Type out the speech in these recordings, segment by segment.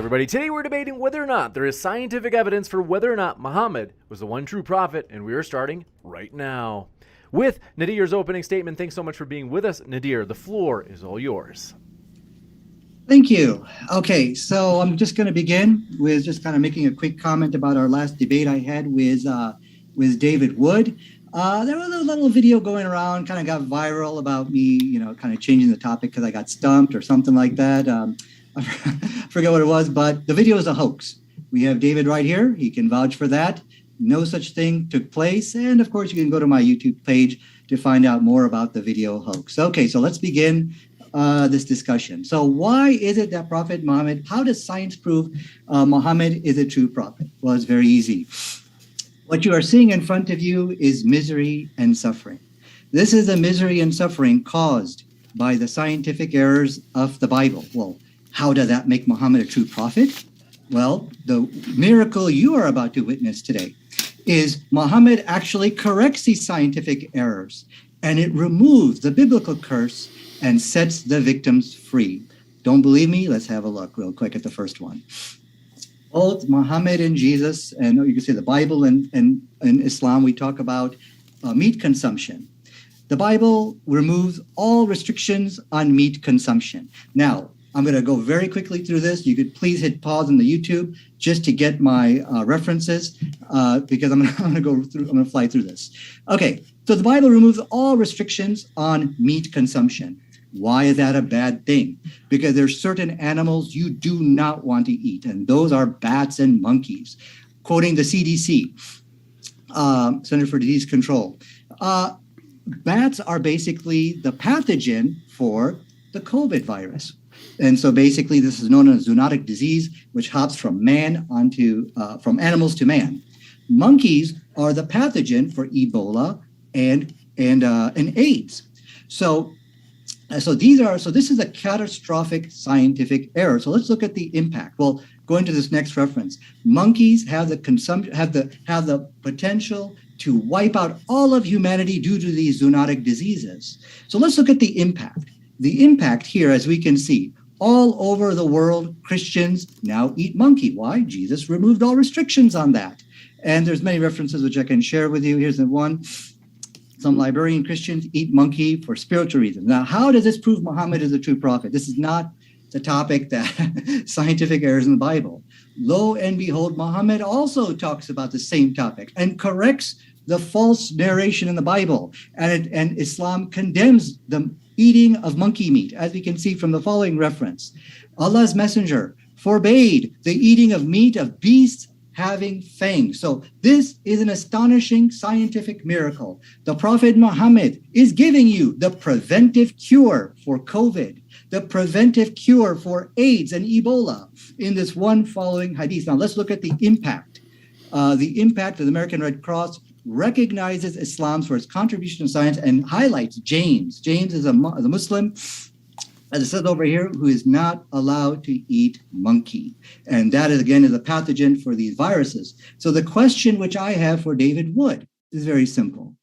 everybody. Today we're debating whether or not there is scientific evidence for whether or not Muhammad was the one true prophet, and we are starting right now with Nadir's opening statement. Thanks so much for being with us, Nadir. The floor is all yours. Thank you. Okay, so I'm just going to begin with just kind of making a quick comment about our last debate I had with David Wood. There was a little video going around, kind of got viral about me, kind of changing the topic because I got stumped or something like that. I forget what it was, but the video is a hoax. We have David right here. He can vouch for that. No such thing took place. And of course, you can go to my YouTube page to find out more about the video hoax. Okay, so let's begin this discussion. So why is it that Prophet Muhammad, how does science prove Muhammad is a true prophet? Well, it's very easy. What you are seeing in front of you is misery and suffering. This is the misery and suffering caused by the scientific errors of the Bible. Well, how does that make Muhammad a true prophet? Well, the miracle you are about to witness today is Muhammad actually corrects these scientific errors, and it removes the biblical curse and sets the victims free. Don't believe me? Let's have a look real quick at the first one. Both Muhammad and Jesus, and you can say the Bible and Islam, we talk about meat consumption. The Bible removes all restrictions on meat consumption. Now, I'm going to go very quickly through this. You could please hit pause on the YouTube just to get my references because I'm going to fly through this. Okay, so the Bible removes all restrictions on meat consumption. Why is that a bad thing? Because there's certain animals you do not want to eat, and those are bats and monkeys. Quoting the CDC, Center for Disease Control, bats are basically the pathogen for the COVID virus. And so basically this is known as zoonotic disease, which hops from from animals to man. Monkeys are the pathogen for Ebola and AIDS. So this is a catastrophic scientific error. So let's look at the impact. Well, going to this next reference, monkeys have the potential to wipe out all of humanity due to these zoonotic diseases. So let's look at the impact. The impact here, as we can see, all over the world, Christians now eat monkey. Why? Jesus removed all restrictions on that. And there's many references which I can share with you. Here's the one. Some Liberian Christians eat monkey for spiritual reasons. Now, how does this prove Muhammad is a true prophet? This is not the topic that scientific errors in the Bible. Lo and behold, Muhammad also talks about the same topic and corrects the false narration in the Bible. And Islam condemns the eating of monkey meat, as we can see from the following reference. Allah's messenger forbade the eating of meat of beasts having fangs. So this is an astonishing scientific miracle. The Prophet Muhammad is giving you the preventive cure for COVID, the preventive cure for AIDS and Ebola in this one following hadith. Now let's look at the impact. The impact of the American Red Cross recognizes Islam for its contribution to science and highlights James. James is a Muslim, as it says over here, who is not allowed to eat monkey. And that, is a pathogen for these viruses. So the question which I have for David Wood is very simple.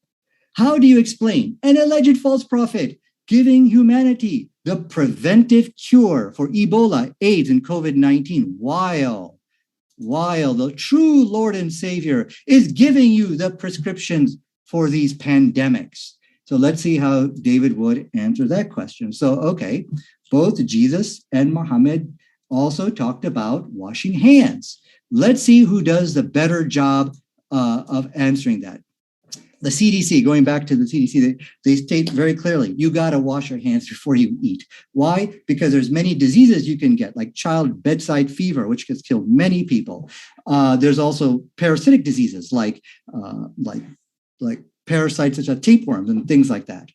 How do you explain an alleged false prophet giving humanity the preventive cure for Ebola, AIDS, and COVID-19 while the true Lord and Savior is giving you the prescriptions for these pandemics? So let's see how David Wood answers that question. So, okay, both Jesus and Muhammad also talked about washing hands. Let's see who does the better job of answering that. The CDC, going back to the CDC, they state very clearly, you got to wash your hands before you eat. Why? Because there's many diseases you can get, like child bedside fever, which has killed many people. There's also parasitic diseases like parasites such as tapeworms and things like that.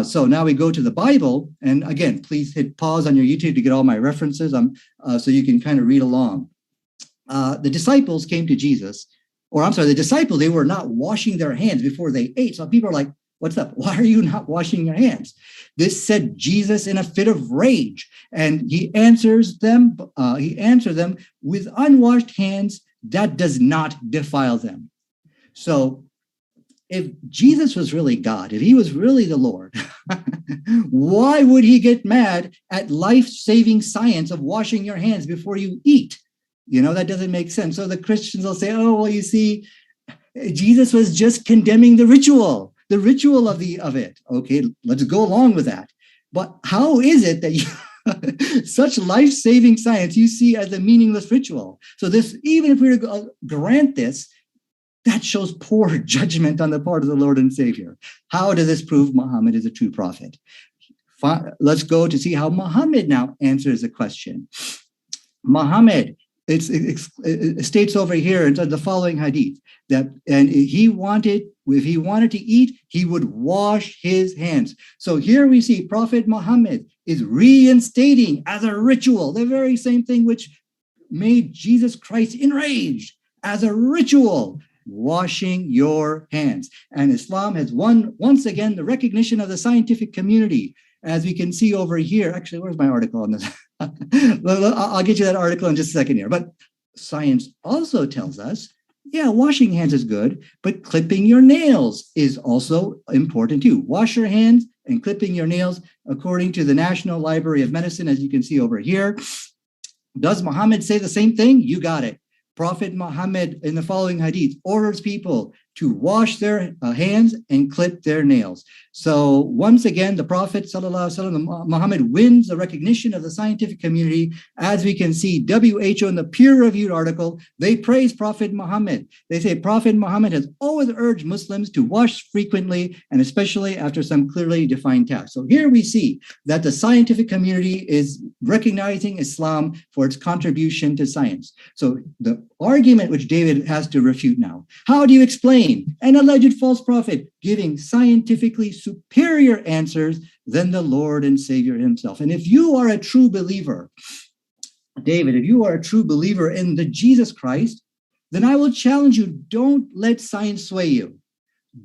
So now we go to the Bible. And again, please hit pause on your YouTube to get all my references so you can kind of read along. The disciples came to Jesus. The disciples, they were not washing their hands before they ate. So people are like, what's up? Why are you not washing your hands? This said Jesus in a fit of rage. And he answered them with unwashed hands, that does not defile them. So if Jesus was really God, if he was really the Lord, why would he get mad at life-saving science of washing your hands before you eat? That doesn't make sense. So the Christians will say, oh, well, you see, Jesus was just condemning the ritual of it. Okay, let's go along with that. But how is it that such life-saving science you see as a meaningless ritual? So this, even if we were to grant this, that shows poor judgment on the part of the Lord and Savior. How does this prove Muhammad is a true prophet? Let's go to see how Muhammad now answers the question. Muhammad, it states over here in the following hadith that, and if he wanted to eat, he would wash his hands. So here we see Prophet Muhammad is reinstating as a ritual the very same thing which made Jesus Christ enraged, as a ritual, washing your hands. And Islam has won once again the recognition of the scientific community, as we can see over here. Actually, where's my article on this? I'll get you that article in just a second here. But science also tells us, yeah, washing hands is good, but clipping your nails is also important too. Wash your hands and clipping your nails, according to the National Library of Medicine, as you can see over here. Does Muhammad say the same thing? You got it. Prophet Muhammad, in the following hadith, orders people to wash their hands and clip their nails. So once again, the Prophet Muhammad wins the recognition of the scientific community. As we can see, WHO in the peer-reviewed article, they praise Prophet Muhammad. They say Prophet Muhammad has always urged Muslims to wash frequently, and especially after some clearly defined tasks. So here we see that the scientific community is recognizing Islam for its contribution to science. So the argument which David has to refute now, how do you explain an alleged false prophet giving scientifically superior answers than the Lord and Savior himself? And if you are a true believer, David, if you are a true believer in the Jesus Christ, then I will challenge you, don't let science sway you.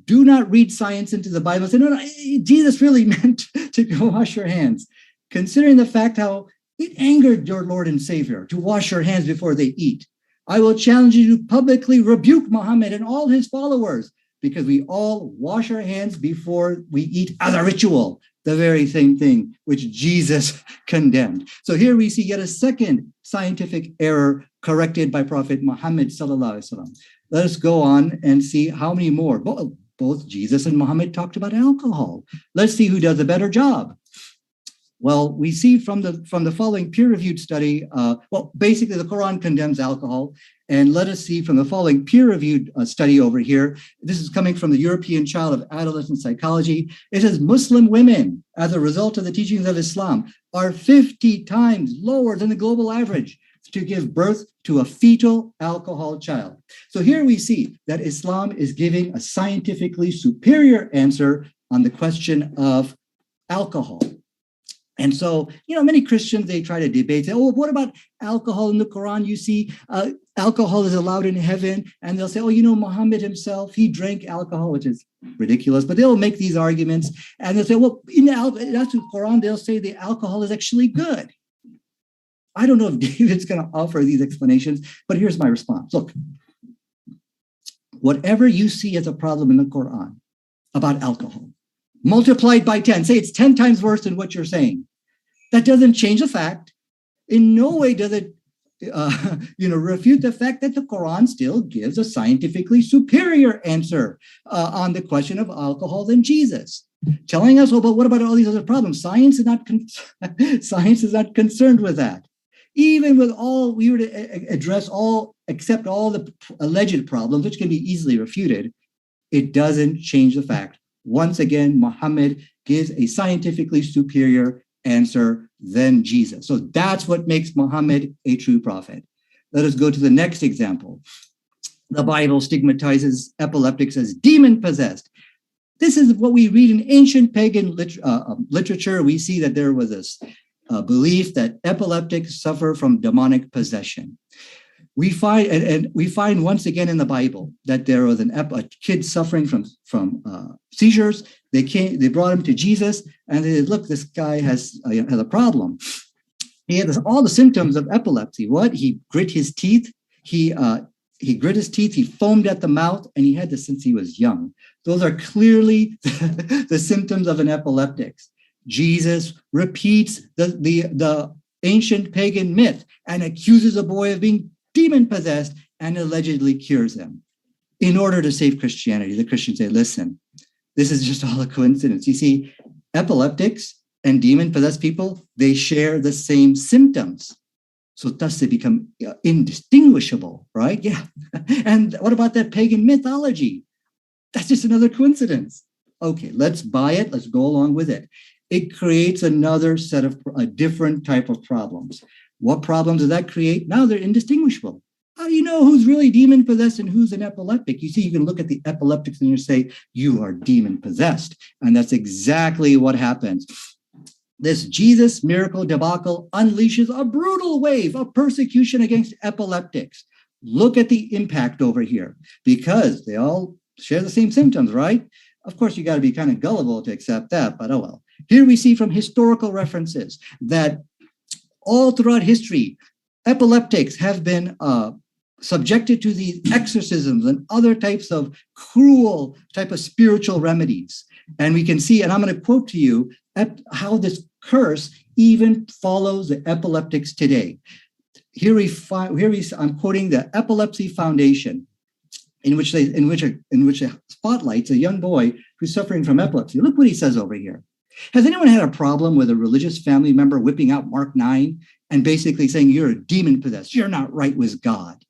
Do not read science into the Bible and say, no, Jesus really meant to go wash your hands. Considering the fact how it angered your Lord and Savior to wash your hands before they eat, I will challenge you to publicly rebuke Muhammad and all his followers, because we all wash our hands before we eat as a ritual, the very same thing which Jesus condemned. So here we see yet a second scientific error corrected by Prophet Muhammad sallallahu alaihi wasallam. Let us go on and see how many more. Both Jesus and Muhammad talked about alcohol. Let's see who does a better job. Well, we see from the following peer-reviewed study, basically the Quran condemns alcohol. And let us see from the following peer-reviewed study over here. This is coming from the European Child of Adolescent Psychology. It says Muslim women, as a result of the teachings of Islam, are 50 times lower than the global average to give birth to a fetal alcohol child. So here we see that Islam is giving a scientifically superior answer on the question of alcohol. And so, many Christians, they try to debate, say, oh, what about alcohol in the Quran? You see, alcohol is allowed in heaven. And they'll say, oh, Muhammad himself, he drank alcohol, which is ridiculous. But they'll make these arguments. And they'll say, well, that's the Quran, they'll say the alcohol is actually good. I don't know if David's going to offer these explanations, but here's my response. Look, whatever you see as a problem in the Quran about alcohol, multiplied by 10, say it's 10 times worse than what you're saying. That doesn't change the fact. In no way does it, refute the fact that the Quran still gives a scientifically superior answer on the question of alcohol than Jesus. Telling us, but what about all these other problems? Science is not concerned with that. Even with all, we were to address all, except all the alleged problems, which can be easily refuted, it doesn't change the fact. Once again, Muhammad gives a scientifically superior answer than Jesus. So that's what makes Muhammad a true prophet. Let us go to the next example. The Bible stigmatizes epileptics as demon-possessed. This is what we read in ancient pagan literature. We see that there was this belief that epileptics suffer from demonic possession. We find once again in the Bible that there was a kid suffering from seizures. They brought him to Jesus and they said, look, this guy has a problem. He had all the symptoms of epilepsy. What? He grit his teeth. He he grit his teeth, he foamed at the mouth, and he had this since he was young. Those are clearly the symptoms of an epileptic. Jesus repeats the ancient pagan myth and accuses a boy of being demon-possessed and allegedly cures him. In order to save Christianity, the Christians say, listen, this is just all a coincidence. You see, epileptics and demon-possessed people, they share the same symptoms. So thus they become indistinguishable, right? Yeah. And what about that pagan mythology? That's just another coincidence. Okay, let's buy it. Let's go along with it. It creates another set of a different type of problems. What problems does that create? Now they're indistinguishable. How do you know who's really demon possessed and who's an epileptic? You see, you can look at the epileptics and you say, you are demon possessed. And that's exactly what happens. This Jesus miracle debacle unleashes a brutal wave of persecution against epileptics. Look at the impact over here, because they all share the same symptoms, right? Of course, you got to be kind of gullible to accept that, but oh well. Here we see from historical references that all throughout history, epileptics have been subjected to these exorcisms and other types of cruel type of spiritual remedies. And we can see, and I'm going to quote to you how this curse even follows the epileptics today. I'm quoting the Epilepsy Foundation, in which it spotlights a young boy who's suffering from epilepsy. Look what he says over here. Has anyone had a problem with a religious family member whipping out Mark 9 and basically saying you're a demon possessed, you're not right with God?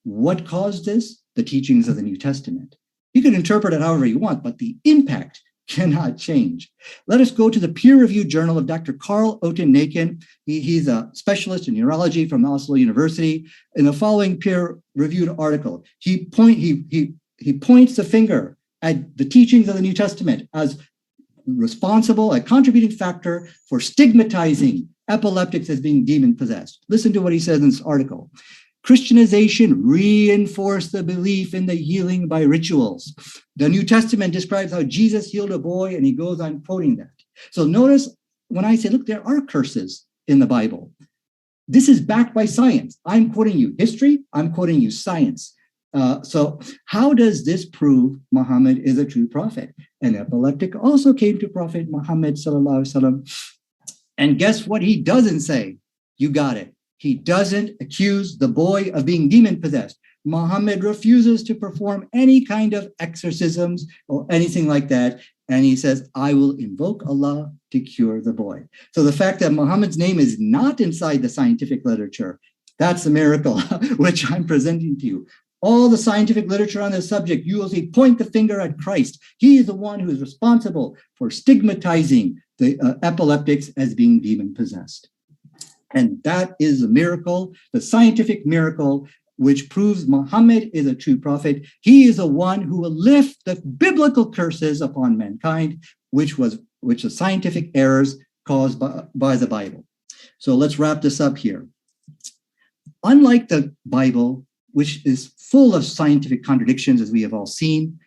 What caused this? The teachings of the New Testament. You can interpret it however you want, but the impact cannot change. Let us go to the peer-reviewed journal of Dr. Carl Otten-Naken. He's a specialist in neurology from Oslo University. In the following peer-reviewed article, he points the finger at the teachings of the New Testament as responsible, a contributing factor for stigmatizing epileptics as being demon-possessed. Listen to what he says in this article. Christianization reinforced the belief in the healing by rituals. The New Testament describes how Jesus healed a boy, and he goes on quoting that. So notice when I say, look, there are curses in the Bible. This is backed by science. I'm quoting you history. I'm quoting you science. So how does this prove Muhammad is a true prophet? An epileptic also came to Prophet Muhammad sallallahu alaihi wasallam. And guess what he doesn't say? You got it. He doesn't accuse the boy of being demon-possessed. Muhammad refuses to perform any kind of exorcisms or anything like that. And he says, I will invoke Allah to cure the boy. So the fact that Muhammad's name is not inside the scientific literature, that's a miracle, which I'm presenting to you. All the scientific literature on this subject, you will see point the finger at Christ. He is the one who is responsible for stigmatizing the epileptics as being demon-possessed. And that is a miracle, the scientific miracle, which proves Muhammad is a true prophet. He is the one who will lift the biblical curses upon mankind, which the scientific errors caused by the Bible. So let's wrap this up here. Unlike the Bible, which is full of scientific contradictions, as we have all seen,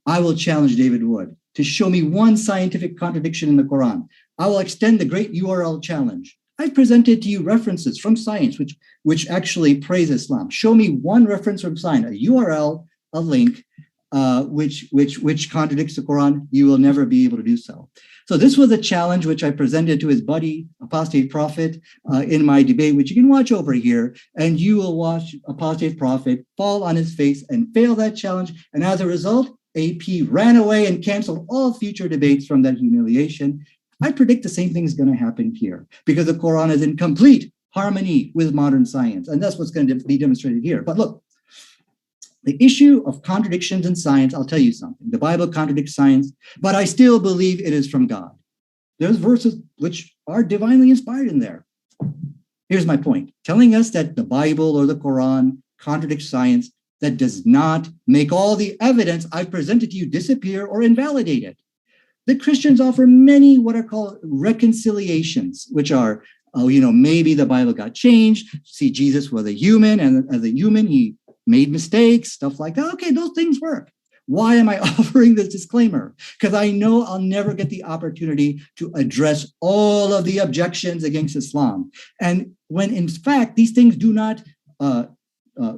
I will challenge David Wood to show me one scientific contradiction in the Quran. I will extend the great URL challenge. I presented to you references from science, which actually praise Islam. Show me one reference from science, a URL, a link, which contradicts the Quran. You will never be able to do so. So this was a challenge which I presented to his buddy, Apostate Prophet, in my debate, which you can watch over here, and you will watch Apostate Prophet fall on his face and fail that challenge. And as a result, AP ran away and canceled all future debates from that humiliation. I predict the same thing is going to happen here because the Quran is in complete harmony with modern science. And that's what's going to be demonstrated here. But look, the issue of contradictions in science, I'll tell you something. The Bible contradicts science, but I still believe it is from God. There's verses which are divinely inspired in there. Here's my point. Telling us that the Bible or the Quran contradicts science, that does not make all the evidence I've presented to you disappear or invalidate it. The Christians offer many what are called reconciliations, which are, maybe the Bible got changed. See, Jesus was a human, and as a human, he made mistakes, stuff like that. Okay, those things work. Why am I offering this disclaimer? Because I know I'll never get the opportunity to address all of the objections against Islam. And when in fact, these things do not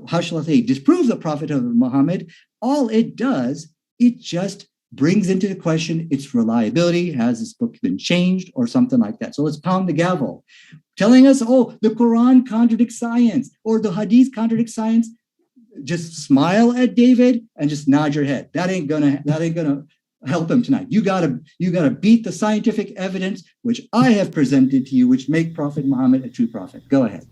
how shall I say, disprove the prophet of Muhammad. All it does, it just brings into question its reliability. Has this book been changed or something like that? So let's pound the gavel. Telling us, oh, the Quran contradicts science or the Hadith contradicts science. Just smile at David and just nod your head. That ain't gonna help him tonight. You gotta beat the scientific evidence which I have presented to you, which make Prophet Muhammad a true prophet. Go ahead.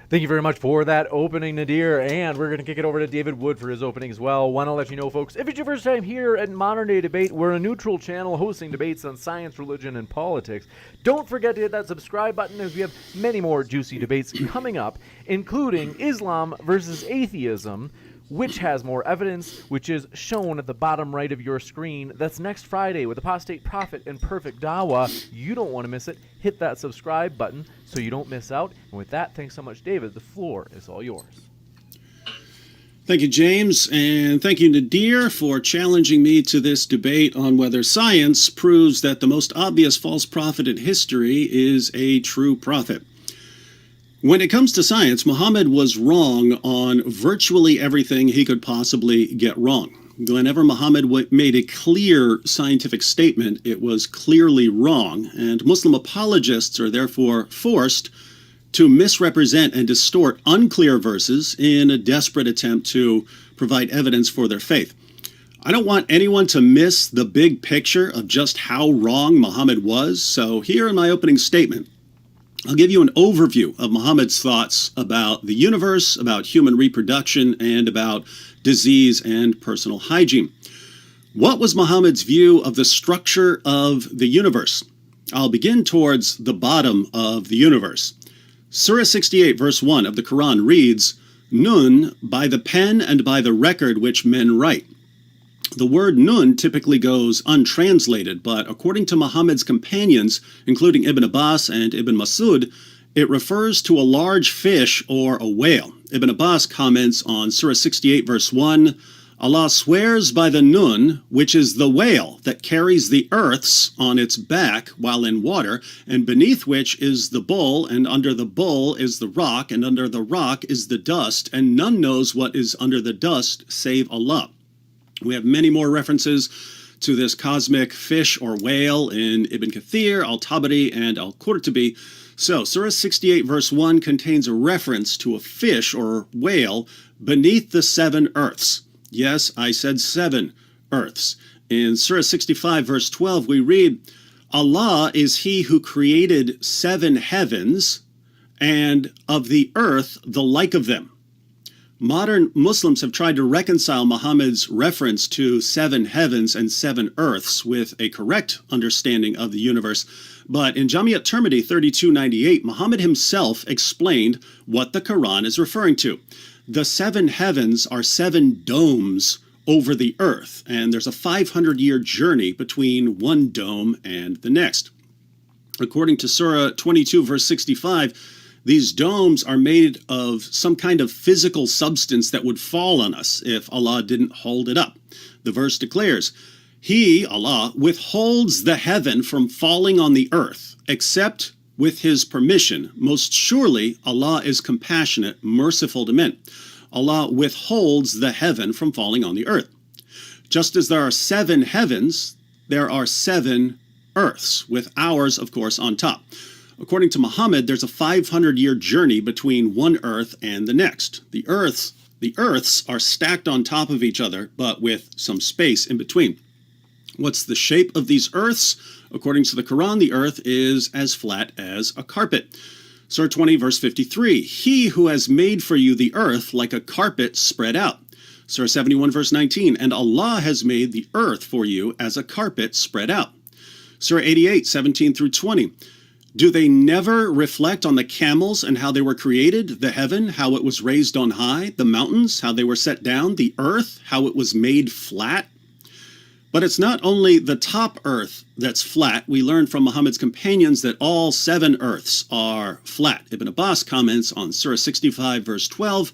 Thank you very much for that opening, Nadir. And we're going to kick it over to David Wood for his opening as well. Want to let you know, folks, if it's your first time here at Modern Day Debate, we're a neutral channel hosting debates on science, religion, and politics. Don't forget to hit that subscribe button as we have many more juicy debates coming up, including Islam versus atheism, which has more evidence, which is shown at the bottom right of your screen. That's next Friday with Apostate Prophet and Perfect Dawa. You don't want to miss it. Hit that subscribe button so you don't miss out. And with that, thanks so much, David. The floor is all yours. Thank you, James, and thank you, Nadir, for challenging me to this debate on whether science proves that the most obvious false prophet in history is a true prophet. When it comes to science, Muhammad was wrong on virtually everything he could possibly get wrong. Whenever Muhammad made a clear scientific statement, it was clearly wrong, and Muslim apologists are therefore forced to misrepresent and distort unclear verses in a desperate attempt to provide evidence for their faith. I don't want anyone to miss the big picture of just how wrong Muhammad was, so here in my opening statement, I'll give you an overview of Muhammad's thoughts about the universe, about human reproduction, and about disease and personal hygiene. What was Muhammad's view of the structure of the universe? I'll begin towards the bottom of the universe. Surah 68, verse 1 of the Quran reads, "Nun, by the pen and by the record which men write." The word nun typically goes untranslated, but according to Muhammad's companions, including Ibn Abbas and Ibn Masud, it refers to a large fish or a whale. Ibn Abbas comments on Surah 68, verse 1, Allah swears by the nun, which is the whale that carries the earths on its back while in water, and beneath which is the bull, and under the bull is the rock, and under the rock is the dust, and none knows what is under the dust save Allah. We have many more references to this cosmic fish or whale in Ibn Kathir, Al-Tabari, and Al-Qurtubi. So, Surah 68, verse 1 contains a reference to a fish or whale beneath the 7 earths. Yes, I said 7 earths. In Surah 65, verse 12, we read, Allah is he who created 7 heavens, and of the earth the like of them. Modern Muslims have tried to reconcile Muhammad's reference to 7 heavens and 7 earths with a correct understanding of the universe, but in Jami' at-Tirmidhi 3298, Muhammad himself explained what the Quran is referring to. The 7 heavens are 7 domes over the earth, and there's a 500-year journey between one dome and the next. According to Surah 22, verse 65, these domes are made of some kind of physical substance that would fall on us if Allah didn't hold it up. The verse declares, He, Allah, withholds the heaven from falling on the earth, except with His permission. Most surely, Allah is compassionate, merciful to men. Allah withholds the heaven from falling on the earth. Just as there are 7 heavens, there are 7 earths, with ours, of course, on top. According to Muhammad, there's a 500-year journey between one earth and the next. The earths are stacked on top of each other, but with some space in between. What's the shape of these earths? According to the Quran, the earth is as flat as a carpet. Surah 20, verse 53, He who has made for you the earth like a carpet spread out. Surah 71, verse 19, and Allah has made the earth for you as a carpet spread out. Surah 88, 17 through 20, do they never reflect on the camels and how they were created, the heaven, how it was raised on high, the mountains, how they were set down, the earth, how it was made flat? But it's not only the top earth that's flat. We learn from Muhammad's companions that all 7 earths are flat. Ibn Abbas comments on Surah 65, verse 12,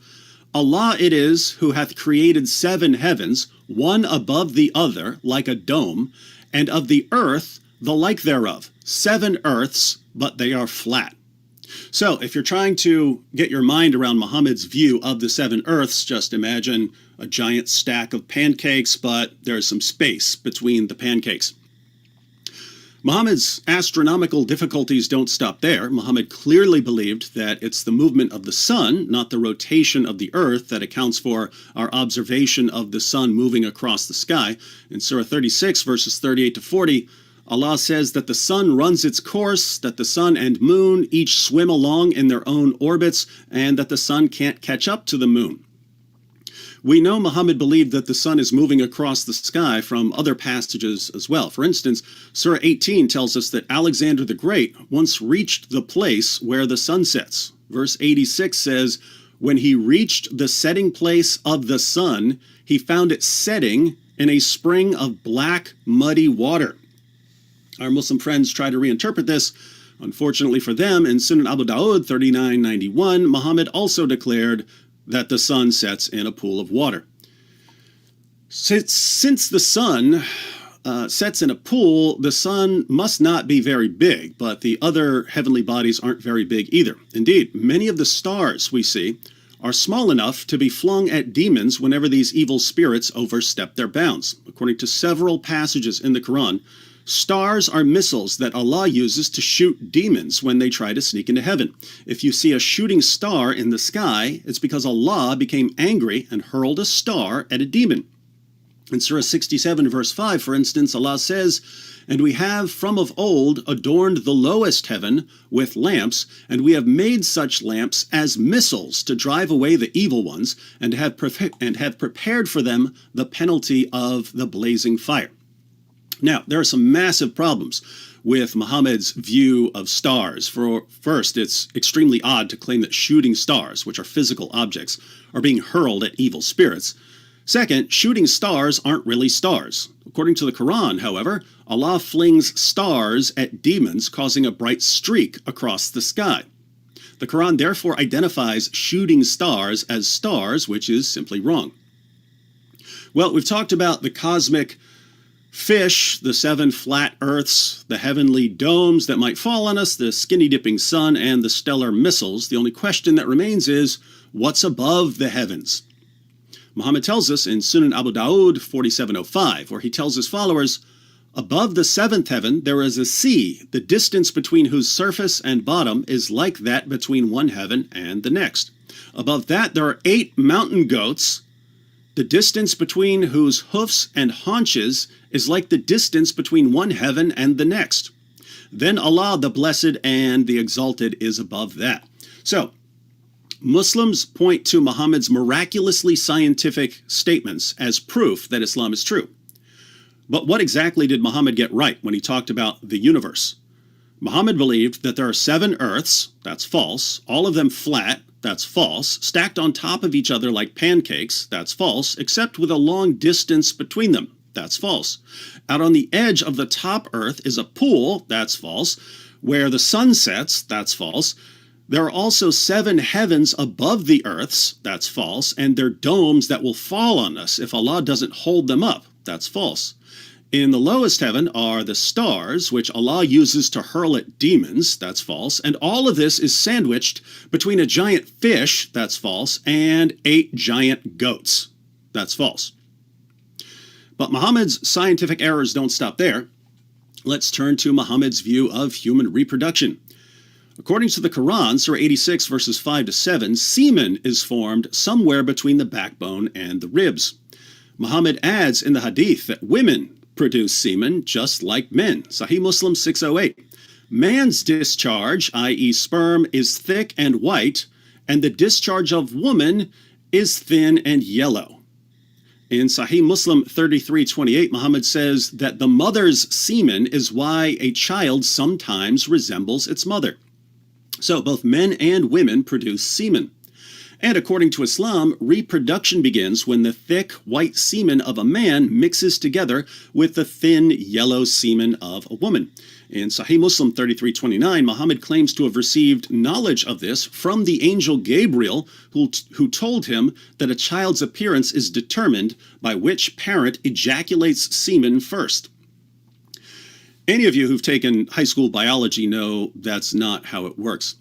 Allah it is who hath created 7 heavens, one above the other, like a dome, and of the earth the like thereof, 7 earths, but they are flat. So if you're trying to get your mind around Muhammad's view of the seven earths, just imagine a giant stack of pancakes, but there's some space between the pancakes. Muhammad's astronomical difficulties don't stop there. Muhammad clearly believed that it's the movement of the sun, not the rotation of the earth, that accounts for our observation of the sun moving across the sky. In Surah 36, verses 38 to 40, Allah says that the sun runs its course, that the sun and moon each swim along in their own orbits, and that the sun can't catch up to the moon. We know Muhammad believed that the sun is moving across the sky from other passages as well. For instance, Surah 18 tells us that Alexander the Great once reached the place where the sun sets. Verse 86 says, "When he reached the setting place of the sun, he found it setting in a spring of black, muddy water." Our Muslim friends try to reinterpret this. Unfortunately for them, in Sunan Abu Dawud 3991, Muhammad also declared that the sun sets in a pool of water. Since the sun sets in a pool, the sun must not be very big, but the other heavenly bodies aren't very big either. Indeed, many of the stars we see are small enough to be flung at demons whenever these evil spirits overstep their bounds. According to several passages in the Quran, stars are missiles that Allah uses to shoot demons when they try to sneak into heaven. If you see a shooting star in the sky, it's because Allah became angry and hurled a star at a demon. In Surah 67, verse 5, for instance, Allah says, "And we have from of old adorned the lowest heaven with lamps, and we have made such lamps as missiles to drive away the evil ones, and have prepared for them the penalty of the blazing fire." Now, there are some massive problems with Muhammad's view of stars. First, it's extremely odd to claim that shooting stars, which are physical objects, are being hurled at evil spirits. Second, shooting stars aren't really stars. According to the Quran, however, Allah flings stars at demons, causing a bright streak across the sky. The Quran therefore identifies shooting stars as stars, which is simply wrong. Well, we've talked about the cosmic fish, the seven flat earths, the heavenly domes that might fall on us, the skinny-dipping sun, and the stellar missiles. The only question that remains is, what's above the heavens? Muhammad tells us in Sunan Abu Dawud 4705, where he tells his followers, "Above the seventh heaven there is a sea, the distance between whose surface and bottom is like that between one heaven and the next. Above that there are 8 mountain goats, the distance between whose hoofs and haunches is like the distance between one heaven and the next. Then Allah, the Blessed and the Exalted, is above that." So, Muslims point to Muhammad's miraculously scientific statements as proof that Islam is true. But what exactly did Muhammad get right when he talked about the universe? Muhammad believed that there are 7 earths, that's false, all of them flat, that's false, stacked on top of each other like pancakes, that's false, except with a long distance between them, that's false. Out on the edge of the top earth is a pool, that's false, where the sun sets, that's false. There are also 7 heavens above the earths, that's false, and they're domes that will fall on us if Allah doesn't hold them up, that's false. In the lowest heaven are the stars, which Allah uses to hurl at demons, that's false, and all of this is sandwiched between a giant fish, that's false, and 8 giant goats, that's false. But Muhammad's scientific errors don't stop there. Let's turn to Muhammad's view of human reproduction. According to the Quran, Surah 86, verses 5 to 7, semen is formed somewhere between the backbone and the ribs. Muhammad adds in the hadith that women produce semen just like men. Sahih Muslim 608. Man's discharge, i.e. sperm, is thick and white, and the discharge of woman is thin and yellow. In Sahih Muslim 3328, Muhammad says that the mother's semen is why a child sometimes resembles its mother. So both men and women produce semen. And according to Islam, reproduction begins when the thick white semen of a man mixes together with the thin yellow semen of a woman. In Sahih Muslim 3329, Muhammad claims to have received knowledge of this from the angel Gabriel, who told him that a child's appearance is determined by which parent ejaculates semen first. Any of you who've taken high school biology know that's not how it works.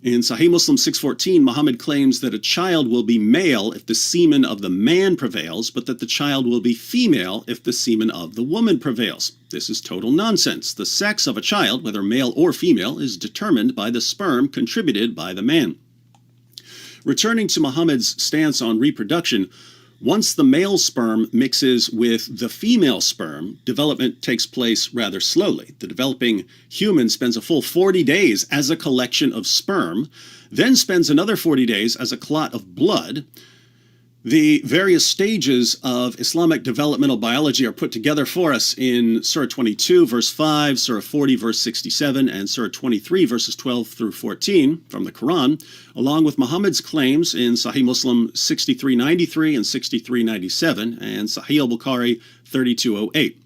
In Sahih Muslim 614, Muhammad claims that a child will be male if the semen of the man prevails, but that the child will be female if the semen of the woman prevails. This is total nonsense. The sex of a child, whether male or female, is determined by the sperm contributed by the man. Returning to Muhammad's stance on reproduction, once the male sperm mixes with the female sperm, development takes place rather slowly. The developing human spends a full 40 days as a collection of sperm, then spends another 40 days as a clot of blood. The various stages of Islamic developmental biology are put together for us in Surah 22, verse 5, Surah 40, verse 67, and Surah 23, verses 12 through 14 from the Quran, along with Muhammad's claims in Sahih Muslim 6393 and 6397 and Sahih al-Bukhari 3208.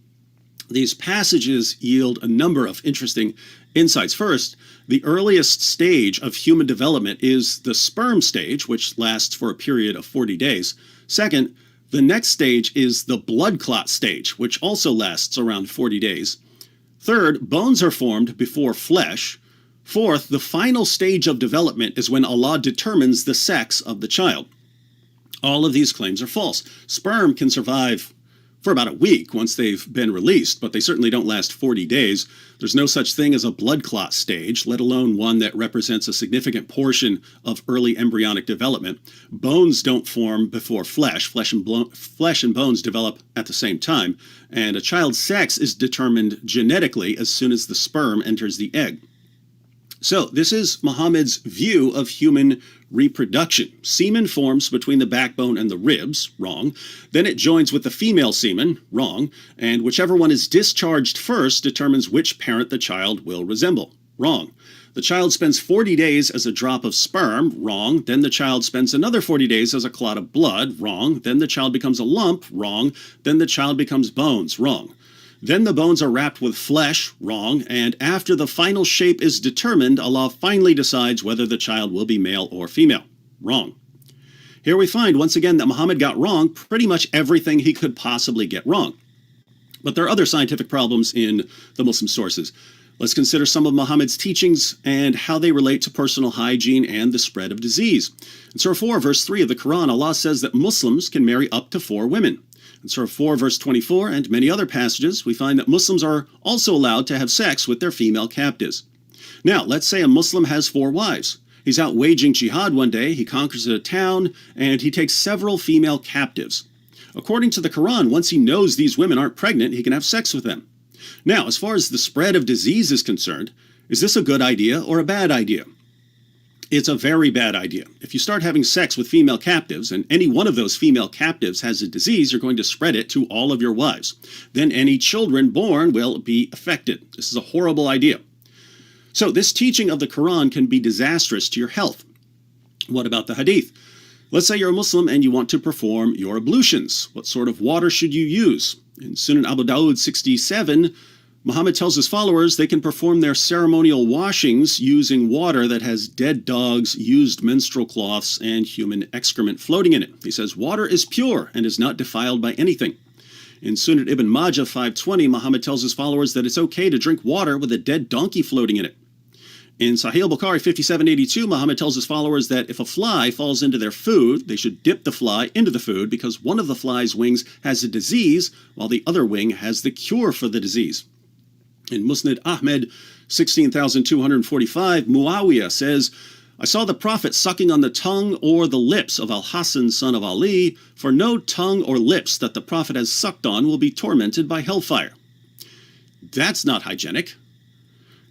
These passages yield a number of interesting insights. First, the earliest stage of human development is the sperm stage, which lasts for a period of 40 days. Second, the next stage is the blood clot stage, which also lasts around 40 days. Third, bones are formed before flesh. Fourth, the final stage of development is when Allah determines the sex of the child. All of these claims are false. Sperm can survive for about a week once they've been released, but they certainly don't last 40 days. There's no such thing as a blood clot stage, let alone one that represents a significant portion of early embryonic development. Bones don't form before flesh. Flesh and bones develop at the same time, and a child's sex is determined genetically as soon as the sperm enters the egg. So this is Muhammad's view of human reproduction. Semen forms between the backbone and the ribs, wrong. Then it joins with the female semen, wrong. And whichever one is discharged first determines which parent the child will resemble, wrong. The child spends 40 days as a drop of sperm, wrong. Then the child spends another 40 days as a clot of blood, wrong. Then the child becomes a lump, wrong. Then the child becomes bones, wrong. Then the bones are wrapped with flesh, wrong, and after the final shape is determined, Allah finally decides whether the child will be male or female, wrong. Here we find once again that Muhammad got wrong pretty much everything he could possibly get wrong. But there are other scientific problems in the Muslim sources. Let's consider some of Muhammad's teachings and how they relate to personal hygiene and the spread of disease. In Surah 4, verse 3 of the Quran, Allah says that Muslims can marry up to 4 women. In Surah 4, verse 24, and many other passages, we find that Muslims are also allowed to have sex with their female captives. Now, let's say a Muslim has 4 wives. He's out waging jihad one day, he conquers a town, and he takes several female captives. According to the Quran, once he knows these women aren't pregnant, he can have sex with them. Now, as far as the spread of disease is concerned, is this a good idea or a bad idea? It's a very bad idea. If you start having sex with female captives, and any one of those female captives has a disease, you're going to spread it to all of your wives. Then any children born will be affected. This is a horrible idea. So this teaching of the Quran can be disastrous to your health. What about the Hadith? Let's say you're a Muslim and you want to perform your ablutions. What sort of water should you use? In Sunan Abu Dawud 67, Muhammad tells his followers they can perform their ceremonial washings using water that has dead dogs, used menstrual cloths, and human excrement floating in it. He says, water is pure and is not defiled by anything. In Sunan Ibn Majah 520, Muhammad tells his followers that it's okay to drink water with a dead donkey floating in it. In Sahih al-Bukhari 5782, Muhammad tells his followers that if a fly falls into their food, they should dip the fly into the food because one of the fly's wings has a disease while the other wing has the cure for the disease. In Nadir Ahmed 16,245, Muawiyah says, I saw the Prophet sucking on the tongue or the lips of Al-Hasan, son of Ali, for no tongue or lips that the Prophet has sucked on will be tormented by hellfire. That's not hygienic.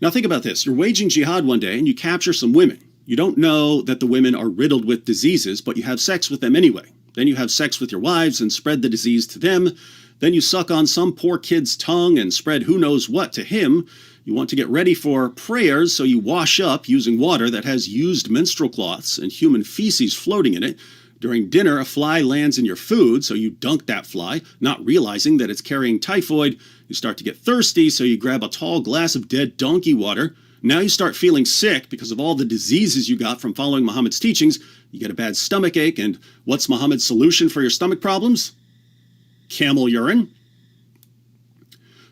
Now think about this. You're waging jihad one day and you capture some women. You don't know that the women are riddled with diseases, but you have sex with them anyway. Then you have sex with your wives and spread the disease to them. Then you suck on some poor kid's tongue and spread who knows what to him. You want to get ready for prayers, so you wash up using water that has used menstrual cloths and human feces floating in it. During dinner, a fly lands in your food, so you dunk that fly, not realizing that it's carrying typhoid. You start to get thirsty, so you grab a tall glass of dead donkey water. Now you start feeling sick because of all the diseases you got from following Muhammad's teachings. You get a bad stomach ache, and what's Muhammad's solution for your stomach problems? Camel urine.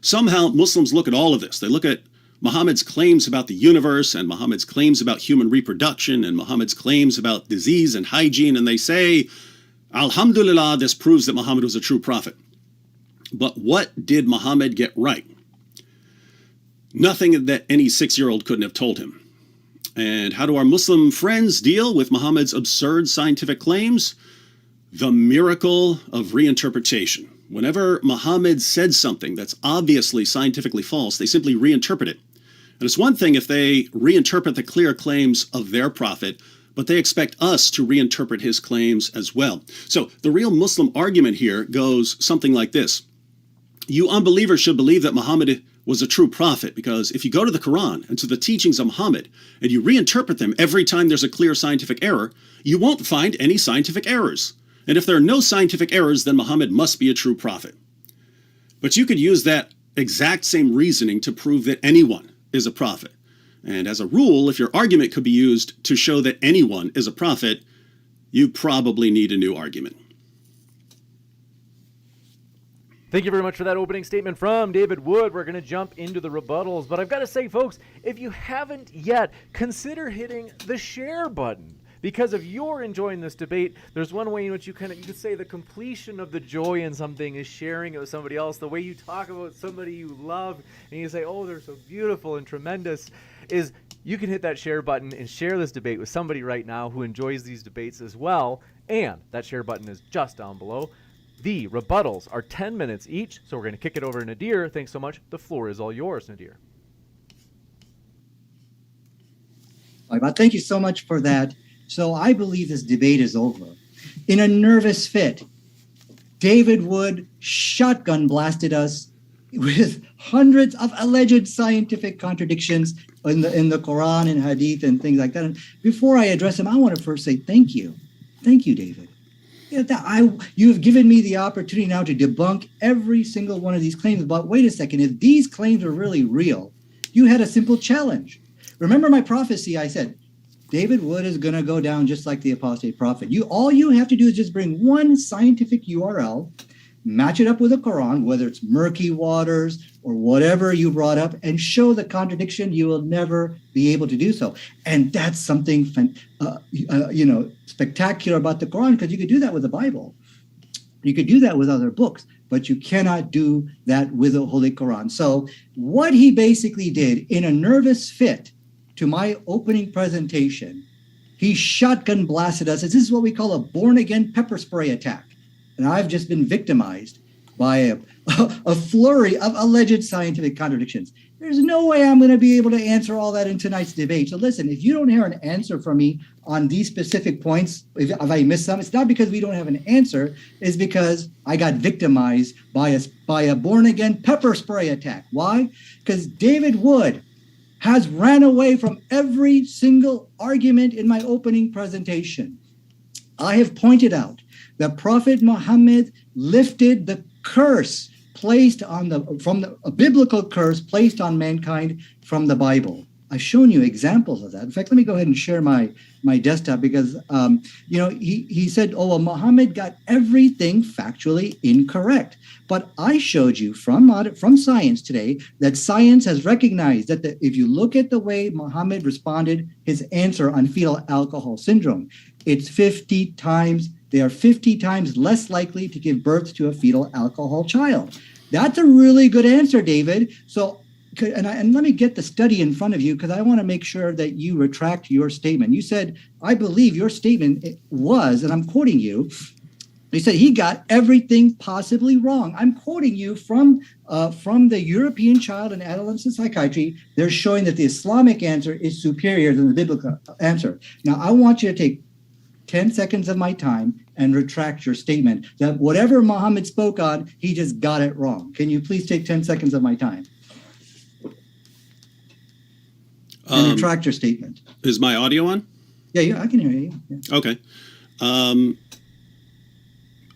Somehow Muslims look at all of this. They look at Muhammad's claims about the universe and Muhammad's claims about human reproduction and Muhammad's claims about disease and hygiene, and they say, Alhamdulillah, this proves that Muhammad was a true prophet. But what did Muhammad get right? Nothing that any 6-year-old couldn't have told him. And how do our Muslim friends deal with Muhammad's absurd scientific claims? The miracle of reinterpretation. Whenever Muhammad said something that's obviously scientifically false, they simply reinterpret it. And it's one thing if they reinterpret the clear claims of their prophet, but they expect us to reinterpret his claims as well. So the real Muslim argument here goes something like this. You unbelievers should believe that Muhammad was a true prophet, because if you go to the Quran and to the teachings of Muhammad and you reinterpret them every time there's a clear scientific error, you won't find any scientific errors. And if there are no scientific errors, then Muhammad must be a true prophet. But you could use that exact same reasoning to prove that anyone is a prophet. And as a rule, if your argument could be used to show that anyone is a prophet, you probably need a new argument. Thank you very much for that opening statement from David Wood. We're going to jump into the rebuttals. But I've got to say, folks, if you haven't yet, consider hitting the share button. Because if you're enjoying this debate, there's one way in which you could say the completion of the joy in something is sharing it with somebody else. The way you talk about somebody you love and you say, oh, they're so beautiful and tremendous, is you can hit that share button and share this debate with somebody right now who enjoys these debates as well. And that share button is just down below. The rebuttals are 10 minutes each, so we're going to kick it over to Nadir. Thanks so much. The floor is all yours, Nadir. Thank you so much for that. So I believe this debate is over. In a nervous fit, David Wood shotgun blasted us with hundreds of alleged scientific contradictions in the Quran and Hadith and things like that. And before I address him, I want to first say thank you. Thank you, David. You've given me the opportunity now to debunk every single one of these claims. But wait a second, if these claims are really real, you had a simple challenge. Remember my prophecy, I said, David Wood is going to go down just like the apostate prophet. All you have to do is just bring one scientific URL, match it up with the Quran, whether it's murky waters or whatever you brought up, and show the contradiction. You will never be able to do so. And that's something spectacular about the Quran, because you could do that with the Bible. You could do that with other books, but you cannot do that with the Holy Quran. So what he basically did in a nervous fit to my opening presentation, he shotgun blasted us. This is what we call a born-again pepper spray attack. And I've just been victimized by a flurry of alleged scientific contradictions. There's no way I'm going to be able to answer all that in tonight's debate. So listen, if you don't hear an answer from me on these specific points, if I miss some, it's not because we don't have an answer. It's because I got victimized by a born-again pepper spray attack. Why? Because David Wood has ran away from every single argument in my opening presentation. I have pointed out that Prophet Muhammad lifted the curse placed on a biblical curse placed on mankind from the Bible. I've shown you examples of that. In fact, let me go ahead and share my desktop, because he said, oh, well, Muhammad got everything factually incorrect. But I showed you from science today that science has recognized that if you look at the way Muhammad responded, his answer on fetal alcohol syndrome, it's 50 times. They are 50 times less likely to give birth to a fetal alcohol child. That's a really good answer, David. So, and let me get the study in front of you, because I want to make sure that you retract your statement. You said, I believe your statement was, and I'm quoting you, you said he got everything possibly wrong. I'm quoting you from the European Child and Adolescent Psychiatry. They're showing that the Islamic answer is superior than the biblical answer. Now, I want you to take 10 seconds of my time and retract your statement that whatever Muhammad spoke on, he just got it wrong. Can you please take 10 seconds of my time and retract your statement? Is my audio on? Yeah, I can hear you. Yeah. Okay.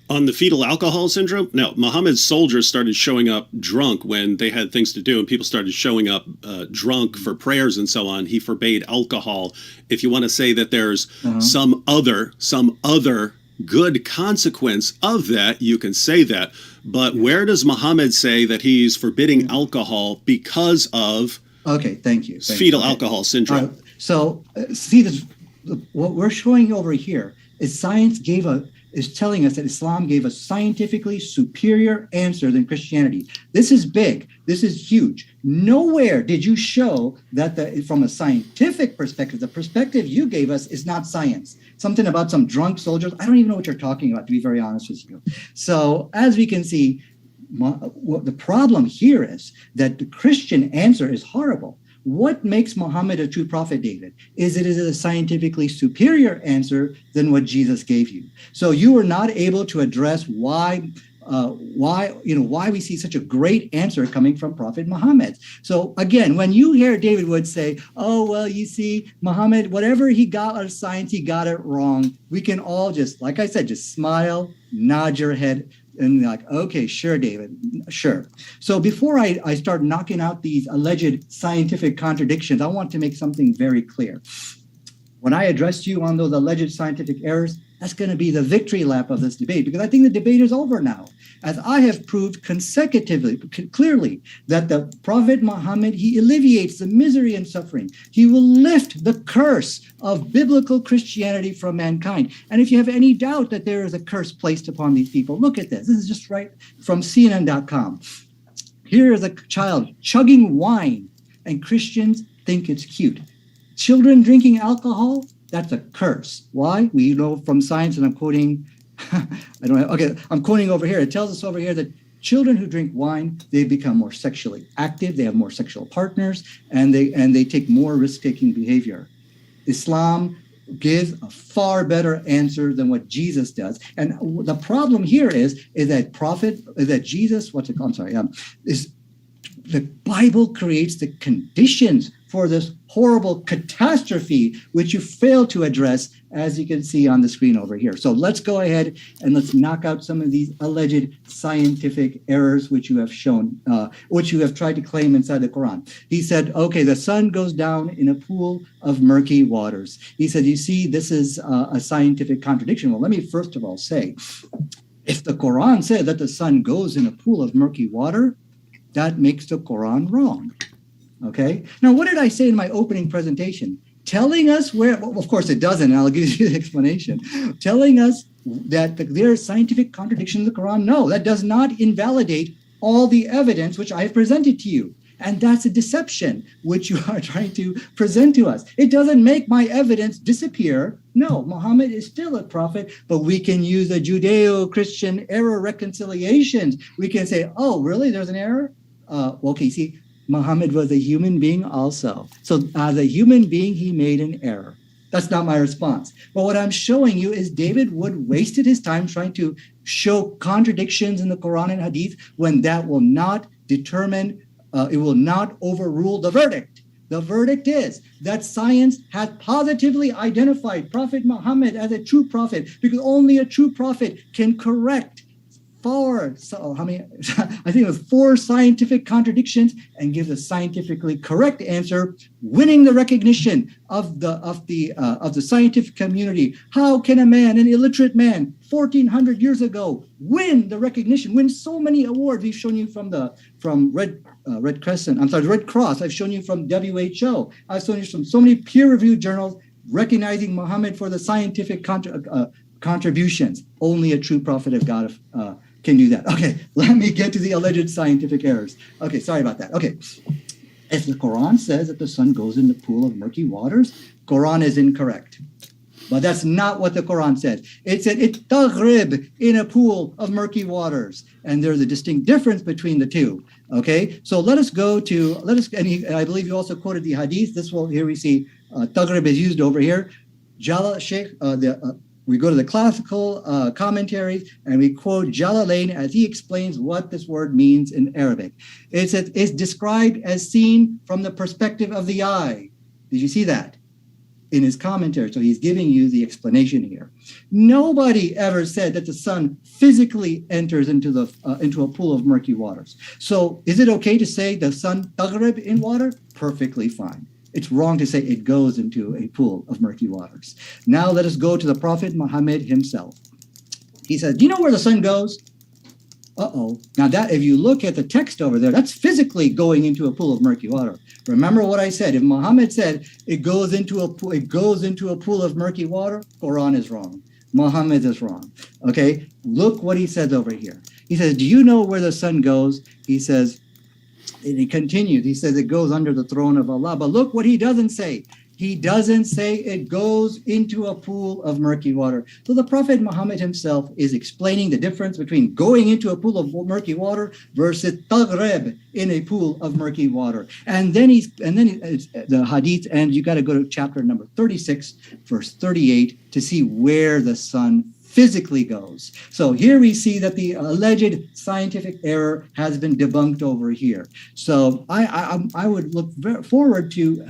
On the fetal alcohol syndrome, no, Muhammad's soldiers started showing up drunk when they had things to do, and people started showing up drunk for prayers and so on. He forbade alcohol. If you want to say that there's some other good consequence of that, you can say that. But where does Muhammad say that he's forbidding alcohol because of Okay, thank you. It's fetal Okay. alcohol syndrome. So see this. What we're showing over here is science is telling us that Islam gave a scientifically superior answer than Christianity. This is big. This is huge. Nowhere did you show that from a scientific perspective, the perspective you gave us is not science. Something about some drunk soldiers. I don't even know what you're talking about, to be very honest with you. So as we can see, the problem here is that the Christian answer is horrible. What makes Muhammad a true prophet, David, is it is a scientifically superior answer than what Jesus gave you. So you were not able to address why we see such a great answer coming from Prophet Muhammad. So again, when you hear David Wood say, "Oh well, you see, Muhammad, whatever he got out of science, he got it wrong," we can all just, like I said, just smile, nod your head, and like, okay, sure, David, sure. So before I start knocking out these alleged scientific contradictions, I want to make something very clear. When I addressed you on those alleged scientific errors, that's going to be the victory lap of this debate, because I think the debate is over now. As I have proved consecutively, clearly, that the Prophet Muhammad, he alleviates the misery and suffering. He will lift the curse of biblical Christianity from mankind. And if you have any doubt that there is a curse placed upon these people, look at this. This is just right from CNN.com. Here is a child chugging wine, and Christians think it's cute. Children drinking alcohol, that's a curse. Why? We know from science, and I'm quoting, I'm quoting over here. It tells us over here that children who drink wine, they become more sexually active, they have more sexual partners, and they take more risk-taking behavior. Islam gives a far better answer than what Jesus does. And the problem here is that Jesus, is the Bible creates the conditions for this horrible catastrophe, which you fail to address, as you can see on the screen over here. So let's go ahead and let's knock out some of these alleged scientific errors which you have shown, which you have tried to claim inside the Quran. He said, okay, the sun goes down in a pool of murky waters. He said, you see, this is a scientific contradiction. Well, let me first of all say, if the Quran said that the sun goes in a pool of murky water, that makes the Quran wrong. Okay. Now, what did I say in my opening presentation? Telling us where, well, of course it doesn't, and I'll give you the explanation. Telling us that there is scientific contradiction in the Quran. No, that does not invalidate all the evidence which I have presented to you. And that's a deception which you are trying to present to us. It doesn't make my evidence disappear. No, Muhammad is still a prophet, but we can use the Judeo-Christian error reconciliations. We can say, oh, really? There's an error? Okay, see, Muhammad was a human being also. So as a human being, he made an error. That's not my response. But what I'm showing you is David Wood wasted his time trying to show contradictions in the Quran and Hadith when that will not determine, it will not overrule the verdict. The verdict is that science has positively identified Prophet Muhammad as a true prophet, because only a true prophet can correct I think it was 4 scientific contradictions and gives a scientifically correct answer, winning the recognition of the scientific community. How can a man, an illiterate man, 1400 years ago, win the recognition, win so many awards? We've shown you from Red Cross. I've shown you from WHO. I've shown you from so many peer-reviewed journals recognizing Muhammad for the scientific contributions. Only a true prophet of God can do that. Okay, let me get to the alleged scientific errors. Okay, sorry about that. Okay, if the Quran says that the sun goes in the pool of murky waters, Quran is incorrect. But that's not what the Quran said. It said it taghrib, in a pool of murky waters. And there's a distinct difference between the two. Okay, so I believe you also quoted the hadith. Here we see taghrib is used over here. We go to the classical commentaries and we quote Jalalain as he explains what this word means in Arabic. It's described as seen from the perspective of the eye. Did you see that in his commentary? So he's giving you the explanation here. Nobody ever said that the sun physically enters into a pool of murky waters. So is it okay to say the sun taghrib in water? Perfectly fine. It's wrong to say it goes into a pool of murky waters. Now let us go to the Prophet Muhammad himself. He said, do you know where the sun goes? Uh-oh. Now that if you look at the text over there, that's physically going into a pool of murky water. Remember what I said. If Muhammad said it goes into a pool of murky water, Quran is wrong. Muhammad is wrong. Okay? Look what he says over here. He says, "Do you know where the sun goes?" He says, and he continues. He says it goes under the throne of Allah. But look what he doesn't say. He doesn't say it goes into a pool of murky water. So the Prophet Muhammad himself is explaining the difference between going into a pool of murky water versus taghrib in a pool of murky water. And then the hadith, and you got to go to chapter number 36, verse 38 to see where the sun physically goes. So here we see that the alleged scientific error has been debunked over here. So I would look forward to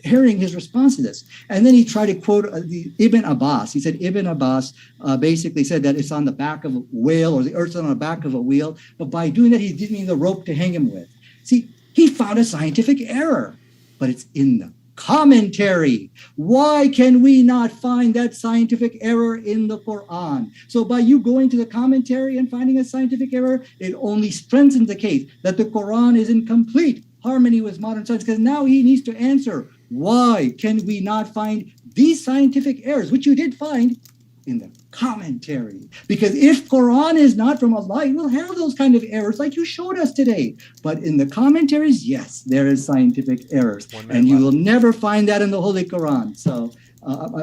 hearing his response to this. And then he tried to quote Ibn Abbas. He said Ibn Abbas basically said that it's on the back of a whale, or the earth's on the back of a wheel. But by doing that, he didn't need the rope to hang him with. See, he found a scientific error, but it's in the commentary. Why can we not find that scientific error in the Quran? So by you going to the commentary and finding a scientific error, it only strengthens the case that the Quran is in complete harmony with modern science, because now he needs to answer, why can we not find these scientific errors, which you did find in the commentary? Because if Quran is not from Allah, you will have those kind of errors like you showed us today. But in the commentaries, yes, there is scientific errors. And you will never find that in the Holy Quran. So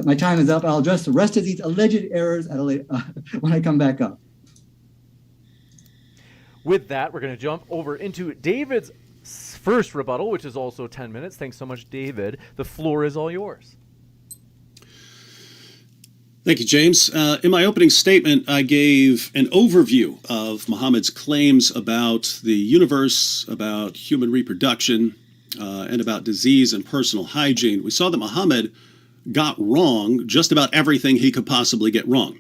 my time is up. I'll address the rest of these alleged errors at when I come back up. With that, we're going to jump over into David's first rebuttal, which is also 10 minutes. Thanks so much, David. The floor is all yours. Thank you, James. In my opening statement, I gave an overview of Muhammad's claims about the universe, about human reproduction, and about disease and personal hygiene. We saw that Muhammad got wrong just about everything he could possibly get wrong.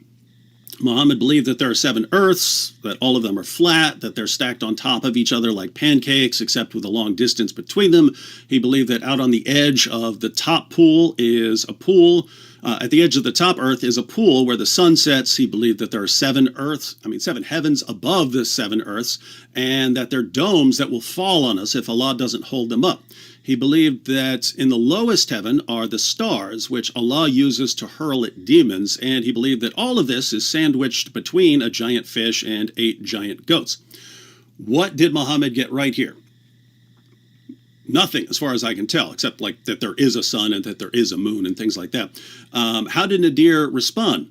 Muhammad believed that there are 7 earths, that all of them are flat, that they're stacked on top of each other like pancakes, except with a long distance between them. He believed that out on the edge of the top pool is a pool. At the edge of the top earth is a pool where the sun sets. He believed that there are 7 heavens above the 7 earths, and that they're domes that will fall on us if Allah doesn't hold them up. He believed that in the lowest heaven are the stars, which Allah uses to hurl at demons, and he believed that all of this is sandwiched between a giant fish and 8 giant goats. What did Muhammad get right here? Nothing, as far as I can tell, except like that there is a sun and that there is a moon and things like that. How did Nadir respond?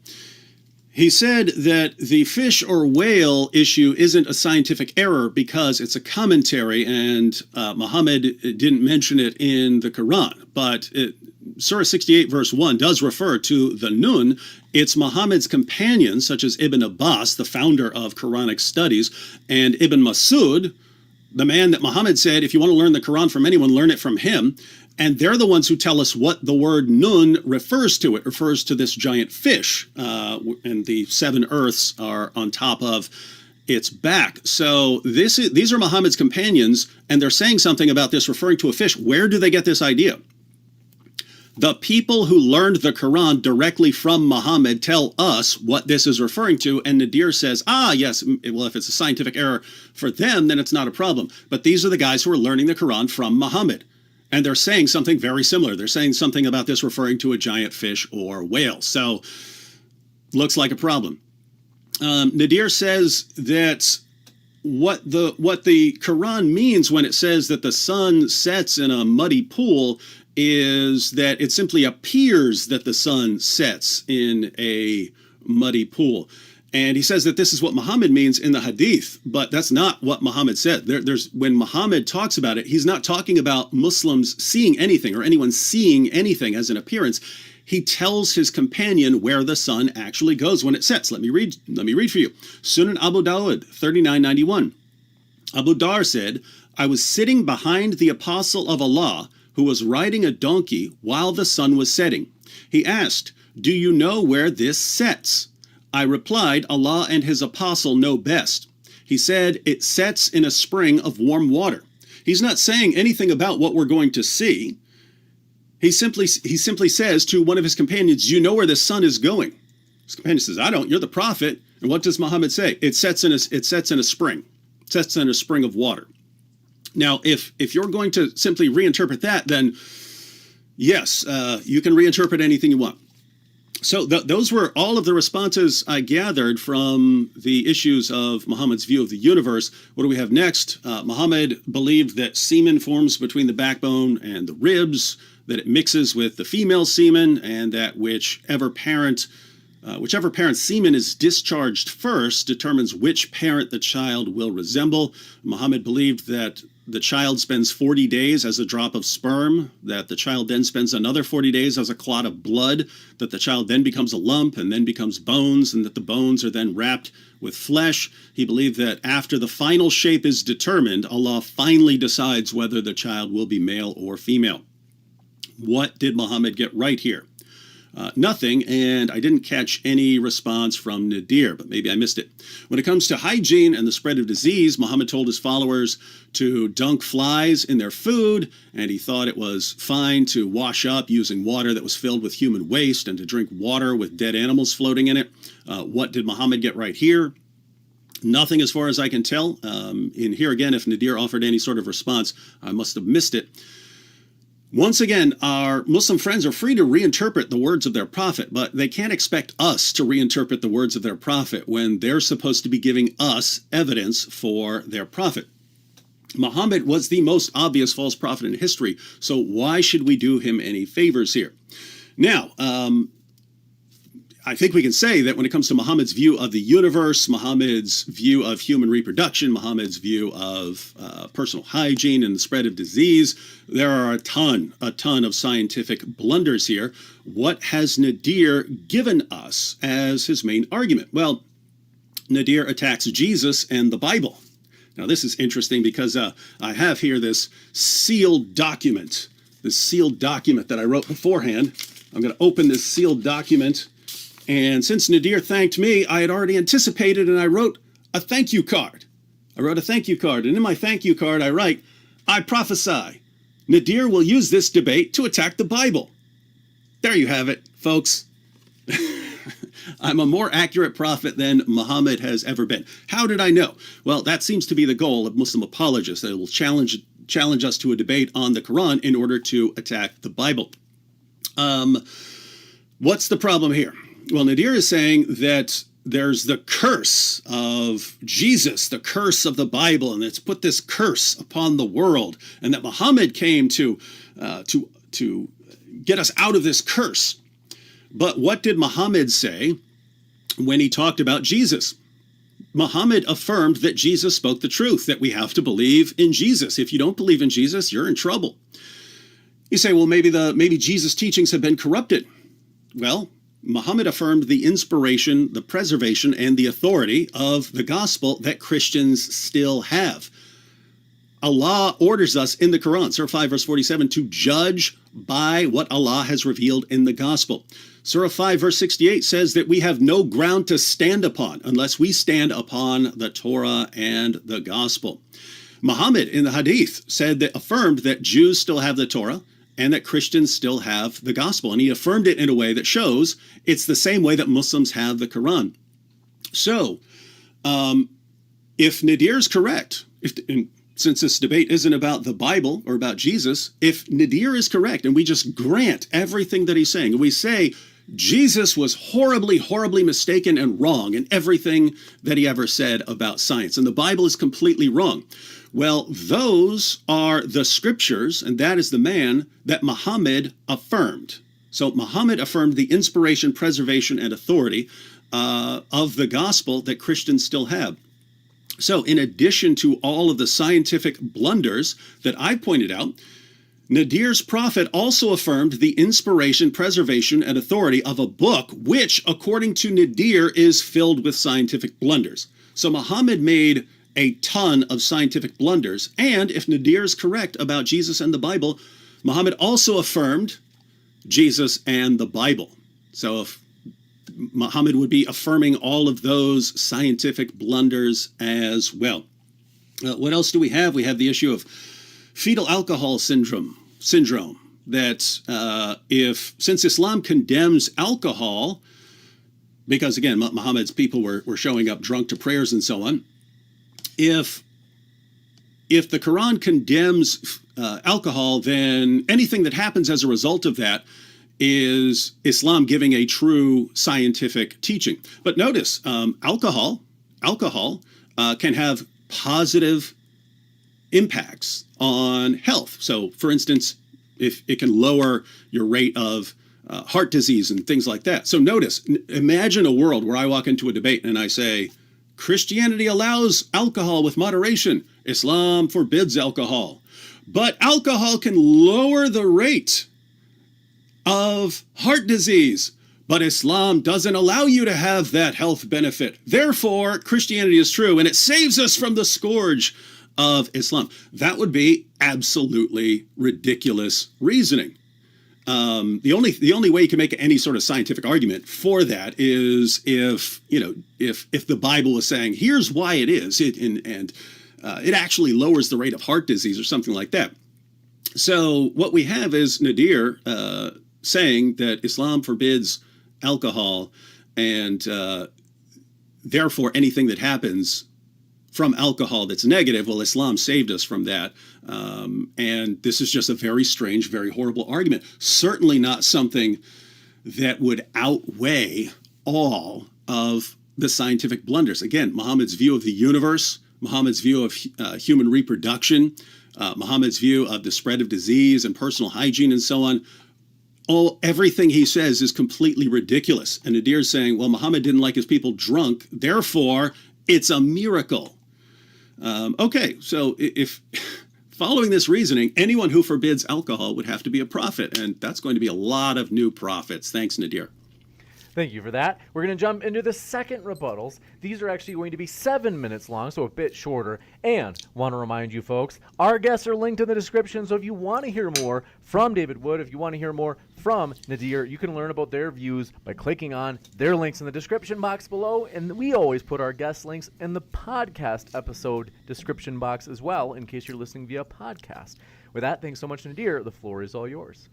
He said that the fish or whale issue isn't a scientific error because it's a commentary, and Muhammad didn't mention it in the Quran. But Surah 68 verse 1 does refer to the Nun. It's Muhammad's companions, such as Ibn Abbas, the founder of Quranic studies, and Ibn Masud, the man that Muhammad said, if you want to learn the Quran from anyone, learn it from him. And they're the ones who tell us what the word Nun refers to. It refers to this giant fish, and the 7 earths are on top of its back. So these are Muhammad's companions, and they're saying something about this referring to a fish. Where do they get this idea? The people who learned the Quran directly from Muhammad tell us what this is referring to, and Nadir says, yes, well, if it's a scientific error for them, then it's not a problem. But these are the guys who are learning the Quran from Muhammad. And they're saying something very similar. They're saying something about this referring to a giant fish or whale. So, looks like a problem. Nadir says that what the Quran means when it says that the sun sets in a muddy pool is that it simply appears that the sun sets in a muddy pool. And he says that this is what Muhammad means in the hadith, but that's not what Muhammad said. When Muhammad talks about it, he's not talking about Muslims seeing anything or anyone seeing anything as an appearance. He tells his companion where the sun actually goes when it sets. Let me read for you. Sunan Abu Dawud 3991. Abu Dar said, I was sitting behind the apostle of Allah who was riding a donkey while the sun was setting. He asked, do you know where this sets? I replied, Allah and his apostle know best. He said, it sets in a spring of warm water. He's not saying anything about what we're going to see. He simply says to one of his companions, you know where the sun is going? His companion says, I don't, you're the prophet. And what does Muhammad say? It sets in a spring. It sets in a spring of water. Now, if you're going to simply reinterpret that, then yes, you can reinterpret anything you want. So those were all of the responses I gathered from the issues of Muhammad's view of the universe. What do we have next? Muhammad believed that semen forms between the backbone and the ribs, that it mixes with the female semen, and that whichever parent's semen is discharged first determines which parent the child will resemble. Muhammad believed that the child spends 40 days as a drop of sperm, that the child then spends another 40 days as a clot of blood, that the child then becomes a lump and then becomes bones, and that the bones are then wrapped with flesh. He believed that after the final shape is determined, Allah finally decides whether the child will be male or female. What did Muhammad get right here? Nothing, and I didn't catch any response from Nadir, but maybe I missed it. When it comes to hygiene and the spread of disease, Muhammad told his followers to dunk flies in their food, and he thought it was fine to wash up using water that was filled with human waste and to drink water with dead animals floating in it. What did Muhammad get right here? Nothing as far as I can tell. In here again, if Nadir offered any sort of response, I must have missed it. Once again, our Muslim friends are free to reinterpret the words of their prophet, but they can't expect us to reinterpret the words of their prophet when they're supposed to be giving us evidence for their prophet. Muhammad was the most obvious false prophet in history, so why should we do him any favors here? Now, I think we can say that when it comes to Muhammad's view of the universe, Muhammad's view of human reproduction, Muhammad's view of personal hygiene and the spread of disease, there are a ton of scientific blunders here. What has Nadir given us as his main argument? Well, Nadir attacks Jesus and the Bible. Now, this is interesting because I have here this sealed document that I wrote beforehand. I'm going to open this sealed document. And since Nadir thanked me, I had already anticipated, and I wrote a thank you card. And in my thank you card, I write, I prophesy, Nadir will use this debate to attack the Bible. There you have it, folks. I'm a more accurate prophet than Muhammad has ever been. How did I know? Well, that seems to be the goal of Muslim apologists. They will challenge us to a debate on the Quran in order to attack the Bible. What's the problem here? Well, Nadir is saying that there's the curse of Jesus, the curse of the Bible, and it's put this curse upon the world, and that Muhammad came to get us out of this curse. But what did Muhammad say when he talked about Jesus? Muhammad affirmed that Jesus spoke the truth, that we have to believe in Jesus. If you don't believe in Jesus, you're in trouble. You say, well, maybe Jesus' teachings have been corrupted. Well, Muhammad affirmed the inspiration, the preservation, and the authority of the gospel that Christians still have. Allah orders us in the Quran, Surah 5, verse 47, to judge by what Allah has revealed in the gospel. Surah 5, verse 68 says that we have no ground to stand upon unless we stand upon the Torah and the gospel. Muhammad in the Hadith affirmed that Jews still have the Torah and that Christians still have the gospel. And he affirmed it in a way that shows it's the same way that Muslims have the Quran. So, if Nadir's correct, since this debate isn't about the Bible or about Jesus, if Nadir is correct and we just grant everything that he's saying, and we say Jesus was horribly, horribly mistaken and wrong in everything that he ever said about science, and the Bible is completely wrong, well, those are the scriptures, and that is the man that Muhammad affirmed. So Muhammad affirmed the inspiration, preservation, and authority of the gospel that Christians still have. So in addition to all of the scientific blunders that I pointed out, Nadir's prophet also affirmed the inspiration, preservation, and authority of a book which, according to Nadir, is filled with scientific blunders. So Muhammad made a ton of scientific blunders, and if Nadir is correct about Jesus and the Bible, Muhammad also affirmed Jesus and the Bible. So if Muhammad would be affirming all of those scientific blunders as well. What else do we have? We have the issue of fetal alcohol syndrome, that since Islam condemns alcohol, because again, Muhammad's people were showing up drunk to prayers and so on. If the Quran condemns alcohol, then anything that happens as a result of that is Islam giving a true scientific teaching. But notice, alcohol can have positive impacts on health. So, for instance, if it can lower your rate of heart disease and things like that. So notice, imagine a world where I walk into a debate and I say, Christianity allows alcohol with moderation. Islam forbids alcohol. But alcohol can lower the rate of heart disease. But Islam doesn't allow you to have that health benefit. Therefore, Christianity is true, and it saves us from the scourge of Islam. That would be absolutely ridiculous reasoning. The only way you can make any sort of scientific argument for that is if the Bible is saying here's why it is, it actually lowers the rate of heart disease or something like that. So what we have is Nadir saying that Islam forbids alcohol, and therefore anything that happens from alcohol that's negative, well, Islam saved us from that. And this is just a very strange, very horrible argument. Certainly not something that would outweigh all of the scientific blunders. Again, Muhammad's view of the universe, Muhammad's view of human reproduction, Muhammad's view of the spread of disease and personal hygiene and so on. Everything he says is completely ridiculous. And Nadir's saying, well, Muhammad didn't like his people drunk, therefore it's a miracle. Okay, so if following this reasoning, anyone who forbids alcohol would have to be a prophet, and that's going to be a lot of new prophets. Thanks, Nadir. Thank you for that. We're going to jump into the second rebuttals. These are actually going to be 7 minutes long, so a bit shorter. And want to remind you folks, our guests are linked in the description, so if you want to hear more from David Wood, if you want to hear more from Nadir, you can learn about their views by clicking on their links in the description box below. And we always put our guest links in the podcast episode description box as well, in case you're listening via podcast. With that, thanks so much, Nadir. The floor is all yours.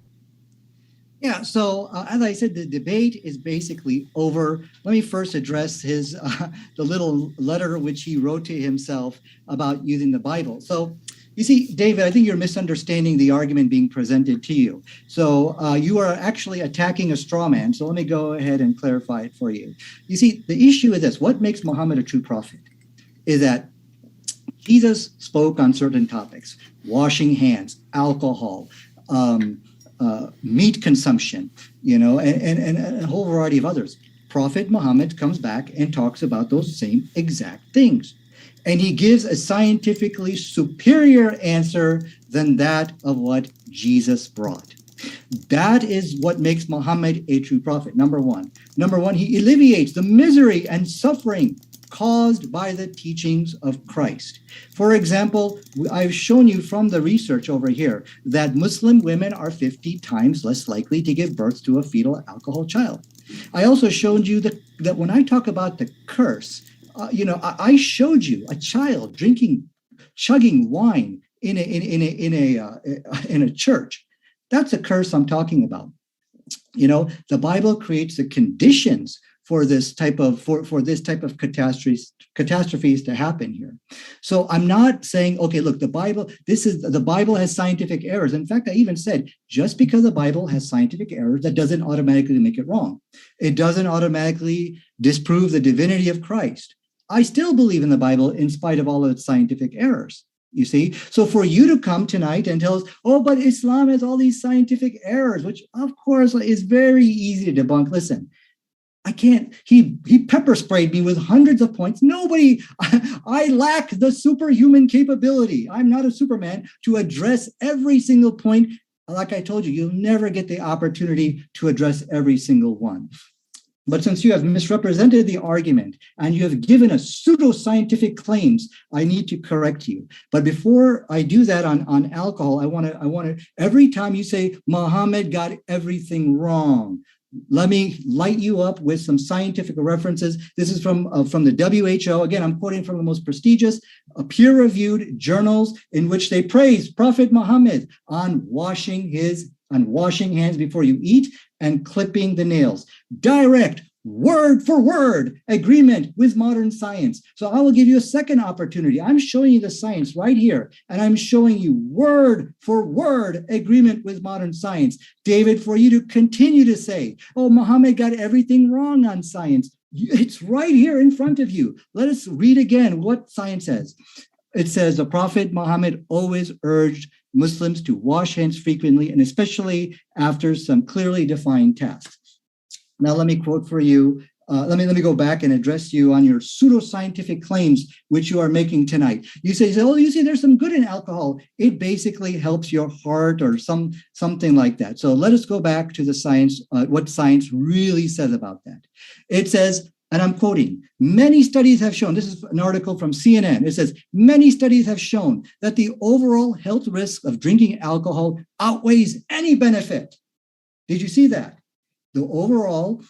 Yeah, so as I said, the debate is basically over. Let me first address the little letter which he wrote to himself about using the Bible. So you see, David, I think you're misunderstanding the argument being presented to you. So you are actually attacking a straw man. So let me go ahead and clarify it for you. You see, the issue is this. What makes Muhammad a true prophet is that Jesus spoke on certain topics: washing hands, alcohol, meat consumption, and a whole variety of others. Prophet Muhammad comes back and talks about those same exact things. And he gives a scientifically superior answer than that of what Jesus brought. That is what makes Muhammad a true prophet, number one. Number one, he alleviates the misery and suffering caused by the teachings of Christ. For example, I've shown you from the research over here that Muslim women are 50 times less likely to give birth to a fetal alcohol child. I also showed you that when I talk about the curse, I showed you a child chugging wine in a church. That's a curse I'm talking about. The Bible creates the conditions for this type of catastrophes to happen here. So I'm not saying, okay, look, the Bible has scientific errors. In fact, I even said, just because the Bible has scientific errors, that doesn't automatically make it wrong. It doesn't automatically disprove the divinity of Christ. I still believe in the Bible in spite of all of its scientific errors. You see, so for you to come tonight and tell us, oh, but Islam has all these scientific errors, which of course is very easy to debunk. Listen, I can't, he pepper sprayed me with hundreds of points. I lack the superhuman capability. I'm not a Superman to address every single point. Like I told you, you'll never get the opportunity to address every single one. But since you have misrepresented the argument and you have given us pseudoscientific claims, I need to correct you. But before I do that on alcohol, I want to, every time you say Muhammad got everything wrong, let me light you up with some scientific references. This is from the WHO. Again, I'm quoting from the most prestigious peer-reviewed journals in which they praise Prophet Muhammad on washing hands before you eat and clipping the nails. Direct, word for word agreement with modern science. So I will give you a second opportunity. I'm showing you the science right here, and I'm showing you word for word agreement with modern science. David, for you to continue to say, oh, Muhammad got everything wrong on science. It's right here in front of you. Let us read again what science says. It says the Prophet Muhammad always urged Muslims to wash hands frequently, and especially after some clearly defined tasks. Now, let me quote for you. Let me go back and address you on your pseudoscientific claims, which you are making tonight. You say, oh, you see, there's some good in alcohol. It basically helps your heart or something like that. So let us go back to the science, what science really says about that. It says, and I'm quoting, many studies have shown, this is an article from CNN. It says, many studies have shown that the overall health risk of drinking alcohol outweighs any benefit. Did you see that? The overall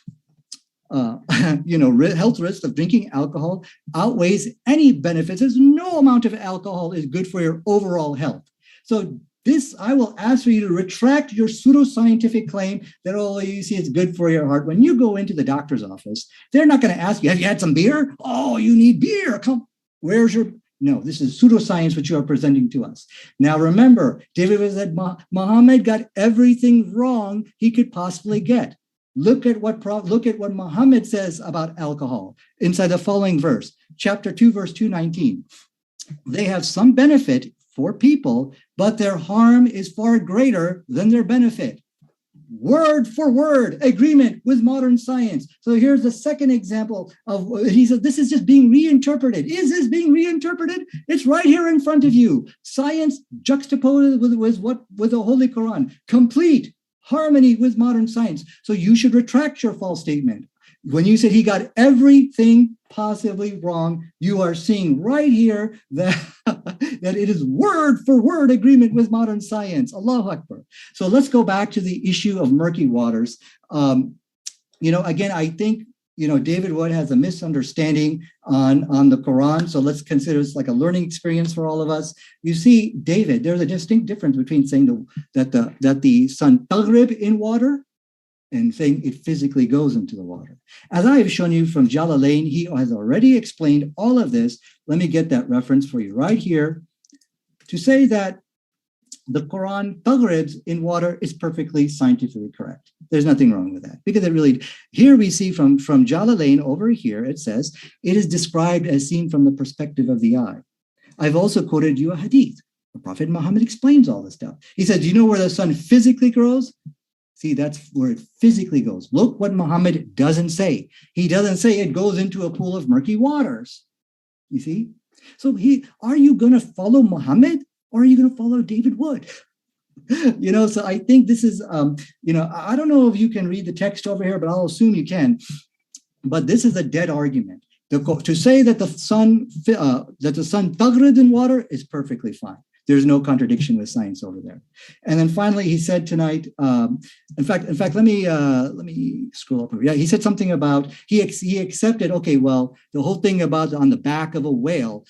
health risk of drinking alcohol outweighs any benefits. There's no amount of alcohol is good for your overall health. So this, I will ask for you to retract your pseudoscientific claim that, oh, you see, it's good for your heart. When you go into the doctor's office, they're not going to ask you, have you had some beer? Oh, you need beer. Come, where's your... No, this is pseudoscience which you are presenting to us. Now, remember, David said Muhammad got everything wrong he could possibly get. Look at what Muhammad says about alcohol inside the following verse, chapter 2, verse 219. They have some benefit for people, but their harm is far greater than their benefit. Word for word agreement with modern science. So here's the second example of, he said, this is just being reinterpreted. Is this being reinterpreted? It's right here in front of you. Science juxtaposed with the Holy Quran. Complete harmony with modern science. So you should retract your false statement. When you said he got everything possibly wrong, you are seeing right here that, that it is word for word agreement with modern science. Allahu Akbar. So let's go back to the issue of murky waters. Again, I think, David Wood has a misunderstanding on the Quran. So let's consider this like a learning experience for all of us. You see, David, there's a distinct difference between saying that the sun taghrib in water and saying it physically goes into the water. As I have shown you from Jalalain, he has already explained all of this. Let me get that reference for you right here to say that the Quran taghribs in water is perfectly scientifically correct. There's nothing wrong with that because here we see from Jalalain over here, it says, it is described as seen from the perspective of the eye. I've also quoted you a hadith. The Prophet Muhammad explains all this stuff. He said, do you know where the sun physically grows? See, that's where it physically goes. Look what Muhammad doesn't say. He doesn't say it goes into a pool of murky waters. You see? So are you going to follow Muhammad or are you going to follow David Wood? So I think this is, I don't know if you can read the text over here, but I'll assume you can. But this is a dead argument. To say that the sun taghrib in water is perfectly fine. There's no contradiction with science over there. And then finally, he said tonight, in fact, let me scroll up. Yeah, he said something about, he accepted, okay, well, the whole thing about on the back of a whale,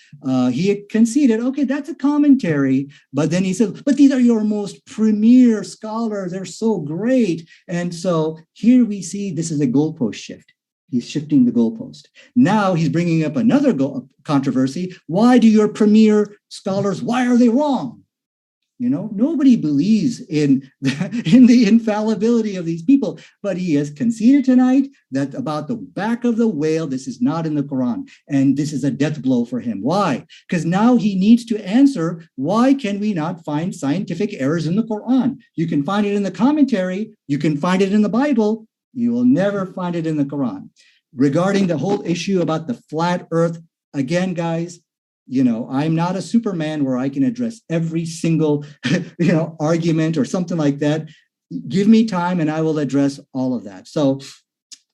he conceded, okay, that's a commentary. But then he said, but these are your most premier scholars. They're so great. And so here we see this is a goalpost shift. He's shifting the goalpost. Now he's bringing up another controversy. Why do your premier scholars, why are they wrong? Nobody believes in the infallibility of these people, but he has conceded tonight that about the back of the whale, this is not in the Quran. And this is a death blow for him. Why? Because now he needs to answer, why can we not find scientific errors in the Quran? You can find it in the commentary. You can find it in the Bible. You will never find it in the Quran. Regarding the whole issue about the flat earth, again, guys, I'm not a Superman where I can address every single, argument or something like that. Give me time and I will address all of that. So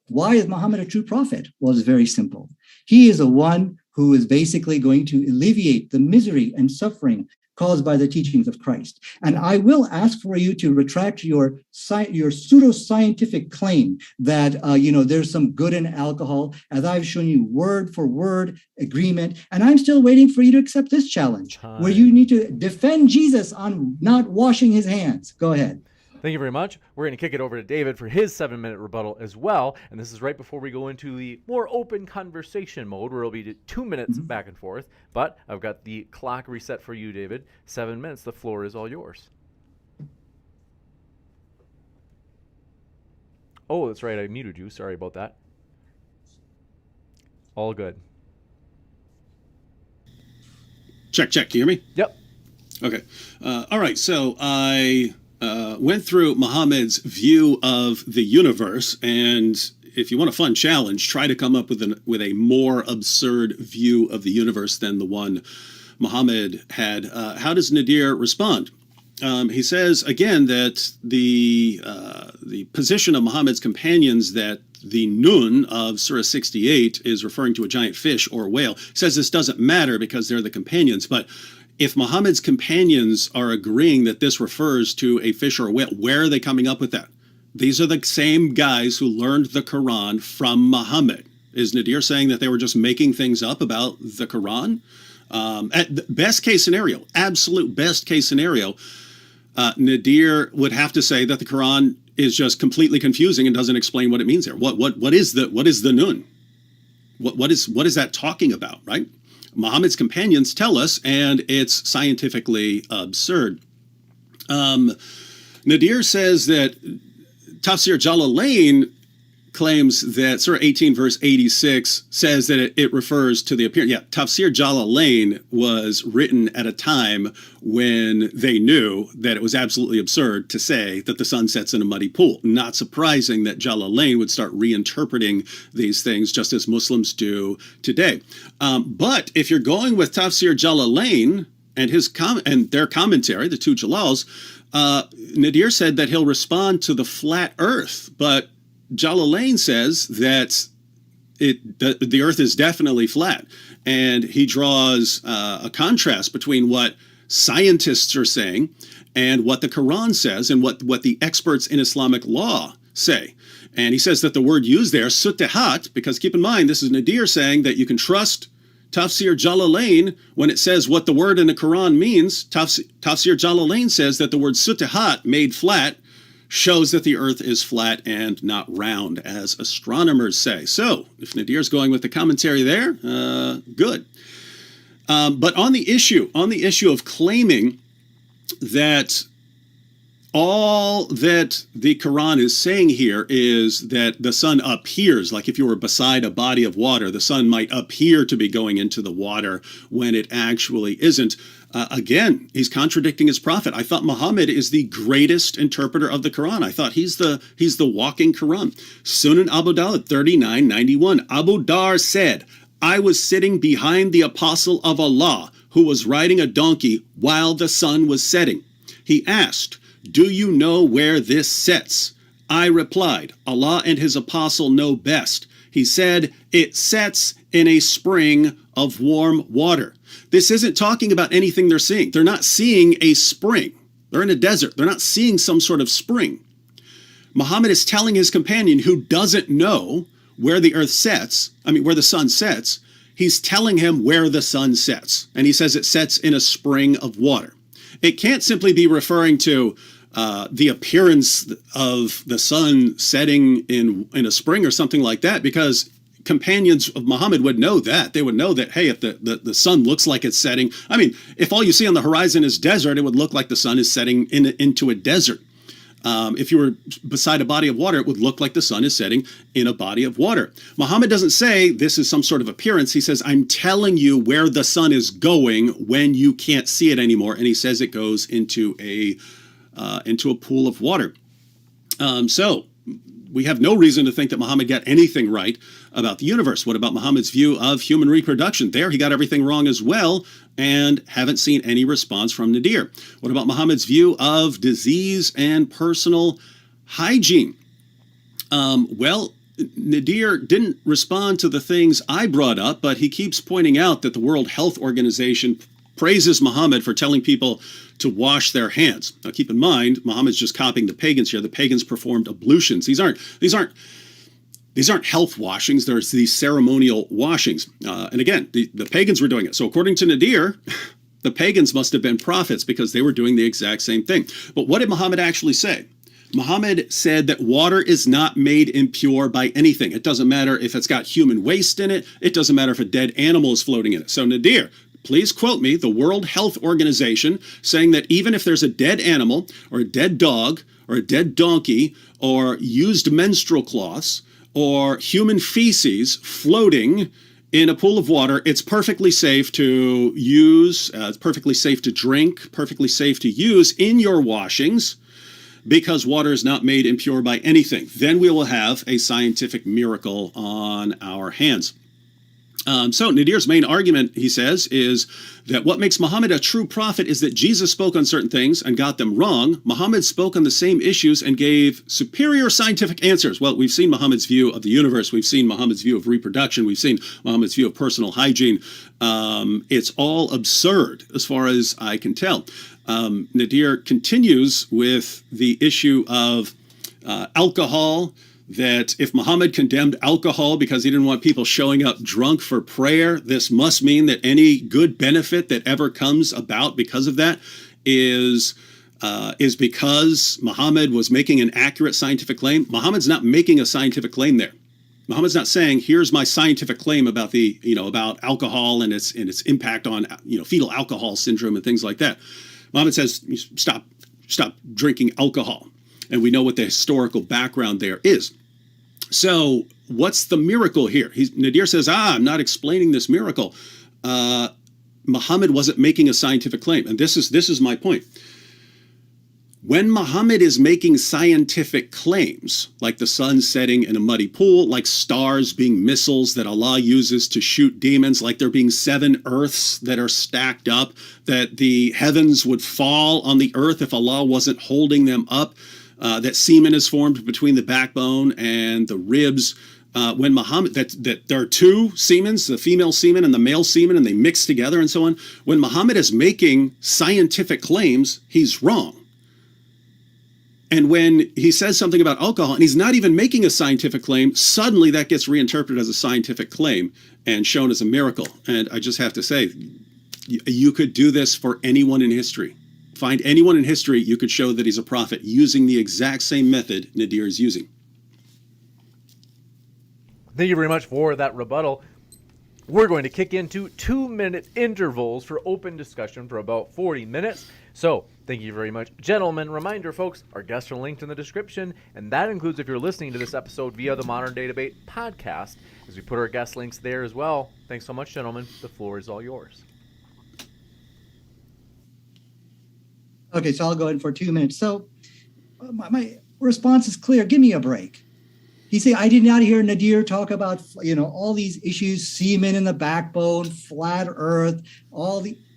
why is Muhammad a true prophet? Well, it's very simple. He is the one who is basically going to alleviate the misery and suffering caused by the teachings of Christ. And I will ask for you to retract your pseudoscientific claim that, there's some good in alcohol, as I've shown you word for word agreement. And I'm still waiting for you to accept this challenge, where you need to defend Jesus on not washing his hands. Go ahead. Thank you very much. We're going to kick it over to David for his 7-minute rebuttal as well. And this is right before we go into the more open conversation mode, where it'll be 2 minutes back and forth. But I've got the clock reset for you, David. 7 minutes. The floor is all yours. Oh, that's right. I muted you. Sorry about that. All good. Check. Can you hear me? Yep. Okay. All right. So I went through Muhammad's view of the universe, and if you want a fun challenge, try to come up with a more absurd view of the universe than the one Muhammad had. How does Nadir respond? He says again that the position of Muhammad's companions that the Nun of Surah 68 is referring to a giant fish or whale. He says this doesn't matter because they're the companions, but if Muhammad's companions are agreeing that this refers to a fish or a whale, where are they coming up with that? These are the same guys who learned the Quran from Muhammad. Is Nadir saying that they were just making things up about the Quran? At the best case scenario, absolute best case scenario, Nadir would have to say that the Quran is just completely confusing and doesn't explain what it means there. What is the Nun? What is that talking about, right? Muhammad's companions tell us, and it's scientifically absurd. Nadir says that Tafsir Jalalain claims that Surah 18 verse 86 says that it refers to the appearance. Yeah, Tafsir Jalalain was written at a time when they knew that it was absolutely absurd to say that the sun sets in a muddy pool. Not surprising that Jalalain would start reinterpreting these things just as Muslims do today. But if you're going with Tafsir Jalalain and their commentary, the two Jalals, Nadir said that he'll respond to the flat earth, but Jalalain says that the earth is definitely flat, and he draws a contrast between what scientists are saying and what the Quran says and what the experts in Islamic law say. And he says that the word used there, sutihat, because keep in mind, this is Nadir saying that you can trust Tafsir Jalalain when it says what the word in the Quran means. Tafsir Jalalain says that the word sutihat, made flat, shows that the earth is flat and not round, as astronomers say. So if Nadir's going with the commentary there, good. But on the issue of claiming that all that the Quran is saying here is that the sun appears, like if you were beside a body of water, the sun might appear to be going into the water when it actually isn't. Again, he's contradicting his prophet. I thought Muhammad is the greatest interpreter of the Quran. I thought he's the walking Quran. Sunan Abu Dawud 3991. Abu Dar said, I was sitting behind the apostle of Allah who was riding a donkey while the sun was setting. He asked, do you know where this sets? I replied, Allah and his apostle know best. He said, it sets in a spring of warm water. This isn't talking about anything they're seeing. They're not seeing a spring. They're in a desert. They're not seeing some sort of spring. Muhammad is telling his companion who doesn't know where the earth sets, where the sun sets, he's telling him where the sun sets. And he says it sets in a spring of water. It can't simply be referring to the appearance of the sun setting in a spring or something like that, because companions of Muhammad would know that. They would know that, hey, if the sun looks like it's setting, if all you see on the horizon is desert, it would look like the sun is setting into a desert. If you were beside a body of water, it would look like the sun is setting in a body of water. Muhammad doesn't say this is some sort of appearance. He says, I'm telling you where the sun is going when you can't see it anymore. And he says it goes into a pool of water. So we have no reason to think that Muhammad got anything right about the universe. What about Muhammad's view of human reproduction? There he got everything wrong as well, and haven't seen any response from Nadir. What about Muhammad's view of disease and personal hygiene? Well, Nadir didn't respond to the things I brought up, but he keeps pointing out that the World Health Organization praises Muhammad for telling people to wash their hands. Now, keep in mind, Muhammad's just copying the pagans here. The pagans performed ablutions. These aren't health washings. There's these ceremonial washings. And again, the pagans were doing it. So according to Nadir, the pagans must have been prophets because they were doing the exact same thing. But what did Muhammad actually say? Muhammad said that water is not made impure by anything. It doesn't matter if it's got human waste in it. It doesn't matter if a dead animal is floating in it. So Nadir, please quote me, the World Health Organization, saying that even if there's a dead animal or a dead dog or a dead donkey or used menstrual cloths or human feces floating in a pool of water, it's perfectly safe to use, it's perfectly safe to drink, perfectly safe to use in your washings, because water is not made impure by anything. Then we will have a scientific miracle on our hands. So Nadir's main argument, he says, is that what makes Muhammad a true prophet is that Jesus spoke on certain things and got them wrong. Muhammad spoke on the same issues and gave superior scientific answers. Well, we've seen Muhammad's view of the universe. We've seen Muhammad's view of reproduction. We've seen Muhammad's view of personal hygiene. It's all absurd as far as I can tell. Nadir continues with the issue of alcohol, that if Muhammad condemned alcohol because he didn't want people showing up drunk for prayer, this must mean that any good benefit that ever comes about because of that is because Muhammad was making an accurate scientific claim. Muhammad's not making a scientific claim there. Muhammad's not saying, here's my scientific claim about about alcohol and its impact on fetal alcohol syndrome and things like that. Muhammad says, stop drinking alcohol. And we know what the historical background there is. So what's the miracle here? Nadir says, I'm not explaining this miracle. Muhammad wasn't making a scientific claim. And this is my point. When Muhammad is making scientific claims, like the sun setting in a muddy pool, like stars being missiles that Allah uses to shoot demons, like there being 7 earths that are stacked up, that the heavens would fall on the earth if Allah wasn't holding them up, that semen is formed between the backbone and the ribs. When Muhammad, that there are 2 semens, the female semen and the male semen, and they mix together and so on. When Muhammad is making scientific claims, he's wrong. And when he says something about alcohol, and he's not even making a scientific claim, suddenly that gets reinterpreted as a scientific claim and shown as a miracle. And I just have to say, you could do this for anyone in history. Find anyone in history, you could show that he's a prophet using the exact same method Nadir is using. Thank you very much for that rebuttal. We're going to kick into 2-minute intervals for open discussion for about 40 minutes. So thank you very much. Gentlemen, reminder, folks, our guests are linked in the description, and that includes if you're listening to this episode via the Modern Day Debate podcast, as we put our guest links there as well. Thanks so much, gentlemen. The floor is all yours. Okay, so I'll go ahead for 2 minutes. So my response is clear. Give me a break. He said, I did not hear Nadir talk about, all these issues, semen in the backbone, flat earth,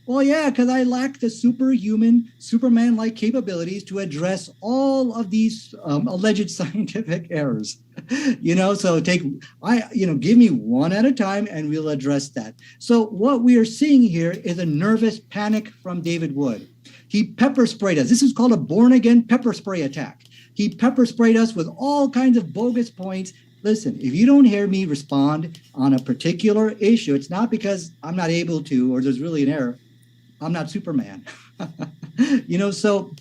well, yeah, because I lack the superhuman, Superman-like capabilities to address all of these alleged scientific errors. So give me one at a time and we'll address that. So what we are seeing here is a nervous panic from David Wood. He pepper sprayed us. This is called a born-again pepper spray attack. He pepper sprayed us with all kinds of bogus points. Listen, if you don't hear me respond on a particular issue, it's not because I'm not able to or there's really an error. I'm not Superman. So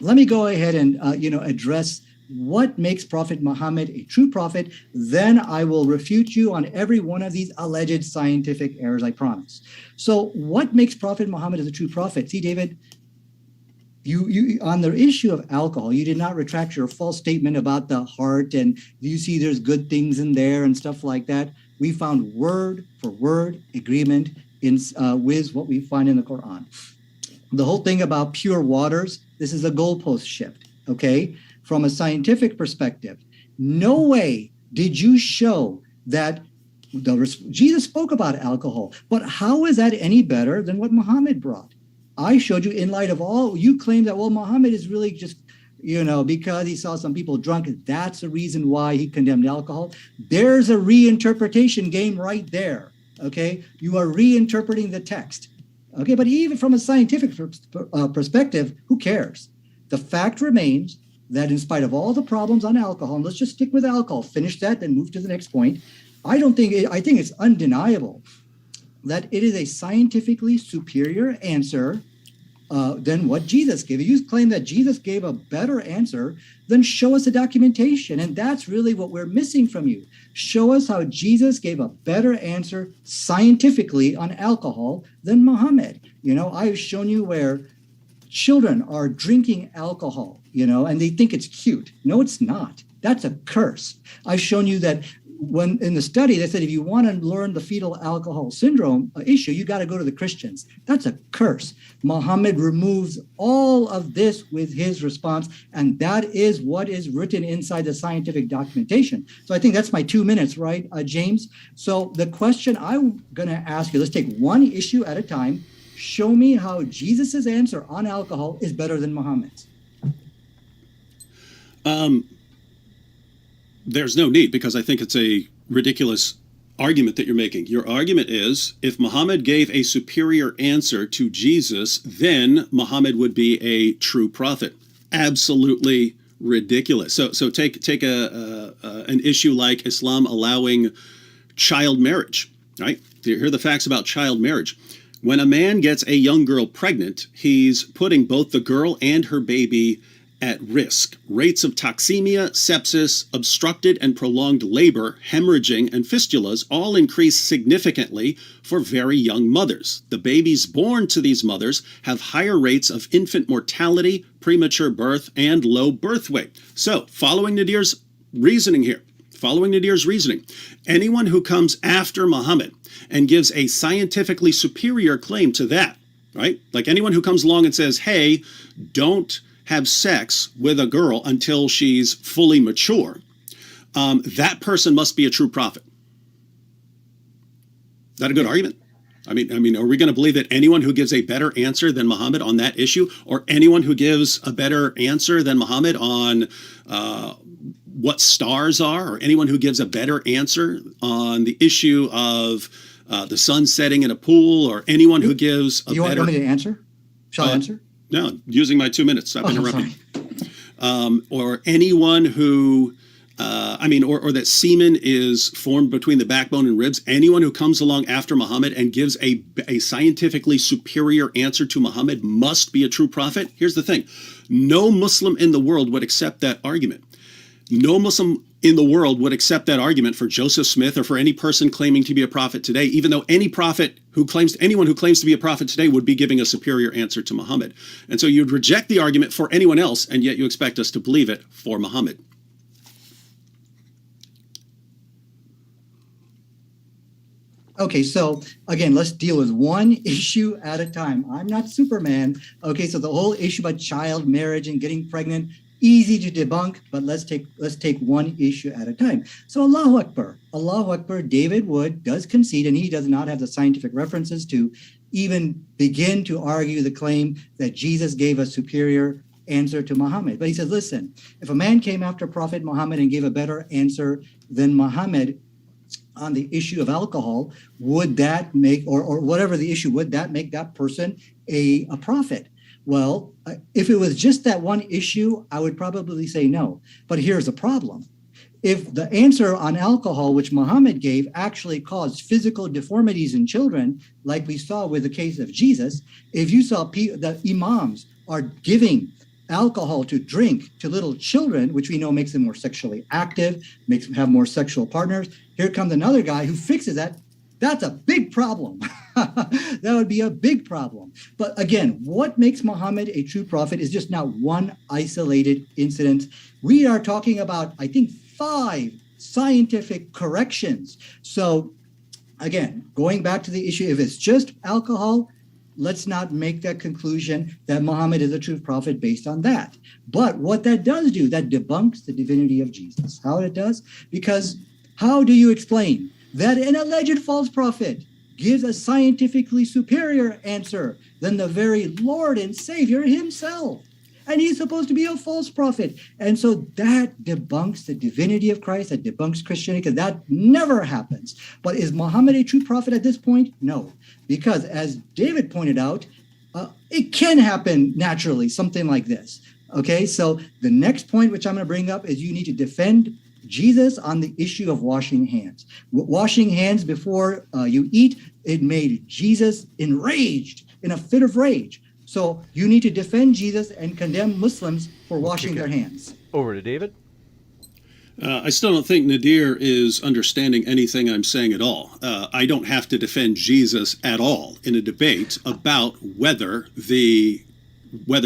let me go ahead and, address what makes Prophet Muhammad a true prophet. Then I will refute you on every one of these alleged scientific errors, I promise. So what makes Prophet Muhammad as a true prophet? See, David, you on the issue of alcohol, you did not retract your false statement about the heart and you see there's good things in there and stuff like that. We found word for word agreement with what we find in the Quran. The whole thing about pure waters, this is a goalpost shift, okay? From a scientific perspective, no way did you show that Jesus spoke about alcohol, but how is that any better than what Muhammad brought? I showed you in light of all, you claim that, well, Muhammad is really just, because he saw some people drunk, that's the reason why he condemned alcohol. There's a reinterpretation game right there, okay? You are reinterpreting the text, okay? But even from a scientific perspective, who cares? The fact remains that in spite of all the problems on alcohol, and let's just stick with alcohol, finish that, then move to the next point. I think it's undeniable that it is a scientifically superior answer than what Jesus gave. If you claim that Jesus gave a better answer, then show us the documentation. And that's really what we're missing from you. Show us how Jesus gave a better answer scientifically on alcohol than Muhammad. I've shown you where children are drinking alcohol, and they think it's cute. No, it's not. That's a curse. I've shown you that when in the study, they said, if you want to learn the fetal alcohol syndrome issue, you got to go to the Christians. That's a curse. Muhammad removes all of this with his response, and that is what is written inside the scientific documentation. So I think that's my 2 minutes, right, James? So the question I'm going to ask you, let's take one issue at a time. Show me how Jesus's answer on alcohol is better than Muhammad's. There's no need, because I think it's a ridiculous argument that you're making. Your argument is, if Muhammad gave a superior answer to Jesus, then Muhammad would be a true prophet. Absolutely ridiculous. So take an issue like Islam allowing child marriage, right? Here are the facts about child marriage. When a man gets a young girl pregnant, he's putting both the girl and her baby at risk. Rates of toxemia, sepsis, obstructed and prolonged labor, hemorrhaging, and fistulas all increase significantly for very young mothers. The babies born to these mothers have higher rates of infant mortality, premature birth, and low birth weight. So, following Nadir's reasoning, anyone who comes after Muhammad and gives a scientifically superior claim to that, right? Like anyone who comes along and says, hey, don't have sex with a girl until she's fully mature, that person must be a true prophet. Is that a good argument? I mean, are we going to believe that anyone who gives a better answer than Muhammad on that issue, or anyone who gives a better answer than Muhammad on what stars are, or anyone who gives a better answer on the issue of the sun setting in a pool, or anyone who gives a better... You want me to answer? Shall I answer? No, using my 2 minutes. Stop interrupting. Or anyone who, or that semen is formed between the backbone and ribs. Anyone who comes along after Muhammad and gives a scientifically superior answer to Muhammad must be a true prophet. Here's the thing. No Muslim in the world would accept that argument. No Muslim in the world would accept that argument for Joseph Smith or for any person claiming to be a prophet today, even though anyone who claims to be a prophet today would be giving a superior answer to Muhammad. And so you'd reject the argument for anyone else, and yet you expect us to believe it for Muhammad. Okay, so again, let's deal with one issue at a time. I'm not Superman. Okay, so the whole issue about child marriage and getting pregnant, easy to debunk, but let's take one issue at a time. So Allahu Akbar, David Wood does concede, and he does not have the scientific references to even begin to argue the claim that Jesus gave a superior answer to Muhammad. But he says, listen, if a man came after Prophet Muhammad and gave a better answer than Muhammad on the issue of alcohol, would that make, or whatever the issue, would that make that person a prophet? Well, if it was just that one issue, I would probably say no. But here's the problem. If the answer on alcohol, which Muhammad gave, actually caused physical deformities in children, like we saw with the case of Jesus, if you saw the imams are giving alcohol to drink to little children, which we know makes them more sexually active, makes them have more sexual partners, here comes another guy who fixes that. That's a big problem. That would be a big problem. But again, what makes Muhammad a true prophet is just not one isolated incident. We are talking about, I think, 5 scientific corrections. So again, going back to the issue, if it's just alcohol, let's not make that conclusion that Muhammad is a true prophet based on that. But what that does do, that debunks the divinity of Jesus. How it does? Because how do you explain that an alleged false prophet gives a scientifically superior answer than the very Lord and Savior himself? And he's supposed to be a false prophet. And so that debunks the divinity of Christ, that debunks Christianity, because that never happens. But is Muhammad a true prophet at this point? No. Because as David pointed out, it can happen naturally, something like this. Okay, so the next point which I'm going to bring up is you need to defend Jesus on the issue of washing hands. Washing hands before you eat, it made Jesus enraged, in a fit of rage. So you need to defend Jesus and condemn Muslims for washing kick their it hands. over to David. I still don't think Nadir is understanding anything I'm saying at all. I don't have to defend Jesus at all in a debate about whether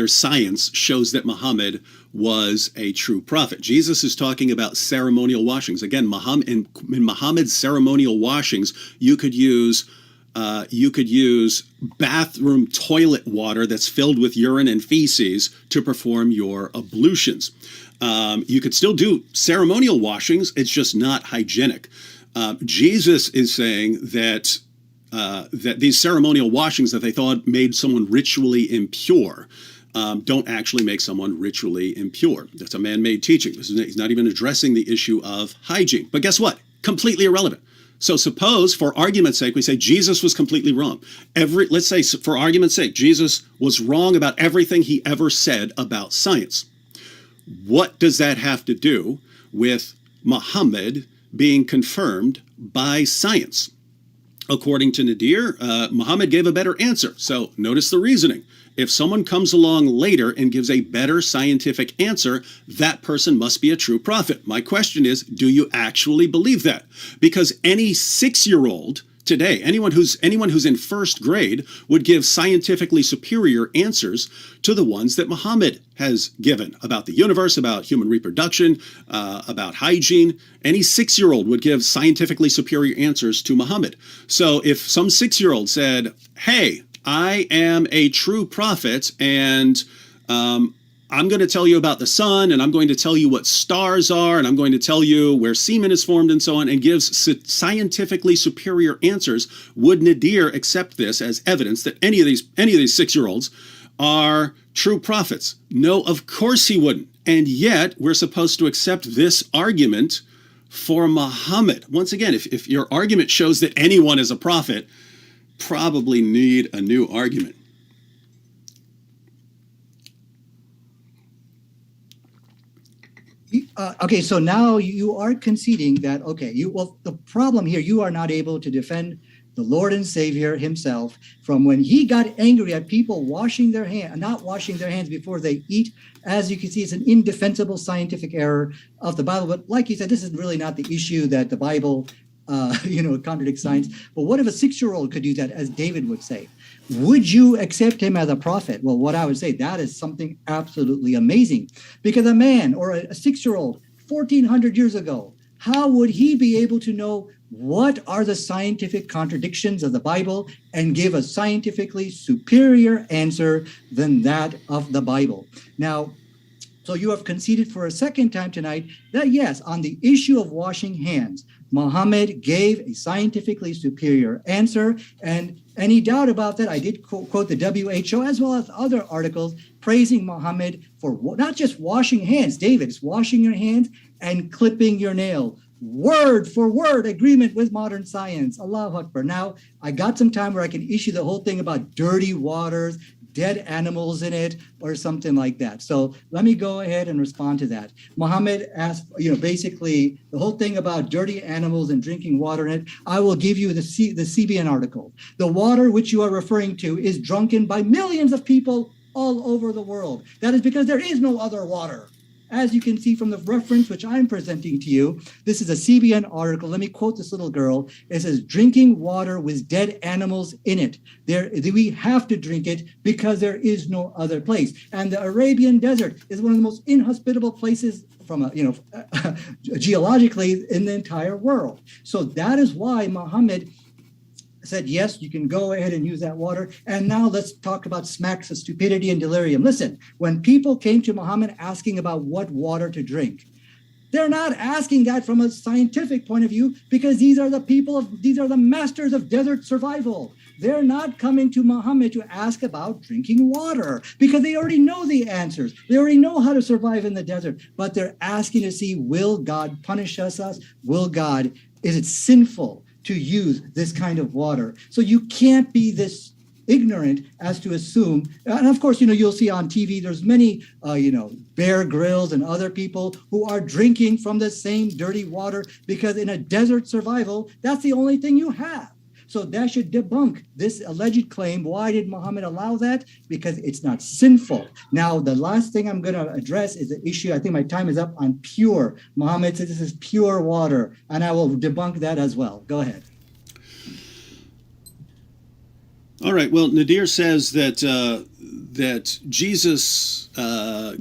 science shows that Muhammad was a true prophet. Jesus is talking about ceremonial washings. Again, in Muhammad's ceremonial washings, you could use bathroom toilet water that's filled with urine and feces to perform your ablutions. You could still do ceremonial washings. It's just not hygienic. Jesus is saying that these ceremonial washings that they thought made someone ritually impure don't actually make someone ritually impure. That's a man-made teaching. He's not even addressing the issue of hygiene. But guess what? Completely irrelevant. So suppose, for argument's sake, we say Jesus was completely wrong. Let's say, for argument's sake, Jesus was wrong about everything he ever said about science. What does that have to do with Muhammad being confirmed by science? According to Nadir, Muhammad gave a better answer. So notice the reasoning. If someone comes along later and gives a better scientific answer, that person must be a true prophet. My question is, do you actually believe that? Because any 6-year-old today, anyone who's in first grade would give scientifically superior answers to the ones that Muhammad has given about the universe, about human reproduction, about hygiene. Any 6-year-old would give scientifically superior answers to Muhammad. So if some 6-year-old said, hey, I am a true prophet, and I'm going to tell you about the sun, and I'm going to tell you what stars are, and I'm going to tell you where semen is formed and so on, and gives scientifically superior answers, would Nadir accept this as evidence that any of these 6-year-olds are true prophets? No, of course he wouldn't. And yet we're supposed to accept this argument for Muhammad. Once again, if your argument shows that anyone is a prophet, probably need a new argument. Okay, so now you are conceding that, okay, the problem here, you are not able to defend the Lord and Savior himself from when he got angry at people not washing their hands before they eat. As you can see, it's an indefensible scientific error of the Bible. But like you said, this is really not the issue that the Bible contradicts science. But what if a 6-year-old could do that, as David would say? Would you accept him as a prophet? Well, what I would say, that is something absolutely amazing. Because a man or a 6-year-old, 1,400 years ago, how would he be able to know what are the scientific contradictions of the Bible and give a scientifically superior answer than that of the Bible? Now, so you have conceded for a second time tonight that yes, on the issue of washing hands, Muhammad gave a scientifically superior answer. And any doubt about that, I did quote the WHO as well as other articles praising Muhammad for not just washing hands, David, it's washing your hands and clipping your nail. Word for word agreement with modern science. Allahu Akbar. Now, I got some time where I can issue the whole thing about dirty waters, dead animals in it, or something like that. So let me go ahead and respond to that. Muhammad asked, basically the whole thing about dirty animals and drinking water in it. I will give you the CBN article. The water which you are referring to is drunken by millions of people all over the world. That is because there is no other water. As you can see from the reference which I'm presenting to you, this is a CBN article. Let me quote this little girl. It says, drinking water with dead animals in it. We have to drink it because there is no other place. And the Arabian desert is one of the most inhospitable places from geologically in the entire world. So that is why Muhammad said, yes, you can go ahead and use that water. And now let's talk about smacks of stupidity and delirium. Listen, when people came to Muhammad asking about what water to drink, they're not asking that from a scientific point of view because these are the masters of desert survival. They're not coming to Muhammad to ask about drinking water because they already know the answers. They already know how to survive in the desert, but they're asking to see, will God punish us? Is it sinful to use this kind of water? So you can't be this ignorant as to assume, and of course, you'll see on TV, there's many, Bear Grylls and other people who are drinking from the same dirty water because in a desert survival, that's the only thing you have. So that should debunk this alleged claim. Why did Muhammad allow that? Because it's not sinful. Now, the last thing I'm going to address is the issue. I think my time is up on pure. Muhammad says this is pure water, and I will debunk that as well. Go ahead. All right. Well, Nadir says that that Jesus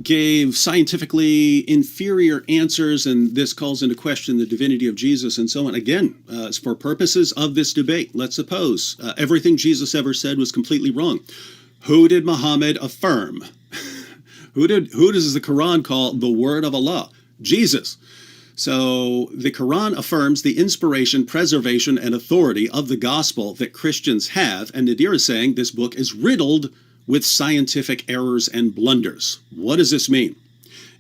gave scientifically inferior answers, and this calls into question the divinity of Jesus and so on. Again, for purposes of this debate, let's suppose everything Jesus ever said was completely wrong. Who did Muhammad affirm? Who does the Quran call the word of Allah? Jesus. So the Quran affirms the inspiration, preservation, and authority of the gospel that Christians have, and Nadir is saying this book is riddled with scientific errors and blunders. What does this mean?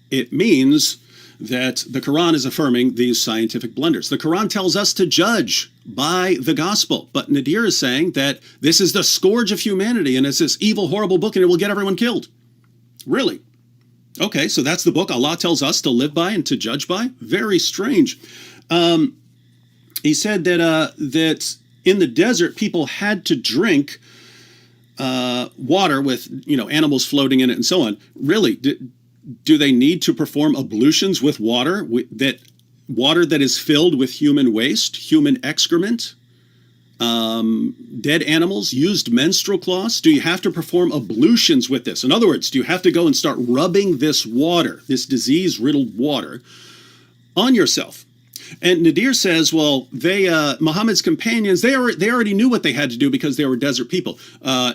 It means that the Quran is affirming these scientific blunders. The Quran tells us to judge by the gospel, but Nadir is saying that this is the scourge of humanity, and it's this evil, horrible book, and it will get everyone killed. Really? Okay, so that's the book Allah tells us to live by and to judge by? Very strange. He said that that in the desert, people had to drink water with, animals floating in it and so on. Really, do they need to perform ablutions with water, water that is filled with human waste, human excrement? Dead animals, used menstrual cloths? Do you have to perform ablutions with this? In other words, do you have to go and start rubbing this water, this disease-riddled water, on yourself? And Nadir says, well, Muhammad's companions, they already knew what they had to do because they were desert people.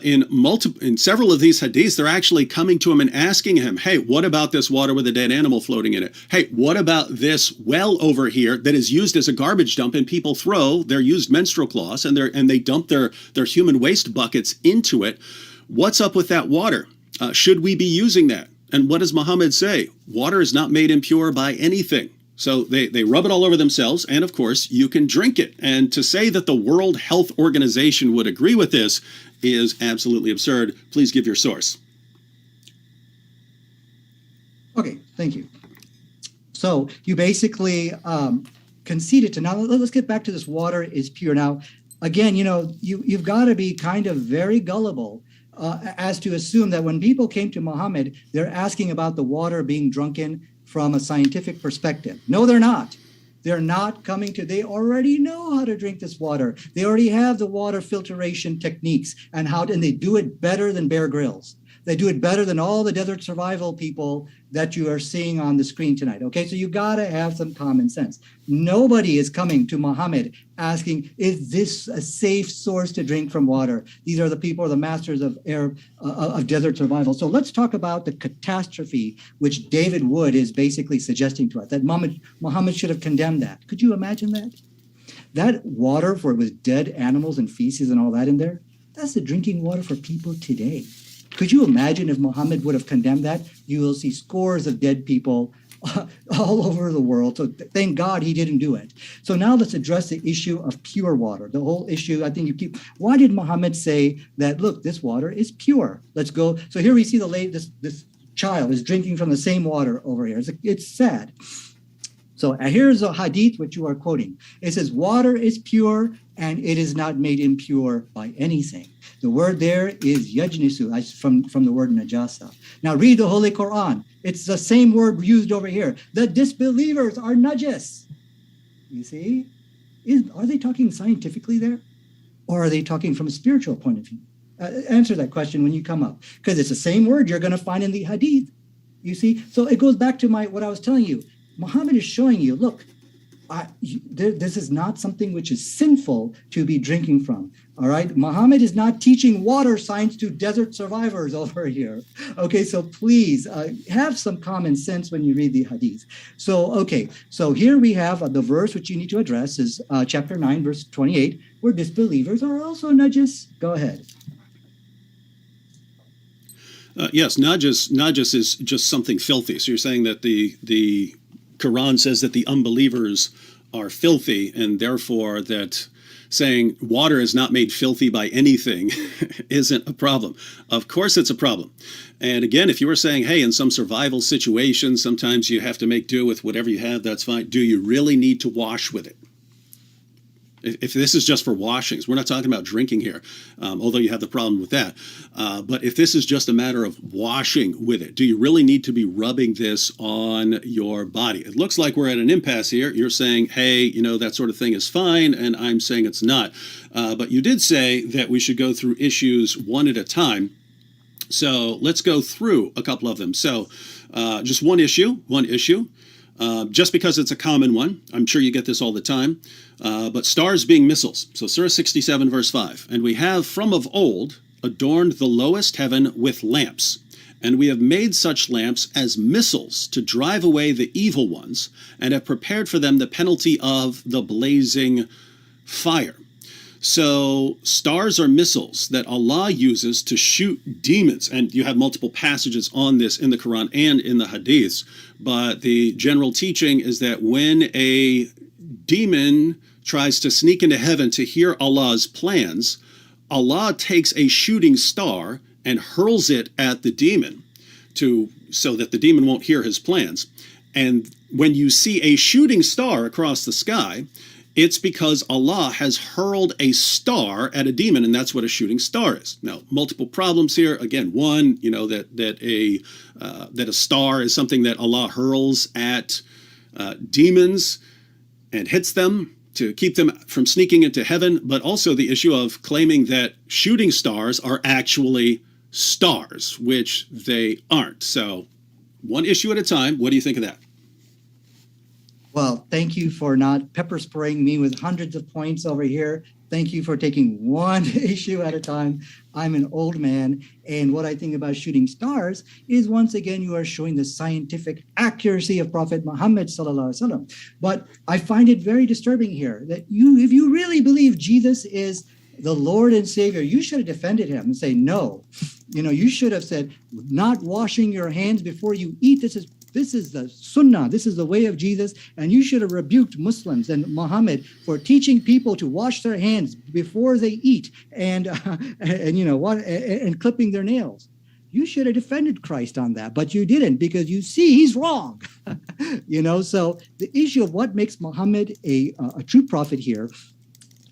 In several of these hadiths, they're actually coming to him and asking him, hey, what about this water with a dead animal floating in it? Hey, what about this well over here that is used as a garbage dump, and people throw their used menstrual cloths and they dump their human waste buckets into it? What's up with that water? Should we be using that? And what does Muhammad say? Water is not made impure by anything. So they rub it all over themselves, and of course, you can drink it. And to say that the World Health Organization would agree with this is absolutely absurd. Please give your source. Okay, thank you. So you basically conceded to, now let's get back to this water is pure. Now, again, you've got to be kind of very gullible as to assume that when people came to Muhammad, they're asking about the water being drunken from a scientific perspective. No, they're not. They're not coming to, they already know how to drink this water. They already have the water filtration techniques and they do it better than Bear Grylls. They do it better than all the desert survival people that you are seeing on the screen tonight. Okay, so you got to have some common sense. Nobody is coming to Muhammad asking, is this a safe source to drink from water? These are the people, the masters of desert survival. So let's talk about the catastrophe which David Wood is basically suggesting to us, that Muhammad should have condemned that. Could you imagine that? That water with dead animals and feces and all that in there, that's the drinking water for people today. Could you imagine if Muhammad would have condemned that? You will see scores of dead people all over the world. So thank God he didn't do it. So now let's address the issue of pure water. The whole issue, I think why did Muhammad say that, look, this water is pure? Let's go. So here we see this child is drinking from the same water over here. It's sad. So here's a hadith which you are quoting. It says, water is pure and it is not made impure by anything. The word there is yajnisu, from the word najasa. Now read the Holy Quran. It's the same word used over here. The disbelievers are najis. You see? Are they talking scientifically there? Or are they talking from a spiritual point of view? Answer that question when you come up. Because it's the same word you're going to find in the hadith. You see? So it goes back to what I was telling you. Muhammad is showing you, look, this is not something which is sinful to be drinking from. All right. Muhammad is not teaching water science to desert survivors over here. Okay. So please have some common sense when you read the hadith. So here we have the verse which you need to address is chapter 9, verse 28, where disbelievers are also najis. Go ahead. Yes, najis is just something filthy. So you're saying that the Quran says that the unbelievers are filthy, and therefore that saying water is not made filthy by anything isn't a problem. Of course it's a problem. And again, if you were saying, hey, in some survival situation, sometimes you have to make do with whatever you have, that's fine. Do you really need to wash with it? If this is just for washings, we're not talking about drinking here, although you have the problem with that. But if this is just a matter of washing with it, do you really need to be rubbing this on your body? It looks like we're at an impasse here. You're saying, hey, that sort of thing is fine, and I'm saying it's not. But you did say that we should go through issues one at a time. So let's go through a couple of them. So just one issue. Just because it's a common one, I'm sure you get this all the time, but stars being missiles. So Surah 67, verse 5, and we have from of old adorned the lowest heaven with lamps, and we have made such lamps as missiles to drive away the evil ones, and have prepared for them the penalty of the blazing fire. So stars are missiles that Allah uses to shoot demons. And you have multiple passages on this in the Quran and in the Hadiths. But the general teaching is that when a demon tries to sneak into heaven to hear Allah's plans, Allah takes a shooting star and hurls it at the demon so that the demon won't hear his plans. And when you see a shooting star across the sky, it's because Allah has hurled a star at a demon, and that's what a shooting star is. Now, multiple problems here. Again, one, that a star is something that Allah hurls at demons and hits them to keep them from sneaking into heaven, but also the issue of claiming that shooting stars are actually stars, which they aren't. So, one issue at a time. What do you think of that? Well, thank you for not pepper spraying me with hundreds of points over here. Thank you for taking one issue at a time. I'm an old man, and what I think about shooting stars is, once again, you are showing the scientific accuracy of Prophet Muhammad sallallahu alaihi wasallam. But I find it very disturbing here that if you really believe Jesus is the Lord and Savior, you should have defended him and say no. You should have said, not washing your hands before you eat. This is the sunnah. This is the way of Jesus. And you should have rebuked Muslims and Muhammad for teaching people to wash their hands before they eat and clipping their nails. You should have defended Christ on that, but you didn't, because you see he's wrong. So the issue of what makes Muhammad a true prophet here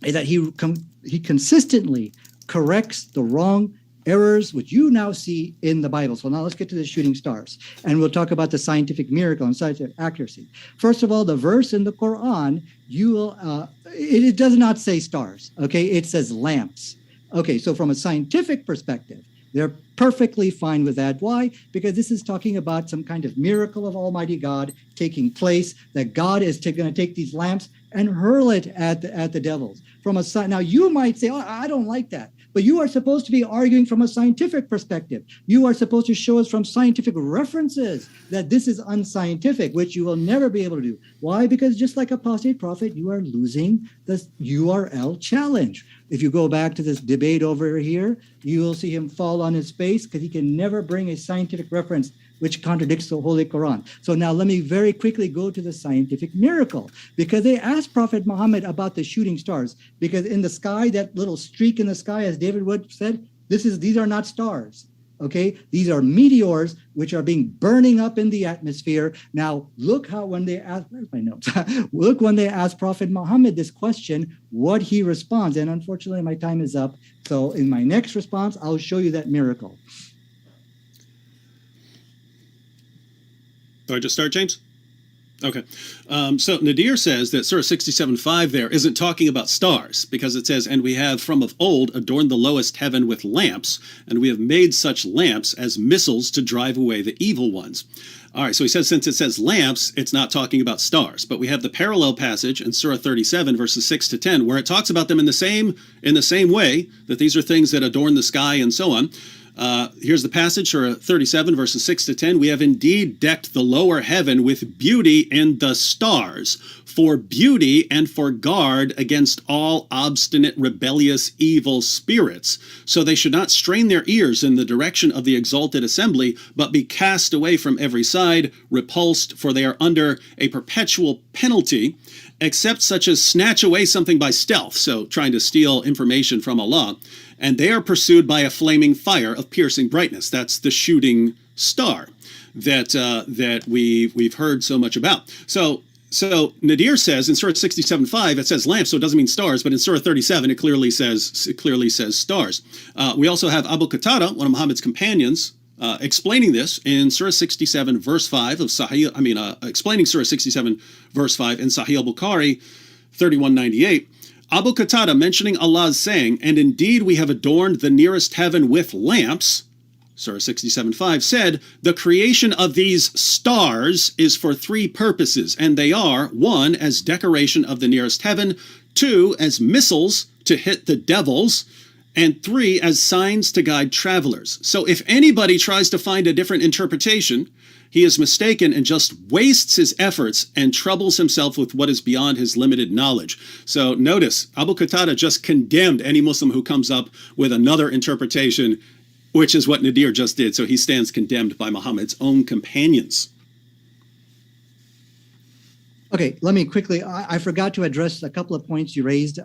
is that he consistently corrects the wrong errors which you now see in the Bible. So now let's get to the shooting stars, and we'll talk about the scientific miracle and scientific accuracy. First of all, the verse in the Quran, it does not say stars, okay? It says lamps. Okay, so from a scientific perspective, they're perfectly fine with that. Why? Because this is talking about some kind of miracle of Almighty God taking place, that God is going to take these lamps and hurl it at the devils. Now you might say, oh, I don't like that. But you are supposed to be arguing from a scientific perspective. You are supposed to show us from scientific references that this is unscientific, which you will never be able to do. Why? Because just like apostate prophet, you are losing the URL challenge. If you go back to this debate over here, you will see him fall on his face because he can never bring a scientific reference which contradicts the Holy Quran. So now let me very quickly go to the scientific miracle, because they asked Prophet Muhammad about the shooting stars, because in the sky, that little streak in the sky, as David Wood said, these are not stars. Okay, these are meteors which are burning up in the atmosphere. Now, look how when they ask, where's my notes? Look when they ask Prophet Muhammad this question, what he responds. And unfortunately, my time is up. So in my next response, I'll show you that miracle. Do I just start, James? Okay. So Nadir says that Surah 67:5 there isn't talking about stars, because it says, and we have from of old adorned the lowest heaven with lamps, and we have made such lamps as missiles to drive away the evil ones. All right, so he says, since it says lamps, it's not talking about stars. But we have the parallel passage in Surah 37, verses 6 to 10, where it talks about them in the same way, that these are things that adorn the sky and so on. Here's the passage, Surah 37, verses 6 to 10. We have indeed decked the lower heaven with beauty and the stars, for beauty and for guard against all obstinate, rebellious, evil spirits. So they should not strain their ears in the direction of the exalted assembly, but be cast away from every side, repulsed, for they are under a perpetual penalty, except such as snatch away something by stealth, so trying to steal information from Allah. And they are pursued by a flaming fire of piercing brightness. That's the shooting star that we've heard so much about. So So Nadir says in Surah 67:5 it says lamps, so it doesn't mean stars, but in Surah 37 it clearly says stars. We also have Abu Qatada, one of Muhammad's companions, explaining this in Surah 67 verse 5 of explaining Surah 67 verse 5 in Sahih al-Bukhari 3198. Abu Qatada mentioning Allah's saying, "And indeed we have adorned the nearest heaven with lamps," Surah 67:5 said, "The creation of these stars is for three purposes, and they are, 1, as decoration of the nearest heaven, 2, as missiles to hit the devils, and 3, as signs to guide travelers." So if anybody tries to find a different interpretation, he is mistaken and just wastes his efforts and troubles himself with what is beyond his limited knowledge. So notice, Abu Qatada just condemned any Muslim who comes up with another interpretation, which is what Nadir just did. So he stands condemned by Muhammad's own companions. Okay, let me quickly, I forgot to address a couple of points you raised.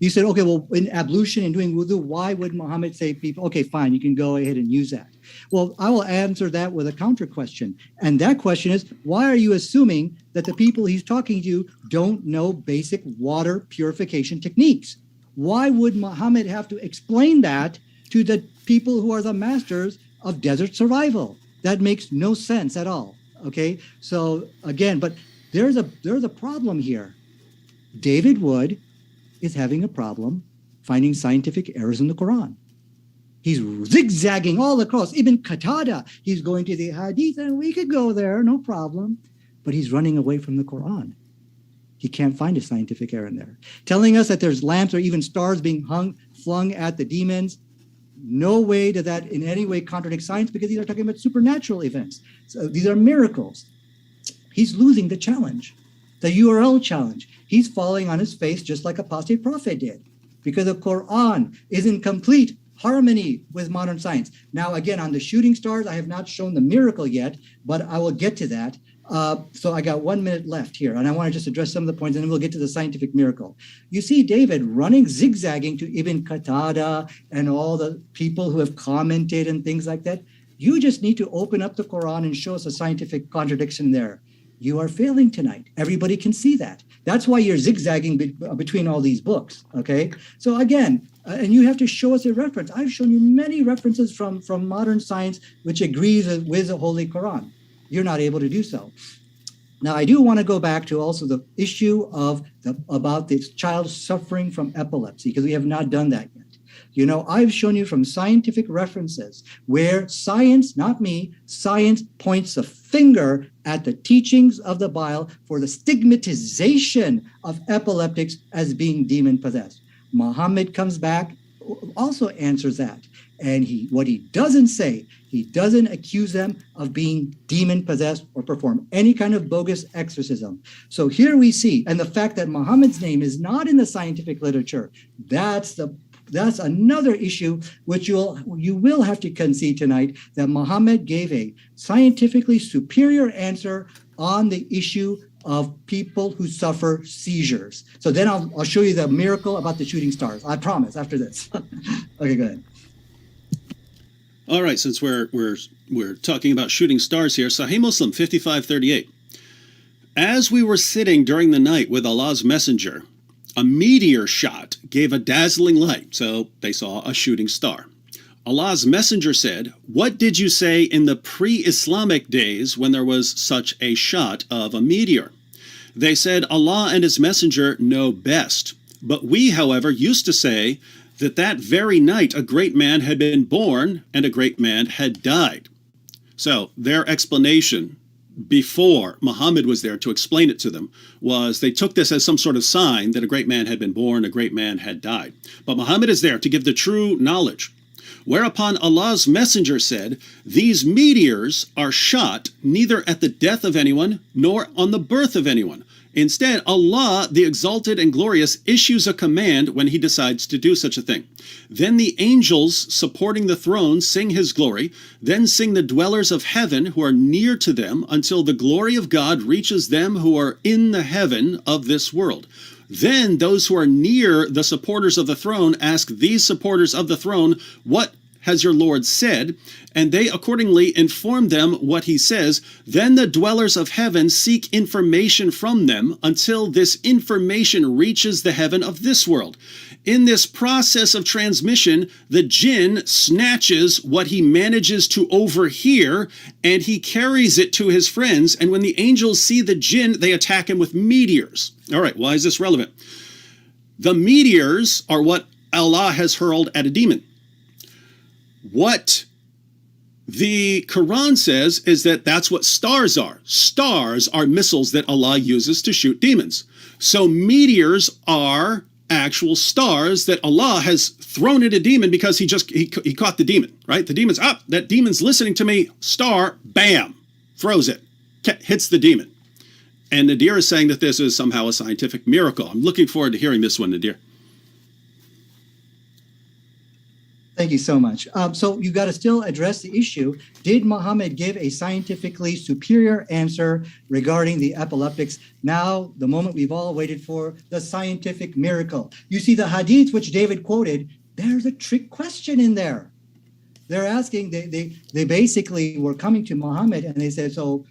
You said, okay, well, in ablution and doing wudu, why would Muhammad say people, okay, fine, you can go ahead and use that? Well, I will answer that with a counter question. And that question is, why are you assuming that the people he's talking to don't know basic water purification techniques? Why would Muhammad have to explain that to the people who are the masters of desert survival? That makes no sense at all, okay? So again, but there's a problem here. David Wood is having a problem finding scientific errors in the Quran. He's zigzagging all across. Ibn Qatada, he's going to the Hadith, and we could go there, no problem. But he's running away from the Quran. He can't find a scientific error in there. Telling us that there's lamps or even stars being flung at the demons. No way does that in any way contradict science, because these are talking about supernatural events. So these are miracles. He's losing the challenge, the URL challenge. He's falling on his face just like apostate prophet did, because the Quran is in complete harmony with modern science. Now, again, on the shooting stars, I have not shown the miracle yet, but I will get to that. So I got 1 minute left here, and I want to just address some of the points, and then we'll get to the scientific miracle. You see David running, zigzagging to Ibn Qatada and all the people who have commented and things like that. You just need to open up the Quran and show us a scientific contradiction there. You are failing tonight. Everybody can see that. That's why you're zigzagging between all these books, okay? So again, and you have to show us a reference. I've shown you many references from modern science which agrees with the Holy Quran. You're not able to do so. Now, I do want to go back to also the issue about this child suffering from epilepsy, because we have not done that yet. You know, I've shown you from scientific references where science, not me, science points a finger at the teachings of the Bible for the stigmatization of epileptics as being demon-possessed. Muhammad comes back, also answers that. And what he doesn't say, he doesn't accuse them of being demon-possessed or perform any kind of bogus exorcism. So here we see, and the fact that Muhammad's name is not in the scientific literature, that's another issue which you will have to concede tonight, that Muhammad gave a scientifically superior answer on the issue of people who suffer seizures. So then I'll show you the miracle about the shooting stars. I promise after this. Okay, go ahead. All right, since we're talking about shooting stars here, Sahih Muslim 5538. As we were sitting during the night with Allah's messenger, a meteor shot gave a dazzling light, so they saw a shooting star. Allah's messenger said, "What did you say in the pre-Islamic days when there was such a shot of a meteor?" They said, "Allah and his messenger know best. But we, however, used to say that very night a great man had been born and a great man had died." So their explanation before Muhammad was there to explain it to them was they took this as some sort of sign that a great man had been born, a great man had died. But Muhammad is there to give the true knowledge. Whereupon Allah's messenger said, "These meteors are shot neither at the death of anyone nor on the birth of anyone. Instead, Allah, the exalted and glorious, issues a command when he decides to do such a thing. Then the angels supporting the throne sing his glory, then sing the dwellers of heaven who are near to them until the glory of God reaches them who are in the heaven of this world. Then those who are near the supporters of the throne ask these supporters of the throne, 'What has your Lord said? And they accordingly inform them what he says. Then the dwellers of heaven seek information from them until this information reaches the heaven of this world. In this process of transmission, the jinn snatches what he manages to overhear and he carries it to his friends. And when the angels see the jinn, they attack him with meteors. All right, why is this relevant? The meteors are what Allah has hurled at a demon. What the Quran says is that that's what stars are. Stars are missiles that Allah uses to shoot demons. So meteors are actual stars that Allah has thrown at a demon because he caught the demon, right? The demon's up. That demon's listening to me. Star, bam, throws it, hits the demon. And Nadir is saying that this is somehow a scientific miracle. I'm looking forward to hearing this one, Nadir. Thank you so much. So you got to still address the issue. Did Muhammad give a scientifically superior answer regarding the epileptics? Now, the moment we've all waited for, the scientific miracle. You see, the hadith which David quoted, there's a trick question in there. They're asking, they basically were coming to Muhammad and they said, so,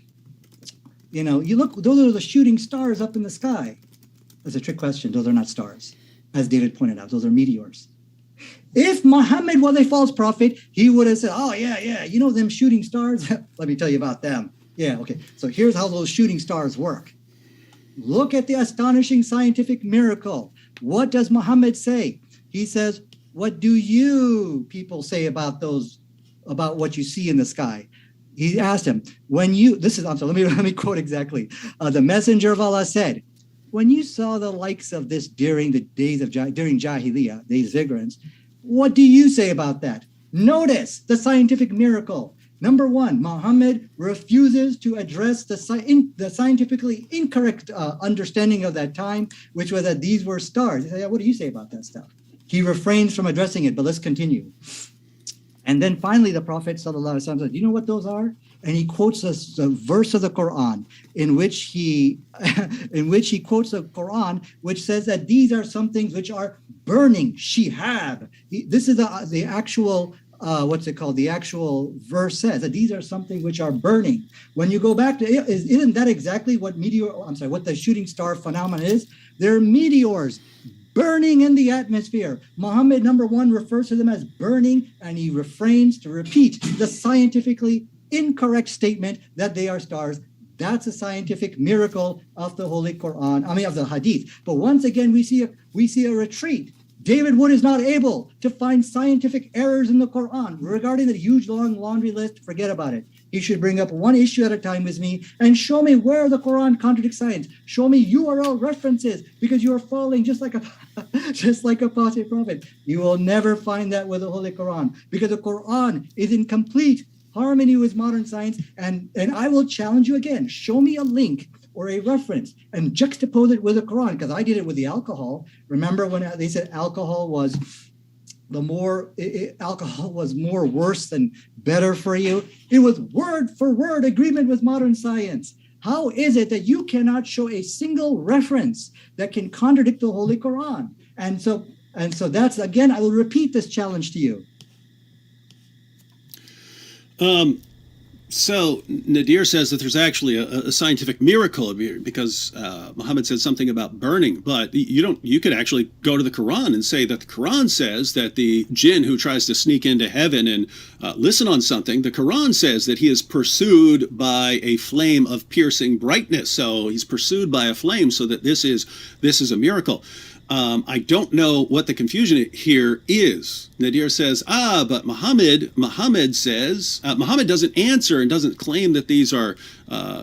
you know, you look, those are the shooting stars up in the sky. That's a trick question. Those are not stars. As David pointed out, those are meteors. If Muhammad was a false prophet, he would have said, oh, yeah, you know them shooting stars? Let me tell you about them. Yeah, okay. So here's how those shooting stars work. Look at the astonishing scientific miracle. What does Muhammad say? He says, what do you people say about what you see in the sky? He asked him, let me quote exactly. The messenger of Allah said, when you saw the likes of this during the days of during Jahiliyyah, days of ignorance, what do you say about that? Notice the scientific miracle. Number one, Muhammad refuses to address the scientifically incorrect understanding of that time, which was that these were stars. He said, what do you say about that stuff? He refrains from addressing it, but let's continue. And then finally, the Prophet ﷺ said, do you know what those are? And he quotes a verse of the Quran in which he quotes the Quran, which says that these are some things which are burning, shihab. This is the actual, the actual verse says that these are something which are burning. When you go back to, isn't that exactly what what the shooting star phenomenon is? They're meteors burning in the atmosphere. Muhammad, number one, refers to them as burning, and he refrains to repeat the scientifically incorrect statement that they are stars. That's a scientific miracle of the Holy Quran, of the Hadith. But once again, we see a retreat. David Wood is not able to find scientific errors in the Quran regarding the huge long laundry list. Forget about it. He should bring up one issue at a time with me and show me where the Quran contradicts science. Show me URL references, because you are falling just like a false prophet. You will never find that with the Holy Quran, because the Quran is in complete harmony with modern science. And I will challenge you again. Show me a link or a reference and juxtapose it with the Quran, because I did it with the alcohol. Remember when they said alcohol was more worse than better for you? It was word for word agreement with modern science. How is it that you cannot show a single reference that can contradict the Holy Quran? And so that's, again, I will repeat this challenge to you. So Nadir says that there's actually a scientific miracle here, because Muhammad said something about burning, but you could actually go to the Quran and say that the Quran says that the jinn who tries to sneak into heaven and listen on something, the Quran says that he is pursued by a flame of piercing brightness. So he's pursued by a flame, so that this is a miracle. I don't know what the confusion here is. Nadir says, but Muhammad says, Muhammad doesn't answer and doesn't claim that these are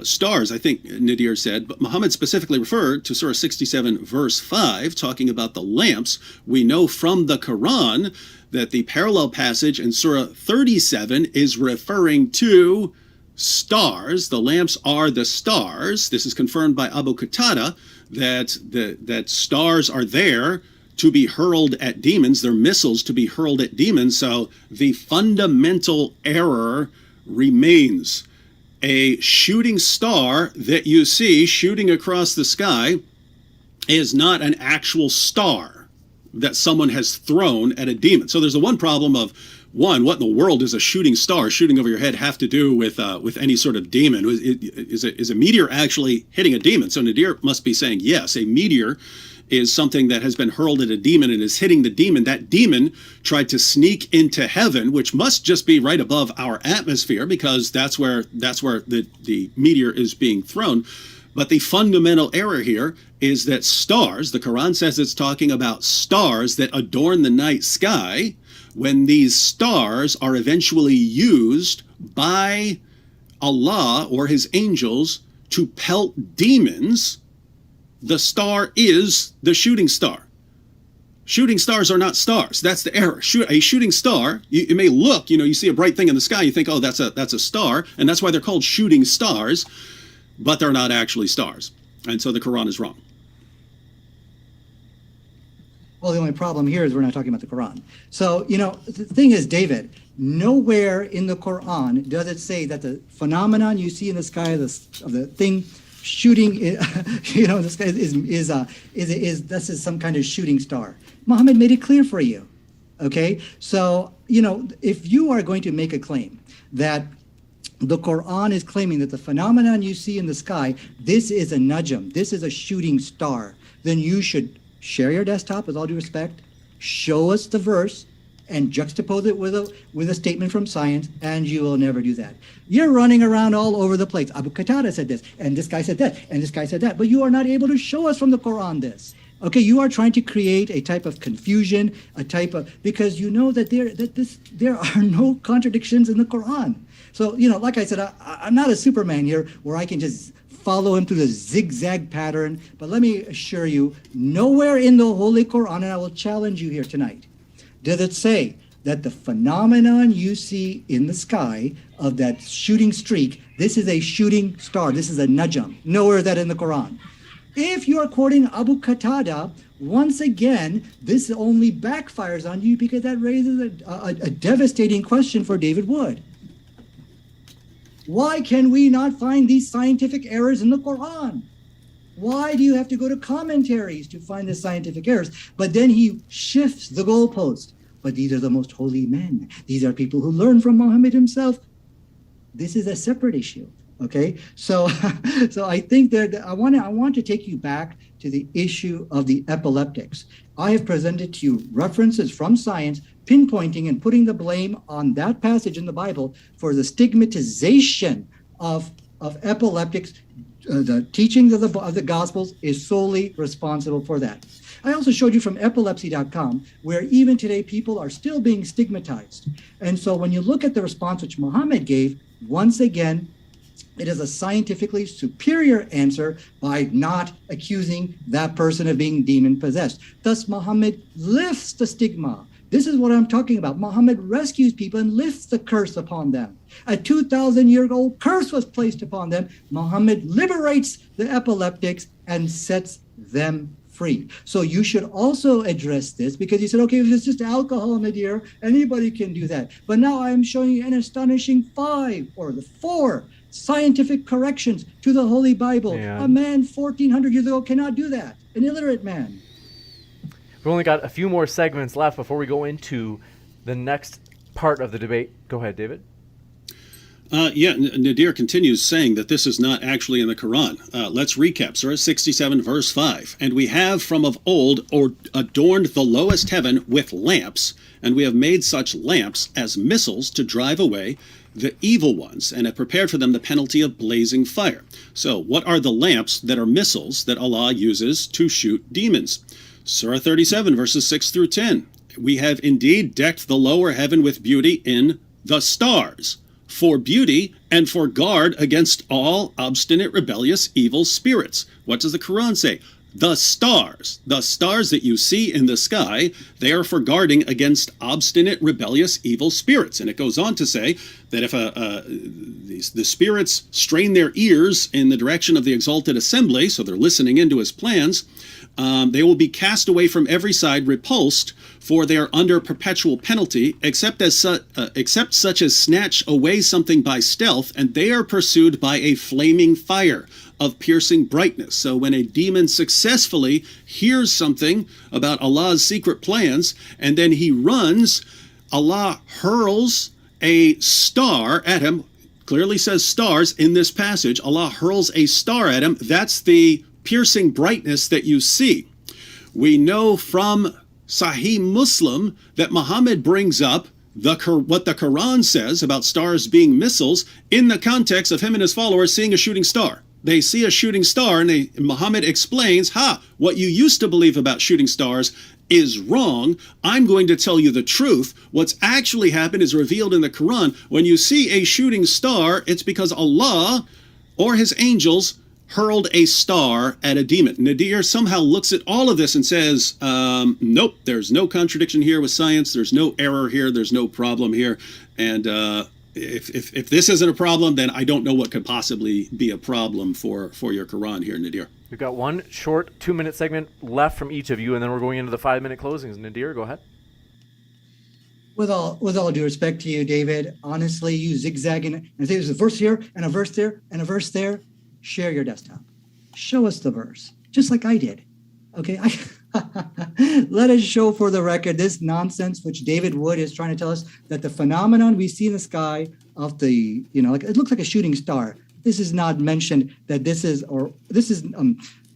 stars, I think Nadir said, but Muhammad specifically referred to Surah 67, verse 5, talking about the lamps. We know from the Quran that the parallel passage in Surah 37 is referring to stars. The lamps are the stars. This is confirmed by Abu Qatada, that stars are there to be hurled at demons. They're missiles to be hurled at demons. So the fundamental error remains. A shooting star that you see shooting across the sky is not an actual star that someone has thrown at a demon. So there's the one problem of One, what in the world does a shooting star shooting over your head have to do with any sort of demon? Is a meteor actually hitting a demon? So Nadir must be saying yes. A meteor is something that has been hurled at a demon and is hitting the demon. That demon tried to sneak into heaven, which must just be right above our atmosphere, because that's where the meteor is being thrown. But the fundamental error here is that stars, the Quran says it's talking about stars that adorn the night sky. When these stars are eventually used by Allah or his angels to pelt demons, the star is the shooting star. Shooting stars are not stars. That's the error. A shooting star, it may look, you see a bright thing in the sky, you think, oh, that's a star, and that's why they're called shooting stars, but they're not actually stars. And so the Quran is wrong. Well, the only problem here is we're not talking about the Quran. So, the thing is, David, nowhere in the Quran does it say that the phenomenon you see in the sky of the thing shooting, in the sky is this is some kind of shooting star. Muhammad made it clear for you. Okay, so if you are going to make a claim that the Quran is claiming that the phenomenon you see in the sky, this is a najm, this is a shooting star, then you should share your desktop, with all due respect, show us the verse, and juxtapose it with a statement from science, and you will never do that. You're running around all over the place. Abu Qatada said this, and this guy said that, and this guy said that, but you are not able to show us from the Quran this. Okay, you are trying to create a type of confusion, because you know that there are no contradictions in the Quran. So, like I said, I'm not a Superman here where I can just follow him through the zigzag pattern. But let me assure you, nowhere in the Holy Quran, and I will challenge you here tonight, does it say that the phenomenon you see in the sky of that shooting streak, this is a shooting star, this is a najm. Nowhere is that in the Quran. If you are quoting Abu Qatada, once again, this only backfires on you, because that raises a devastating question for David Wood. Why can we not find these scientific errors in the Quran? Why do you have to go to commentaries to find the scientific errors? But then he shifts the goalpost. But these are the most holy men. These are people who learn from Muhammad himself. This is a separate issue. Okay, so I think that I want to take you back to the issue of the epileptics. I have presented to you references from science pinpointing and putting the blame on that passage in the Bible for the stigmatization of epileptics. The teachings of the Gospels is solely responsible for that. I also showed you from epilepsy.com, where even today people are still being stigmatized. And so when you look at the response which Muhammad gave, once again, it is a scientifically superior answer by not accusing that person of being demon possessed. Thus, Muhammad lifts the stigma. This is what I'm talking about. Muhammad rescues people and lifts the curse upon them. A 2,000-year-old curse was placed upon them. Muhammad liberates the epileptics and sets them free. So you should also address this, because you said, okay, if it's just alcohol, Nadir, anybody can do that. But now I'm showing you an astonishing 4 scientific corrections to the Holy Bible. Yeah. A man 1,400 years ago cannot do that. An illiterate man. We've only got a few more segments left before we go into the next part of the debate. Go ahead, David. Nadir continues saying that this is not actually in the Quran. Let's recap. Surah 67, verse 5. And we have from of old adorned the lowest heaven with lamps, and we have made such lamps as missiles to drive away the evil ones, and have prepared for them the penalty of blazing fire. So what are the lamps that are missiles that Allah uses to shoot demons? Surah 37, verses 6 through 10. We have indeed decked the lower heaven with beauty in the stars, for beauty and for guard against all obstinate, rebellious, evil spirits. What does the Quran say? The stars that you see in the sky, they are for guarding against obstinate, rebellious, evil spirits. And it goes on to say that if the spirits strain their ears in the direction of the exalted assembly, so they're listening into his plans, they will be cast away from every side, repulsed, for they are under perpetual penalty, except such as snatch away something by stealth, and they are pursued by a flaming fire of piercing brightness. So when a demon successfully hears something about Allah's secret plans, and then he runs, Allah hurls a star at him. Clearly says stars in this passage. Allah hurls a star at him. That's the piercing brightness that you see. We know from Sahih Muslim that Muhammad brings up what the Quran says about stars being missiles in the context of him and his followers seeing a shooting star. They see a shooting star, and Muhammad explains, what you used to believe about shooting stars is wrong. I'm going to tell you the truth. What's actually happened is revealed in the Quran. When you see a shooting star, it's because Allah or his angels hurled a star at a demon. Nadir somehow looks at all of this and says, nope, there's no contradiction here with science. There's no error here. There's no problem here. And if this isn't a problem, then I don't know what could possibly be a problem for your Quran here, Nadir. We've got one short 2-minute segment left from each of you, and then we're going into the 5-minute closings. Nadir, go ahead. With all due respect to you, David, honestly, you zigzagging and say there's a verse here and a verse there and a verse there. Share your desktop. Show us the verse, just like I did. Okay, let us show for the record this nonsense which David Wood is trying to tell us, that the phenomenon we see in the sky of the, like it looks like a shooting star. This is not mentioned that this is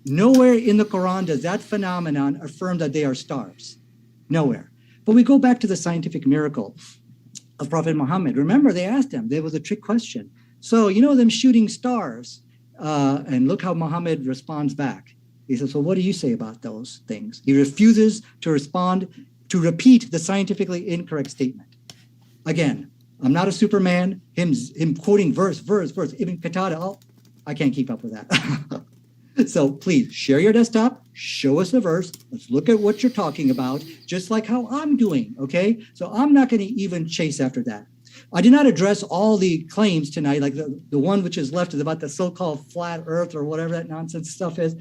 nowhere in the Quran does that phenomenon affirm that they are stars. Nowhere. But we go back to the scientific miracle of Prophet Muhammad. Remember, they asked him, there was a trick question. So, them shooting stars, and look how Muhammad responds back. He says, well, what do you say about those things? He refuses to respond, to repeat the scientifically incorrect statement. Again, I'm not a Superman. Him quoting verse. Ibn Qatada, I can't keep up with that. So please share your desktop, show us the verse. Let's look at what you're talking about, just like how I'm doing, okay? So I'm not going to even chase after that. I did not address all the claims tonight, like the one which is left is about the so-called flat earth or whatever that nonsense stuff is.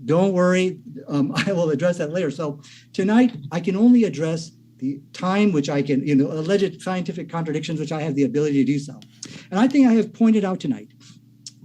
Don't worry, I will address that later. So tonight, I can only address the time which I can, alleged scientific contradictions, which I have the ability to do so. And I think I have pointed out tonight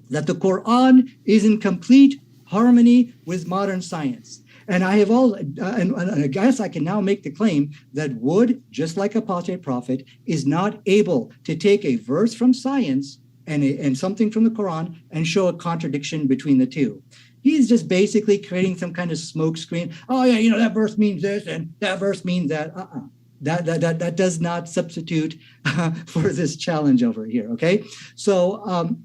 that the Quran is in complete harmony with modern science. And I have and I guess I can now make the claim that Wood, just like a prophet, is not able to take a verse from science and something from the Quran and show a contradiction between the two. He's just basically creating some kind of smoke screen. Oh yeah, that verse means this and that verse means that. That does not substitute for this challenge over here. Okay, so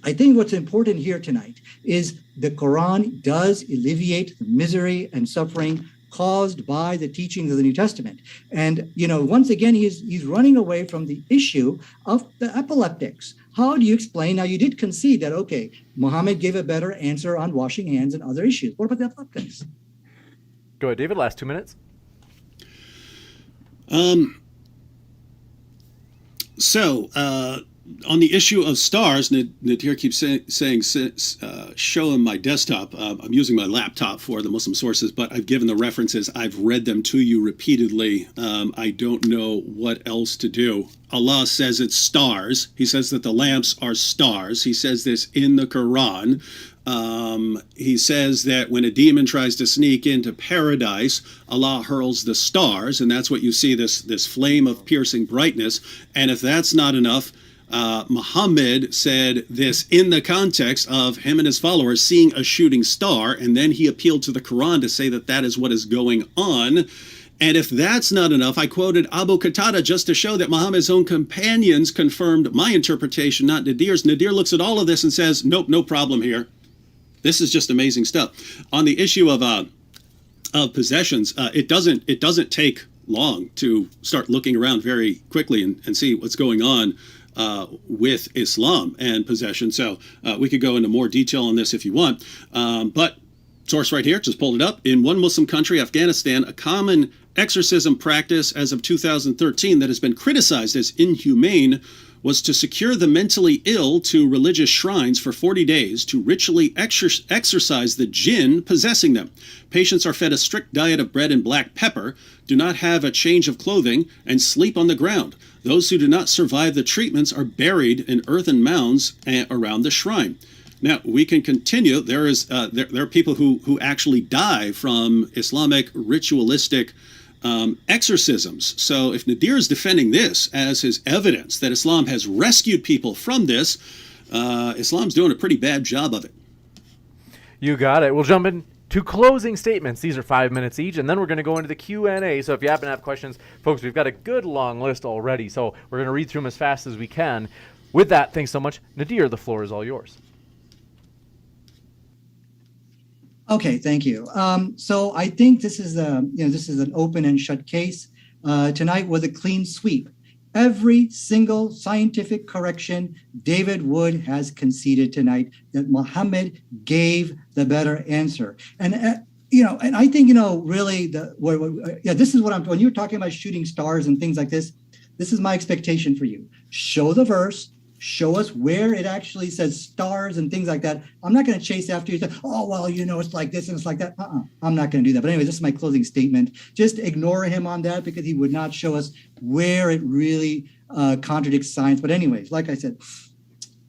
I think what's important here tonight is the Quran does alleviate the misery and suffering caused by the teachings of the New Testament. And, once again, he's running away from the issue of the epileptics. How do you explain? Now, you did concede that, okay, Muhammad gave a better answer on washing hands and other issues. What about the epileptics? Go ahead, David. Last 2 minutes. On the issue of stars, Nadir keeps saying, show him my desktop. I'm using my laptop for the Muslim sources, but I've given the references. I've read them to you repeatedly. I don't know what else to do. Allah says it's stars. He says that the lamps are stars. He says this in the Quran. He says that when a demon tries to sneak into paradise, Allah hurls the stars, and that's what you see, this flame of piercing brightness. And if that's not enough, Muhammad said this in the context of him and his followers seeing a shooting star, and then he appealed to the Quran to say that that is what is going on. And if that's not enough, I quoted Abu Qatada just to show that Muhammad's own companions confirmed my interpretation, not Nadir's. Nadir looks at all of this and says, nope, no problem here. This is just amazing stuff. On the issue of possessions, it doesn't take long to start looking around very quickly and see what's going on with Islam and possession. So we could go into more detail on this if you want. But source right here, just pulled it up. In one Muslim country, Afghanistan, a common exorcism practice as of 2013 that has been criticized as inhumane was to secure the mentally ill to religious shrines for 40 days to ritually exorcise the jinn possessing them. Patients are fed a strict diet of bread and black pepper, do not have a change of clothing, and sleep on the ground. Those who do not survive the treatments are buried in earthen mounds around the shrine. Now, we can continue. There are people who actually die from Islamic ritualistic exorcisms. So if Nadir is defending this as his evidence that Islam has rescued people from this, Islam's doing a pretty bad job of it. You got it. We'll jump in to closing statements. These are 5 minutes each, and then we're going to go into the Q&A. So if you happen to have questions, folks, we've got a good long list already, so we're going to read through them as fast as we can. With that, thanks so much. Nadir, the floor is all yours. Okay, thank you. So I think this is an open and shut case. Tonight was a clean sweep. Every single scientific correction David Wood has conceded tonight that Muhammad gave the better answer. And and I think really this is what when you're talking about shooting stars and things like this. This is my expectation for you. Show the verse. Show us where it actually says stars and things like that. I'm not going to chase after you. Oh, well, it's like this and it's like that. I'm not going to do that. But anyway, this is my closing statement. Just ignore him on that because he would not show us where it really contradicts science. But anyways, like I said,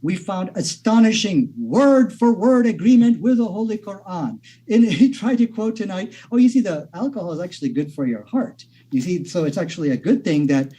we found astonishing word for word agreement with the Holy Quran. And he tried to quote tonight, you see, the alcohol is actually good for your heart. You see, so it's actually a good thing that,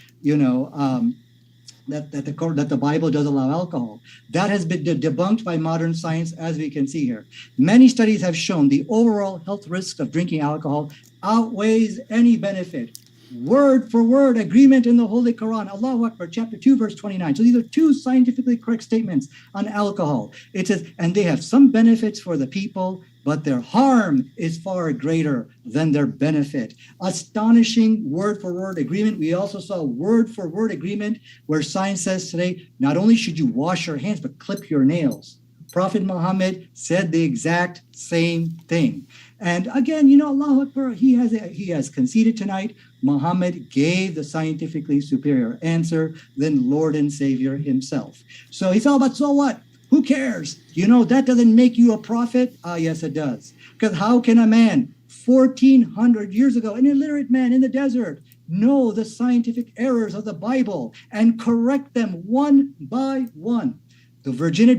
that the Bible does allow alcohol. That has been debunked by modern science, as we can see here. Many studies have shown the overall health risks of drinking alcohol outweighs any benefit. Word for word agreement in the Holy Quran, Allahu Akbar, chapter 2, verse 29. So these are two scientifically correct statements on alcohol. It says, and they have some benefits for the people, but their harm is far greater than their benefit. Astonishing word for word agreement. We also saw word for word agreement where science says today, not only should you wash your hands, but clip your nails. Prophet Muhammad said the exact same thing. And again, Allahu Akbar, he has conceded tonight. Muhammad gave the scientifically superior answer than Lord and Savior himself. So he's all about, so what? Who cares? That doesn't make you a prophet? Yes, it does. Because how can a man 1,400 years ago, an illiterate man in the desert, know the scientific errors of the Bible and correct them one by one? The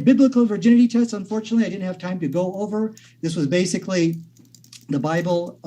biblical virginity test, unfortunately, I didn't have time to go over. This was basically the Bible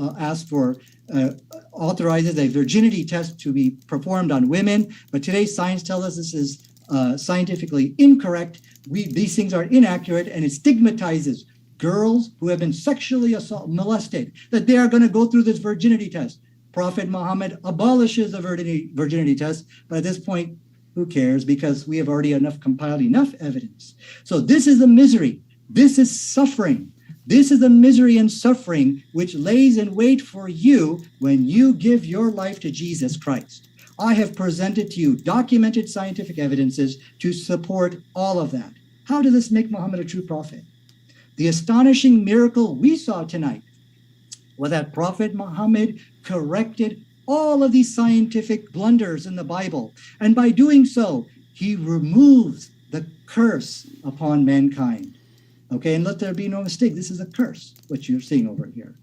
authorizes a virginity test to be performed on women. But today's science tells us this is scientifically incorrect. These things are inaccurate, and it stigmatizes girls who have been sexually molested, that they are going to go through this virginity test. Prophet Muhammad abolishes the virginity test, but at this point, who cares? Because we have already compiled enough evidence. So this is a misery. This is suffering. This is the misery and suffering which lays in wait for you when you give your life to Jesus Christ. I have presented to you documented scientific evidences to support all of that. How does this make Muhammad a true prophet? The astonishing miracle we saw tonight was that Prophet Muhammad corrected all of these scientific blunders in the Bible. And by doing so, he removes the curse upon mankind. Okay, and let there be no mistake, this is a curse, what you're seeing over here.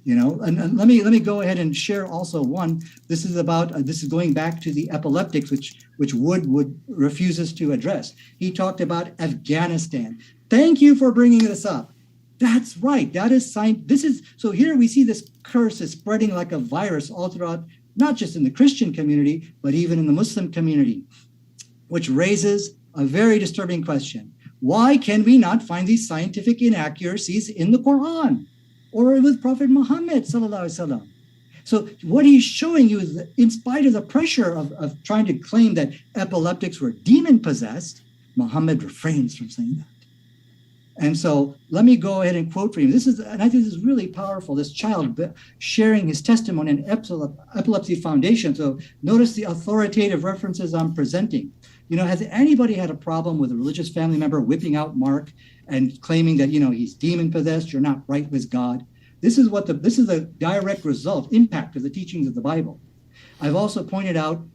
And let me go ahead and share also one. This is going back to the epileptics, which Wood refuses to address. He talked about Afghanistan. Thank you for bringing this up. That's right. That is science. So here we see this curse is spreading like a virus all throughout, not just in the Christian community, but even in the Muslim community, which raises a very disturbing question. Why can we not find these scientific inaccuracies in the Quran or with Prophet Muhammad sallallahu alaihi wasallam? So what he's showing you is that in spite of the pressure of trying to claim that epileptics were demon-possessed, Muhammad refrains from saying that. And so let me go ahead and quote for you. And I think this is really powerful, this child sharing his testimony in Epilepsy Foundation. So notice the authoritative references I'm presenting. Has anybody had a problem with a religious family member whipping out Mark and claiming that, he's demon-possessed, you're not right with God? This is a direct impact of the teachings of the Bible. I've also pointed out,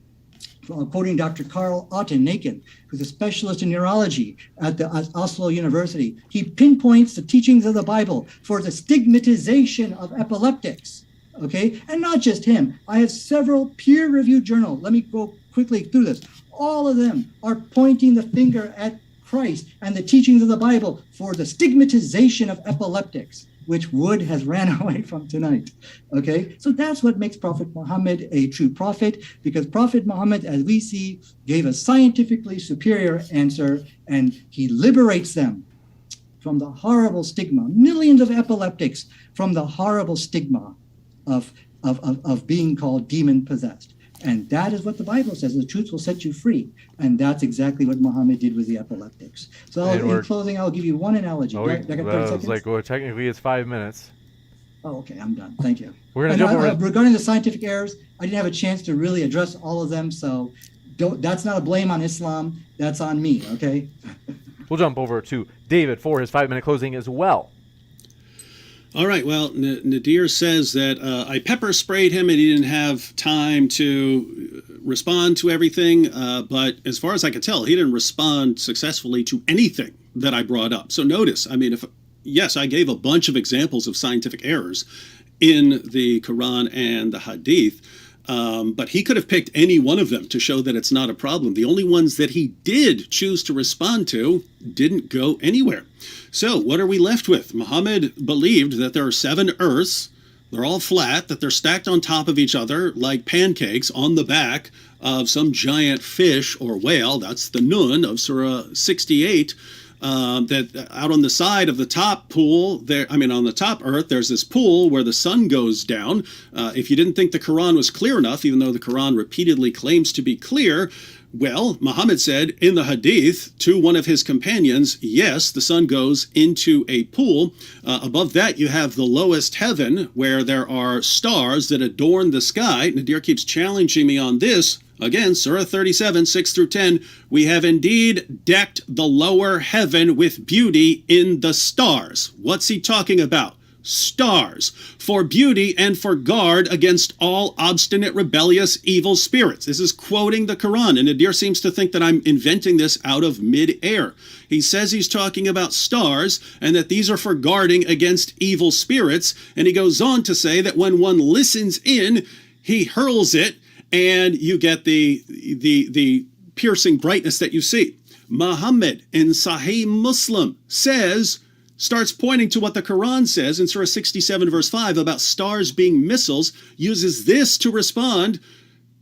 quoting Dr. Carl Otten-Naken, who's a specialist in neurology at the Oslo University, he pinpoints the teachings of the Bible for the stigmatization of epileptics. Okay, and not just him. I have several peer-reviewed journals. Let me go quickly through this. All of them are pointing the finger at Christ and the teachings of the Bible for the stigmatization of epileptics. which Wood has ran away from tonight. Okay, so that's what makes Prophet Muhammad a true prophet, because Prophet Muhammad, as we see, gave a scientifically superior answer, and he liberates them from the horrible stigma, millions of epileptics from the horrible stigma of being called demon possessed. And that is what the Bible says. The truth will set you free. And that's exactly what Muhammad did with the epileptics. So in closing, I'll give you one analogy. Oh, I got 30 seconds? well, technically it's 5 minutes. Oh, okay, I'm done. Thank you. We're going to jump over. Regarding the scientific errors, I didn't have a chance to really address all of them. So that's not a blame on Islam. That's on me, okay? We'll jump over to David for his 5-minute closing as well. All right. Well, Nadir says that I pepper sprayed him and he didn't have time to respond to everything. But as far as I could tell, he didn't respond successfully to anything that I brought up. So notice, I mean, yes, I gave a bunch of examples of scientific errors in the Quran and the Hadith. But he could have picked any one of them to show that it's not a problem. The only ones that he did choose to respond to didn't go anywhere. So what are we left with? Muhammad believed that there are 7 earths. They're all flat, that they're stacked on top of each other like pancakes on the back of some giant fish or whale. That's the Nun of Surah 68. That out on the side of the top pool there, on the top earth, there's this pool where the sun goes down. If you didn't think the Quran was clear enough, even though the Quran repeatedly claims to be clear, well, Muhammad said in the Hadith to one of his companions, yes, the sun goes into a pool. Above that, you have the lowest heaven where there are stars that adorn the sky. Nadir keeps challenging me on this. Again, Surah 37, 6 through 10, we have indeed decked the lower heaven with beauty in the stars. What's he talking about? Stars, for beauty and for guard against all obstinate, rebellious, evil spirits. This is quoting the Quran, and Nadir seems to think that I'm inventing this out of mid-air. He says he's talking about stars, and that these are for guarding against evil spirits, and he goes on to say that when one listens in, he hurls it, and you get the piercing brightness that you see. Muhammad in Sahih Muslim starts pointing to what the Quran says in Surah 67 verse 5 about stars being missiles, uses this to respond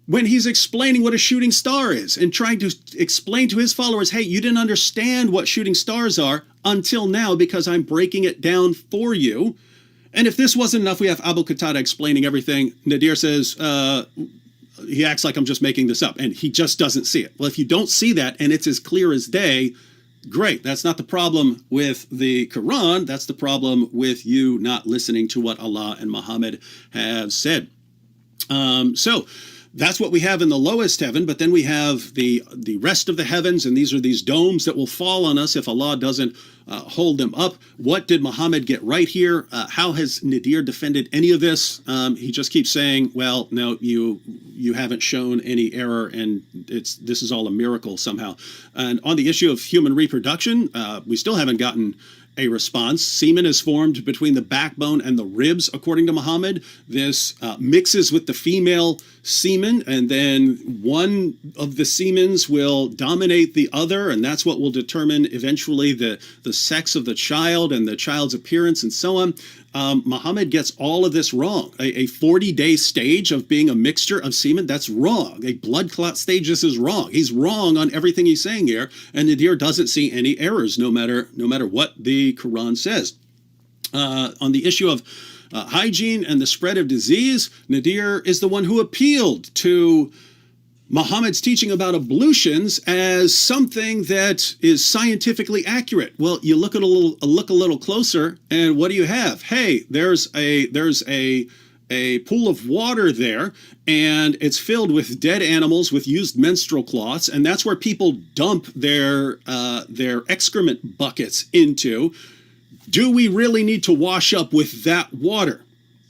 when he's explaining what a shooting star is and trying to explain to his followers, hey, you didn't understand what shooting stars are until now because I'm breaking it down for you. And if this wasn't enough, we have Abu Qatada explaining everything. Nadir says, he acts like I'm just making this up, and he just doesn't see it. Well, if you don't see that and it's as clear as day, great. That's not the problem with the Quran. That's the problem with you not listening to what Allah and Muhammad have said. So that's what we have in the lowest heaven, but then we have the rest of the heavens, and these are these domes that will fall on us if Allah doesn't hold them up. What did Muhammad get right here? How has Nadir defended any of this? He just keeps saying, well, no, you haven't shown any error, and this is all a miracle somehow. And on the issue of human reproduction, we still haven't gotten a response. Semen is formed between the backbone and the ribs, according to Muhammad. This mixes with the female semen, and then one of the semens will dominate the other, and that's what will determine eventually the sex of the child and the child's appearance and so on. Muhammad gets all of this wrong. A 40-day stage of being a mixture of semen, that's wrong. A blood clot stage, this is wrong. He's wrong on everything he's saying here, and Nadir doesn't see any errors, no matter what the Quran says. On the issue of hygiene and the spread of disease, Nadir is the one who appealed to Muhammad's teaching about ablutions as something that is scientifically accurate. Well, you look a little closer, and what do you have? Hey, there's a pool of water there, and it's filled with dead animals with used menstrual cloths, and that's where people dump their excrement buckets into. Do we really need to wash up with that water?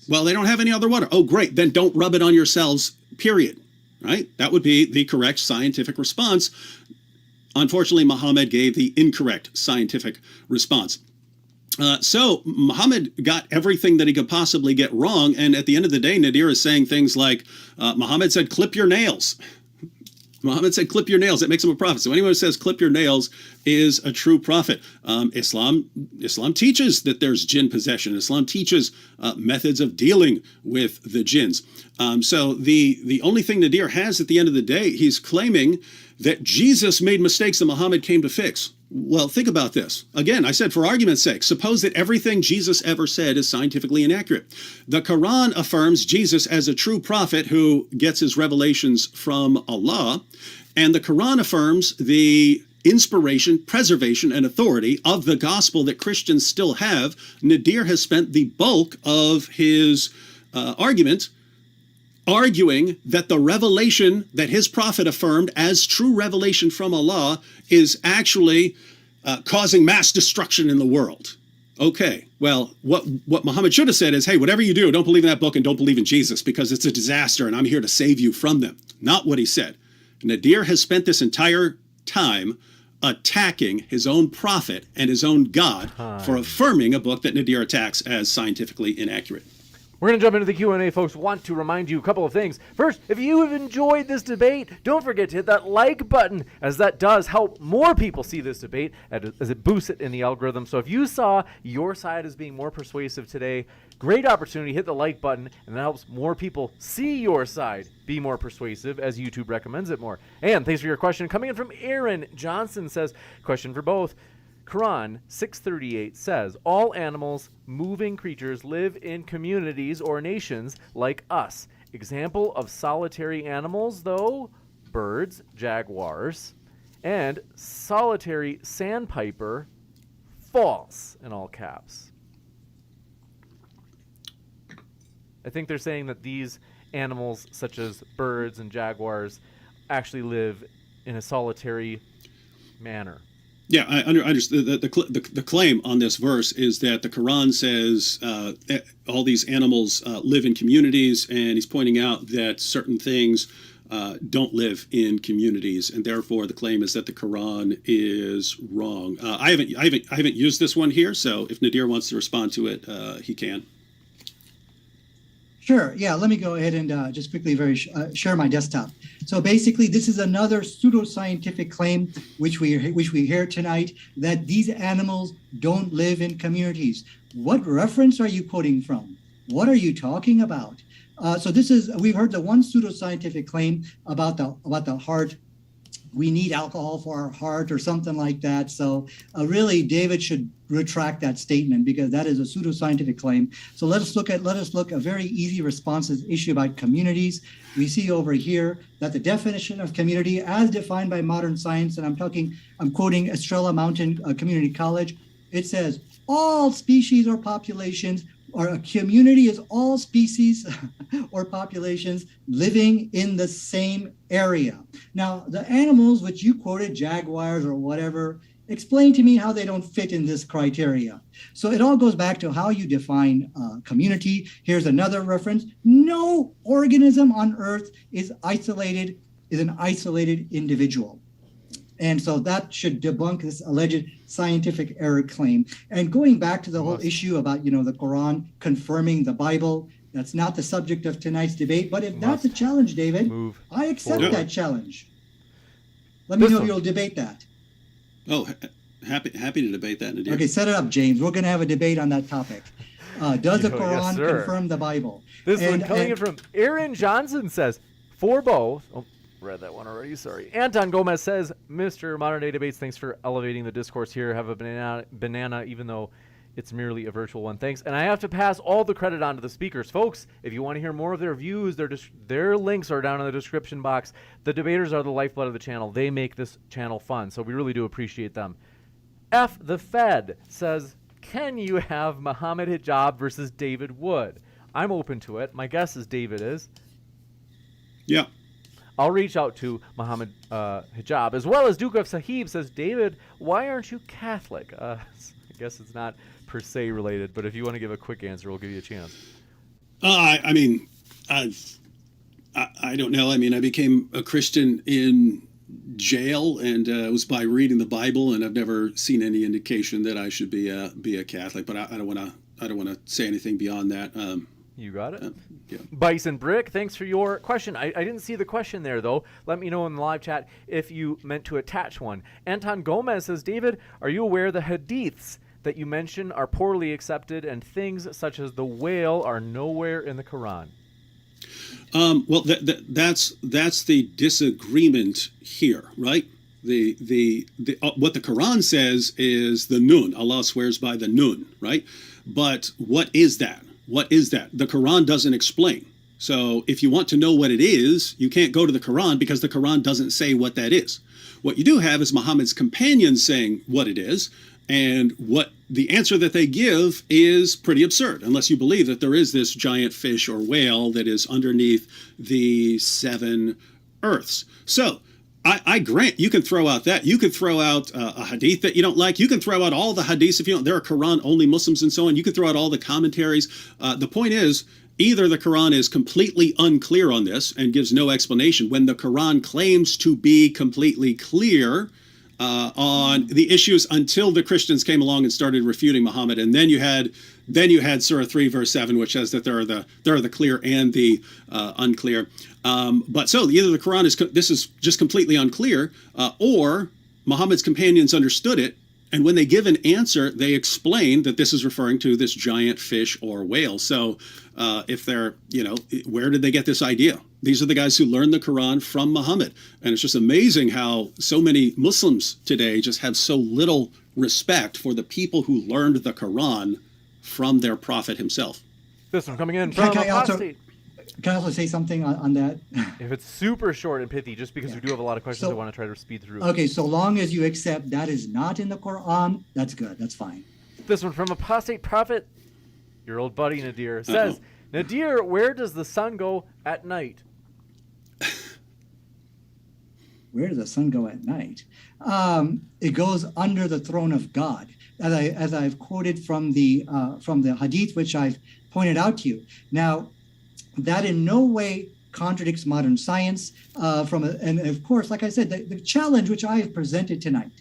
Well, they don't have any other water. Oh, great. Then don't rub it on yourselves, period. Right? That would be the correct scientific response. Unfortunately, Muhammad gave the incorrect scientific response. So Muhammad got everything that he could possibly get wrong. And at the end of the day, Nadir is saying things like, Muhammad said, clip your nails. Muhammad said, clip your nails. That makes him a prophet. So anyone who says clip your nails is a true prophet. Islam teaches that there's jinn possession. Islam teaches methods of dealing with the jinns. So the only thing Nadir has at the end of the day, he's claiming that Jesus made mistakes that Muhammad came to fix. Well, think about this. Again, I said for argument's sake, suppose that everything Jesus ever said is scientifically inaccurate. The Quran affirms Jesus as a true prophet who gets his revelations from Allah, and the Quran affirms the inspiration, preservation, and authority of the gospel that Christians still have. Nadir has spent the bulk of his argument arguing that the revelation that his prophet affirmed as true revelation from Allah is actually causing mass destruction in the world. Okay, well, what Muhammad should have said is, hey, whatever you do, don't believe in that book and don't believe in Jesus because it's a disaster and I'm here to save you from them. Not what he said. Nadir has spent this entire time attacking his own prophet and his own God for affirming a book that Nadir attacks as scientifically inaccurate. We're going to jump into the Q&A, folks. Want to remind you a couple of things. First, if you have enjoyed this debate, don't forget to hit that like button, as that does help more people see this debate as it boosts it in the algorithm. So if you saw your side as being more persuasive today, great opportunity, hit the like button, and that helps more people see your side be more persuasive as YouTube recommends it more. And thanks for your question. Coming in from Aaron Johnson says, question for both. Quran 6:38 says, all animals, moving creatures live in communities or nations like us. Example of solitary animals, though, birds, jaguars, and solitary sandpiper, false, in all caps. I think they're saying that these animals, such as birds and jaguars, actually live in a solitary manner. Yeah, I understand. The claim on this verse is that the Quran says all these animals live in communities, and he's pointing out that certain things don't live in communities, and therefore the claim is that the Quran is wrong. I haven't used this one here, so if Nadir wants to respond to it, he can. Sure. Yeah. Let me go ahead and just quickly share my desktop. So basically, this is another pseudoscientific claim which we hear tonight, that these animals don't live in communities. What reference are you quoting from? What are you talking about? So we've heard the one pseudoscientific claim about the heart. We need alcohol for our heart or something like that. So really, David should retract that statement because that is a pseudoscientific claim. So let us look at a very easy responses issue about communities. We see over here that the definition of community as defined by modern science, and I'm quoting Estrella Mountain Community College. It says all species or populations, or a community is all species or populations living in the same area. Now, the animals which you quoted, jaguars or whatever, explain to me how they don't fit in this criteria. So it all goes back to how you define community. Here's another reference. No organism on Earth is an isolated individual. And so that should debunk this alleged scientific error claim. And going back to the whole issue about, the Quran confirming the Bible, that's not the subject of tonight's debate. But if that's a challenge, David, I accept that challenge. Let me know if you'll debate that. Oh, happy to debate that, Nadir. Okay, set it up, James. We're going to have a debate on that topic. Does the Quran confirm the Bible? This one coming in from Aaron Johnson says, for both. Oh, read that one already, sorry. Anton Gomez says, Mr. Modern Day Debates, thanks for elevating the discourse here. Have a banana, even though it's merely a virtual one. Thanks. And I have to pass all the credit on to the speakers. Folks, if you want to hear more of their views, their links are down in the description box. The debaters are the lifeblood of the channel. They make this channel fun, so we really do appreciate them. F the Fed says, can you have Muhammad Hijab versus David Wood? I'm open to it. My guess is David is. Yeah. I'll reach out to Muhammad Hijab, as well as Duke of Sahib says, David, why aren't you Catholic? I guess it's not per se related, but if you want to give a quick answer, we'll give you a chance. I don't know. I mean, I became a Christian in jail, and it was by reading the Bible, and I've never seen any indication that I should be a Catholic. But I don't want to say anything beyond that. You got it. Yeah. Bison Brick, thanks for your question. I didn't see the question there, though. Let me know in the live chat if you meant to attach one. Anton Gomez says, David, are you aware the hadiths that you mention are poorly accepted and things such as the whale are nowhere in the Quran? Well, that's the disagreement here, right? The what the Quran says is the nun. Allah swears by the nun, right? But what is that? What is that? The Quran doesn't explain. So if you want to know what it is, you can't go to the Quran because the Quran doesn't say what that is. What you do have is Muhammad's companions saying what it is, and what the answer that they give is pretty absurd, unless you believe that there is this giant fish or whale that is underneath the 7 earths. So I grant you can throw out that. You could throw out a hadith that you don't like. You can throw out all the hadiths if you don't. There are Quran-only Muslims and so on. You could throw out all the commentaries. The point is, either the Quran is completely unclear on this and gives no explanation when the Quran claims to be completely clear on the issues until the Christians came along and started refuting Muhammad, and then you had Surah 3 verse 7, which says that there are the clear and the unclear. But so either the Quran is just completely unclear, or Muhammad's companions understood it, and when they give an answer, they explain that this is referring to this giant fish or whale. So if they're, where did they get this idea? These are the guys who learned the Quran from Muhammad. And it's just amazing how so many Muslims today just have so little respect for the people who learned the Quran from their prophet himself. This one coming in from Apostate. Can I also say something on that? If it's super short and pithy, just because we do have a lot of questions, I want to try to speed through. Okay, so long as you accept that is not in the Quran, that's good. That's fine. This one from Apostate Prophet, your old buddy Nadir, says, Nadir, where does the sun go at night? Where does the sun go at night? It goes under the throne of God, as I've quoted from the hadith, which I've pointed out to you. Now, that in no way contradicts modern science. And of course, like I said, the challenge which I have presented tonight,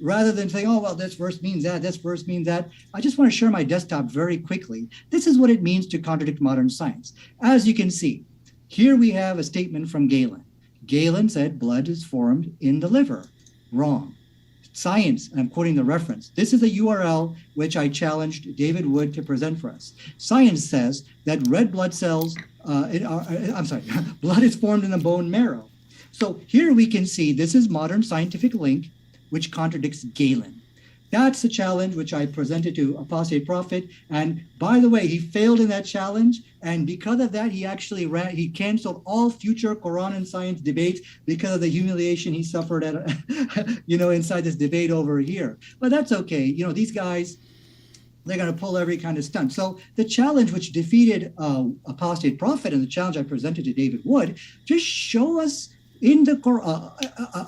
rather than saying, oh, well, this verse means that, this verse means that, I just want to share my desktop very quickly. This is what it means to contradict modern science. As you can see, here we have a statement from Galen. Galen said blood is formed in the liver. Wrong. Science, and I'm quoting the reference. This is a URL which I challenged David Wood to present for us. Science says that red blood cells, blood is formed in the bone marrow. So here we can see this is modern scientific link, which contradicts Galen. That's the challenge which I presented to Apostate Prophet. And by the way, he failed in that challenge. And because of that, he canceled all future Quran and science debates because of the humiliation he suffered inside this debate over here. But that's okay. These guys, they're going to pull every kind of stunt. So the challenge which defeated Apostate Prophet and the challenge I presented to David Wood, just show us in the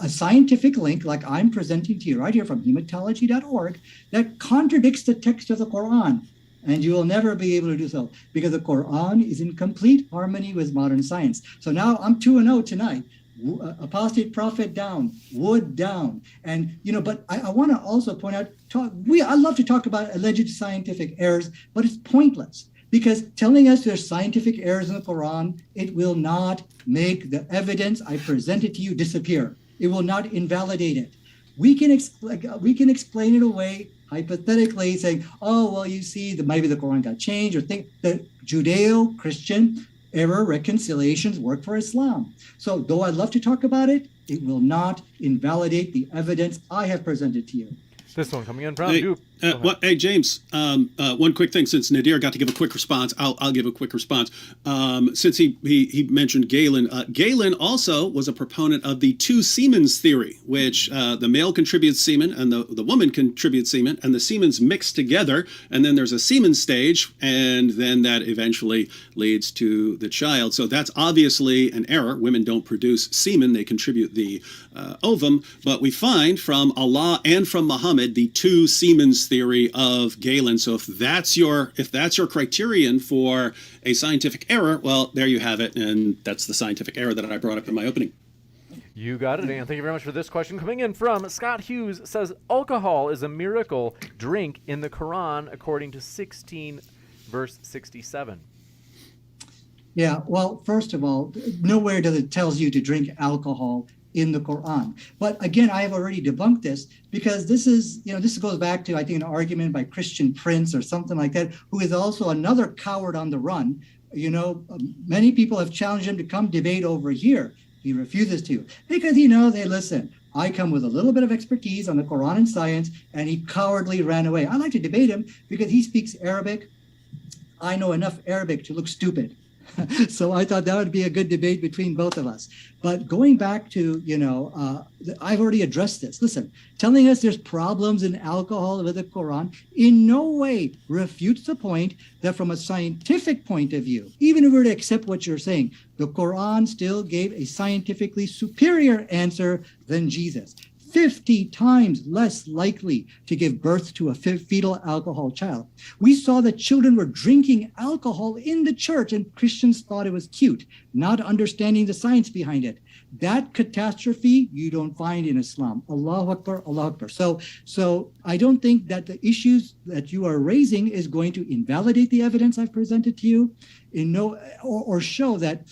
a scientific link like I'm presenting to you right here from hematology.org that contradicts the text of the Quran. And you will never be able to do so because the Quran is in complete harmony with modern science. So now I'm 2-0 tonight. Apostate Prophet down, Wood down. And, but I want to also point out, I love to talk about alleged scientific errors, but it's pointless. Because telling us there's scientific errors in the Quran, it will not make the evidence I presented to you disappear. It will not invalidate it. We can explain it away hypothetically, saying, oh, well, you see, maybe the Quran got changed, or think the Judeo-Christian error reconciliations work for Islam. So though I'd love to talk about it, it will not invalidate the evidence I have presented to you. This one coming in from Duke. Hey, James, one quick thing. Since Nadir got to give a quick response, I'll give a quick response. Since he mentioned Galen, Galen also was a proponent of the two semens theory, which the male contributes semen and the woman contributes semen, and the semens mix together, and then there's a semen stage, and then that eventually leads to the child. So that's obviously an error. Women don't produce semen; they contribute the ovum. But we find from Allah and from Muhammad the two semens theory of Galen. So if that's your criterion for a scientific error, well, there you have it, and that's the scientific error that I brought up in my opening. You got it, and thank you very much for this question. Coming in from Scott Hughes says, alcohol is a miracle drink in the Quran according to 16 verse 67. Yeah, well, first of all, nowhere does it tells you to drink alcohol in the Quran. But again, I have already debunked this because this is, this goes back to, I think, an argument by Christian Prince or something like that, who is also another coward on the run. Many people have challenged him to come debate over here. He refuses to because he knows, hey, listen, I come with a little bit of expertise on the Quran and science, and he cowardly ran away. I like to debate him because he speaks Arabic. I know enough Arabic to look stupid. So I thought that would be a good debate between both of us. But going back to, I've already addressed this. Listen, telling us there's problems in alcohol with the Quran in no way refutes the point that from a scientific point of view, even if we were to accept what you're saying, the Quran still gave a scientifically superior answer than Jesus. 50 times less likely to give birth to a fetal alcohol child. We saw that children were drinking alcohol in the church and Christians thought it was cute, not understanding the science behind it. That catastrophe you don't find in Islam. Allahu Akbar, Allahu Akbar. So I don't think that the issues that you are raising is going to invalidate the evidence I've presented to you or show that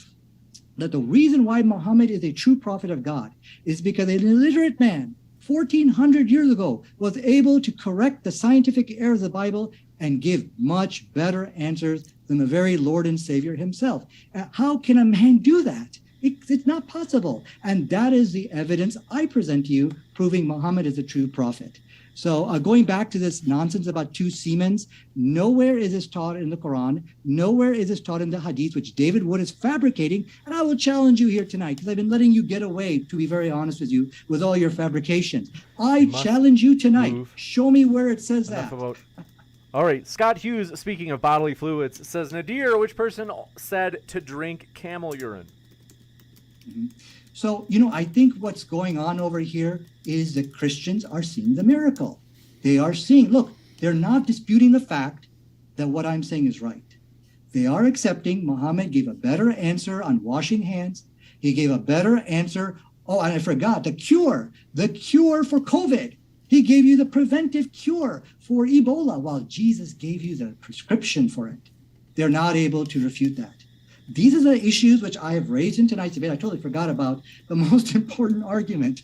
the reason why Muhammad is a true prophet of God is because an illiterate man 1,400 years ago was able to correct the scientific errors of the Bible and give much better answers than the very Lord and Savior himself. How can a man do that? It's not possible. And that is the evidence I present to you proving Muhammad is a true prophet. So going back to this nonsense about two semens, nowhere is this taught in the Quran. Nowhere is this taught in the Hadith, which David Wood is fabricating. And I will challenge you here tonight because I've been letting you get away, to be very honest with you, with all your fabrications. I challenge you tonight. Show me where it says that. All right. Scott Hughes, speaking of bodily fluids, says, Nadir, which person said to drink camel urine? Mm-hmm. So, I think what's going on over here is that Christians are seeing the miracle. They are seeing, look, they're not disputing the fact that what I'm saying is right. They are accepting Muhammad gave a better answer on washing hands. He gave a better answer. Oh, and I forgot the cure for COVID. He gave you the preventive cure for Ebola while Jesus gave you the prescription for it. They're not able to refute that. These are the issues which I have raised in tonight's debate. I totally forgot about the most important argument,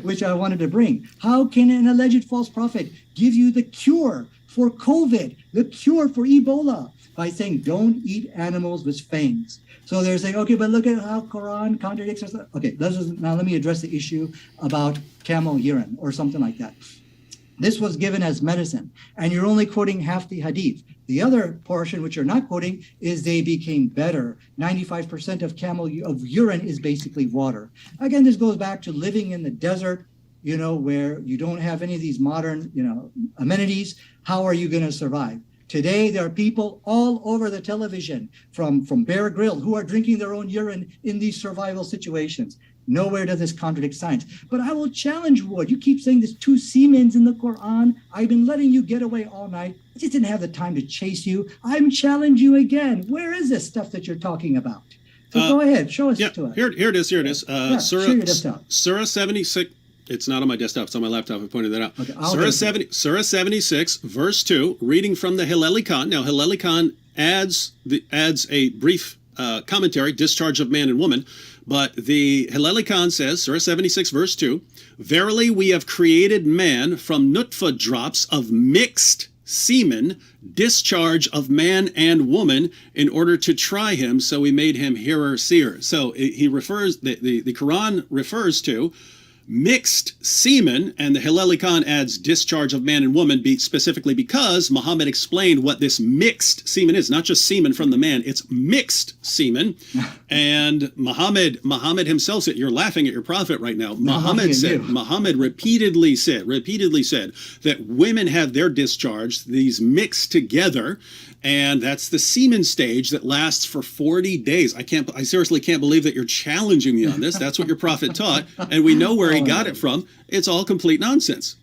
which I wanted to bring. How can an alleged false prophet give you the cure for COVID, the cure for Ebola, by saying don't eat animals with fangs? So they're saying, okay, but look at how Quran contradicts us. Okay, now let me address the issue about camel urine or something like that. This was given as medicine, and you're only quoting half the hadith. The other portion, which you're not quoting, is they became better. 95% of urine is basically water. Again, this goes back to living in the desert, where you don't have any of these modern, amenities. How are you going to survive? Today, there are people all over the television, from Bear Grylls, who are drinking their own urine in these survival situations. Nowhere does this contradict science. But I will challenge Wood. You keep saying there's two semens in the Quran. I've been letting you get away all night. I just didn't have the time to chase you. I'm challenging you again. Where is this stuff that you're talking about? So go ahead. Show us to us. Here it is. Share your desktop. Surah 76. It's not on my desktop. It's on my laptop. I pointed that out. Okay, Surah 76, verse 2, reading from the Hilali Khan. Now, Hilali Khan adds a brief commentary, discharge of man and woman. But the Hilali Khan says, Surah 76, verse 2, verily we have created man from nutfa drops of mixed semen, discharge of man and woman, in order to try him. So we made him hearer, seer. So he refers, the Quran refers to mixed semen, and the Hilali Khan adds discharge of man and woman, specifically because Muhammad explained what this mixed semen is. Not just semen from the man, it's mixed semen. And Muhammad himself said, you're laughing at your prophet right now. Muhammad repeatedly said that women have their discharge, these mixed together, and that's the semen stage that lasts for 40 days. I seriously can't believe that you're challenging me on this. That's what your prophet taught, and we know where he got it from. It's all complete nonsense.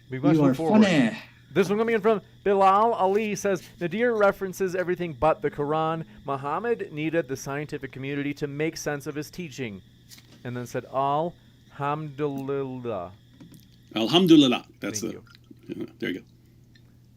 We must move forward. Funny. This one coming in from Bilal Ali says, Nadir references everything but the Quran. Muhammad needed the scientific community to make sense of his teaching. And then said, Alhamdulillah. Alhamdulillah. There you go.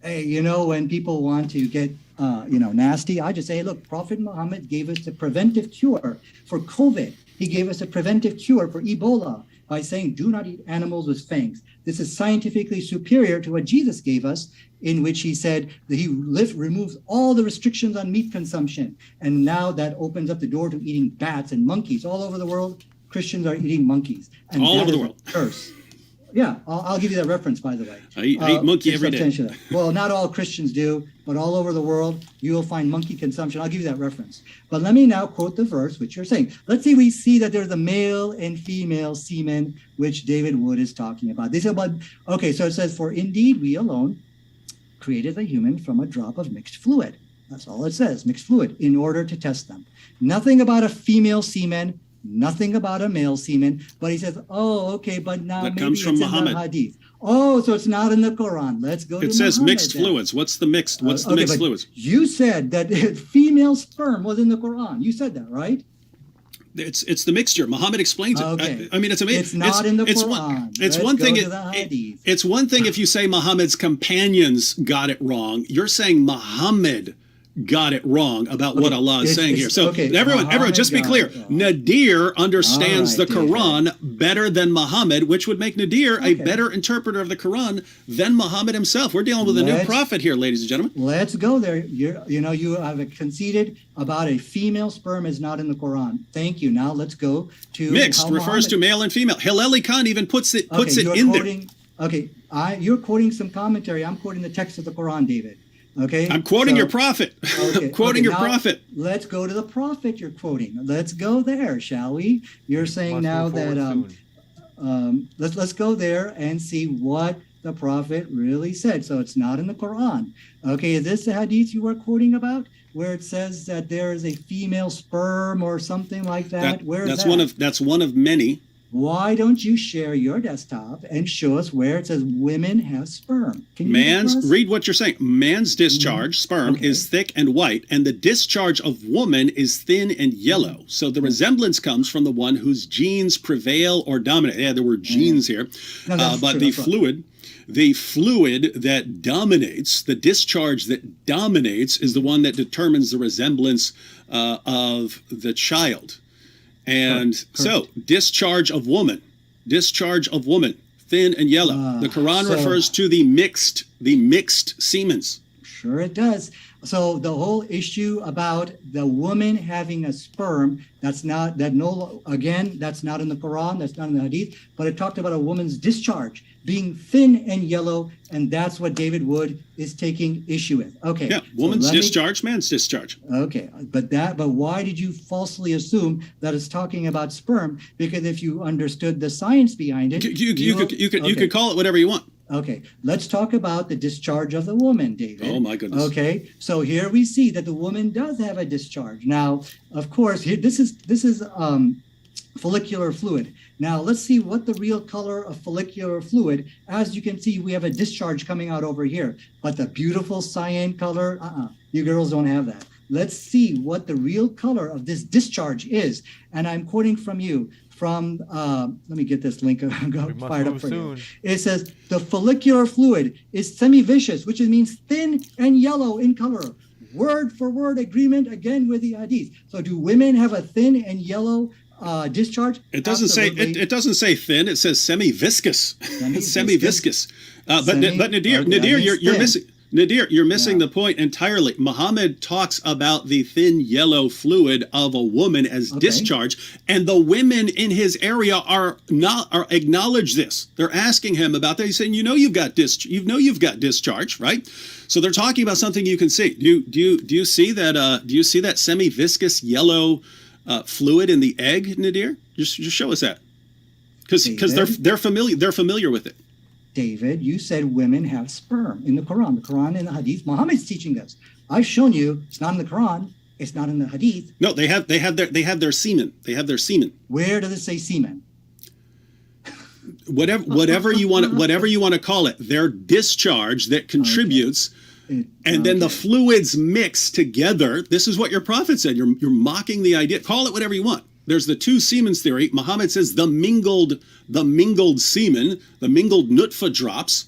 Hey, when people want to get nasty. I just say, look, Prophet Muhammad gave us a preventive cure for COVID. He gave us a preventive cure for Ebola by saying, do not eat animals with fangs. This is scientifically superior to what Jesus gave us, in which he said that he removes all the restrictions on meat consumption. And now that opens up the door to eating bats and monkeys. All over the world, Christians are eating monkeys. And all over the world. Curse. Yeah, I'll give you that reference, by the way. I eat monkey every day. Well, not all Christians do, but all over the world, you will find monkey consumption. I'll give you that reference. But let me now quote the verse, which you're saying. Let's see, we see that there's a male and female semen, which David Wood is talking about. They say about, okay, so it says, for indeed we alone created the human from a drop of mixed fluid. That's all it says, mixed fluid, in order to test them. Nothing about a female semen, nothing about a male semen, but he says, oh, okay, but now that maybe comes from it's Muhammad. In the hadith. Oh, so it's not in the Quran. Let's go to It says Muhammad mixed then. fluids. What's the mixed? What's the Okay, mixed but fluids? You said that female sperm was in the Quran. You said that, right? It's the mixture. Muhammad explains it. Okay. I mean, it's amazing. It's not in the it's Quran. One, it's Let's one go thing. to the hadith. It's one thing if you say Muhammad's companions got it wrong. You're saying Muhammad got it wrong about what Allah is saying here. So everyone, just be clear. Nadir understands the Quran better than Muhammad, which would make Nadir a better interpreter of the Quran than Muhammad himself. We're dealing with a new prophet here, ladies and gentlemen. Let's go there. You have conceded about a female sperm is not in the Quran. Thank you. Now let's go to mixed refers to male and female. Hillel Khan even puts it in there. Okay, you're quoting some commentary. I'm quoting the text of the Quran, David. Okay, I'm quoting your prophet. Okay, I'm quoting your prophet. Let's go to the prophet you're quoting. Let's go there, shall we? You're saying now that let's go there and see what the prophet really said. So it's not in the Quran. Okay, is this the hadith you were quoting about, where it says that there is a female sperm or something like that? Where is that? That's one of many. Why don't you share your desktop and show us where it says women have sperm? Can you read what you're saying. Man's discharge, sperm, is thick and white, and the discharge of woman is thin and yellow. So the resemblance comes from the one whose genes prevail or dominate. Yeah, there were genes here. No, but true, the fluid that dominates, the discharge that dominates, is the one that determines the resemblance of the child. And so, discharge of woman, thin and yellow. The Quran refers to the mixed semens. Sure it does. So the whole issue about the woman having a sperm, that's not in the Quran, that's not in the Hadith, but it talked about a woman's discharge being thin and yellow, and that's what David Wood is taking issue with. Okay. Yeah, woman's discharge, man's discharge. Okay, but why did you falsely assume that it's talking about sperm? Because if you understood the science behind it, you could call it whatever you want. Okay, let's talk about the discharge of the woman, David. Oh, my goodness. Okay, so here we see that the woman does have a discharge. Now, of course, this is follicular fluid. Now, let's see what the real color of follicular fluid. As you can see, we have a discharge coming out over here. But the beautiful cyan color, you girls don't have that. Let's see what the real color of this discharge is. And I'm quoting from you. Let me get this link fired up for you. It says, the follicular fluid is semi-viscous, which means thin and yellow in color. Word for word agreement again with the hadith. So do women have a thin and yellow discharge? It doesn't say it doesn't say thin. It says semi-viscous. Semi-viscous. But Nadir, you're missing. Nadir, you're missing the point entirely. Muhammad talks about the thin yellow fluid of a woman as discharge, and the women in his area are acknowledge this. They're asking him about that. He's saying, you've got discharge, right? So they're talking about something you can see. Do you see that? Do you see that semi-viscous yellow fluid in the egg, Nadir? Just show us that, because they're familiar with it. David, you said women have sperm in the Quran. The Quran and the Hadith, Muhammad's teaching us. I've shown you it's not in the Quran. It's not in the Hadith. No, they have their semen. They have their semen. Where does it say semen? Whatever you want to call it, their discharge that contributes, and then the fluids mix together. This is what your prophet said. You're mocking the idea. Call it whatever you want. There's the two semens theory. Muhammad says the mingled semen, the mingled nutfa drops,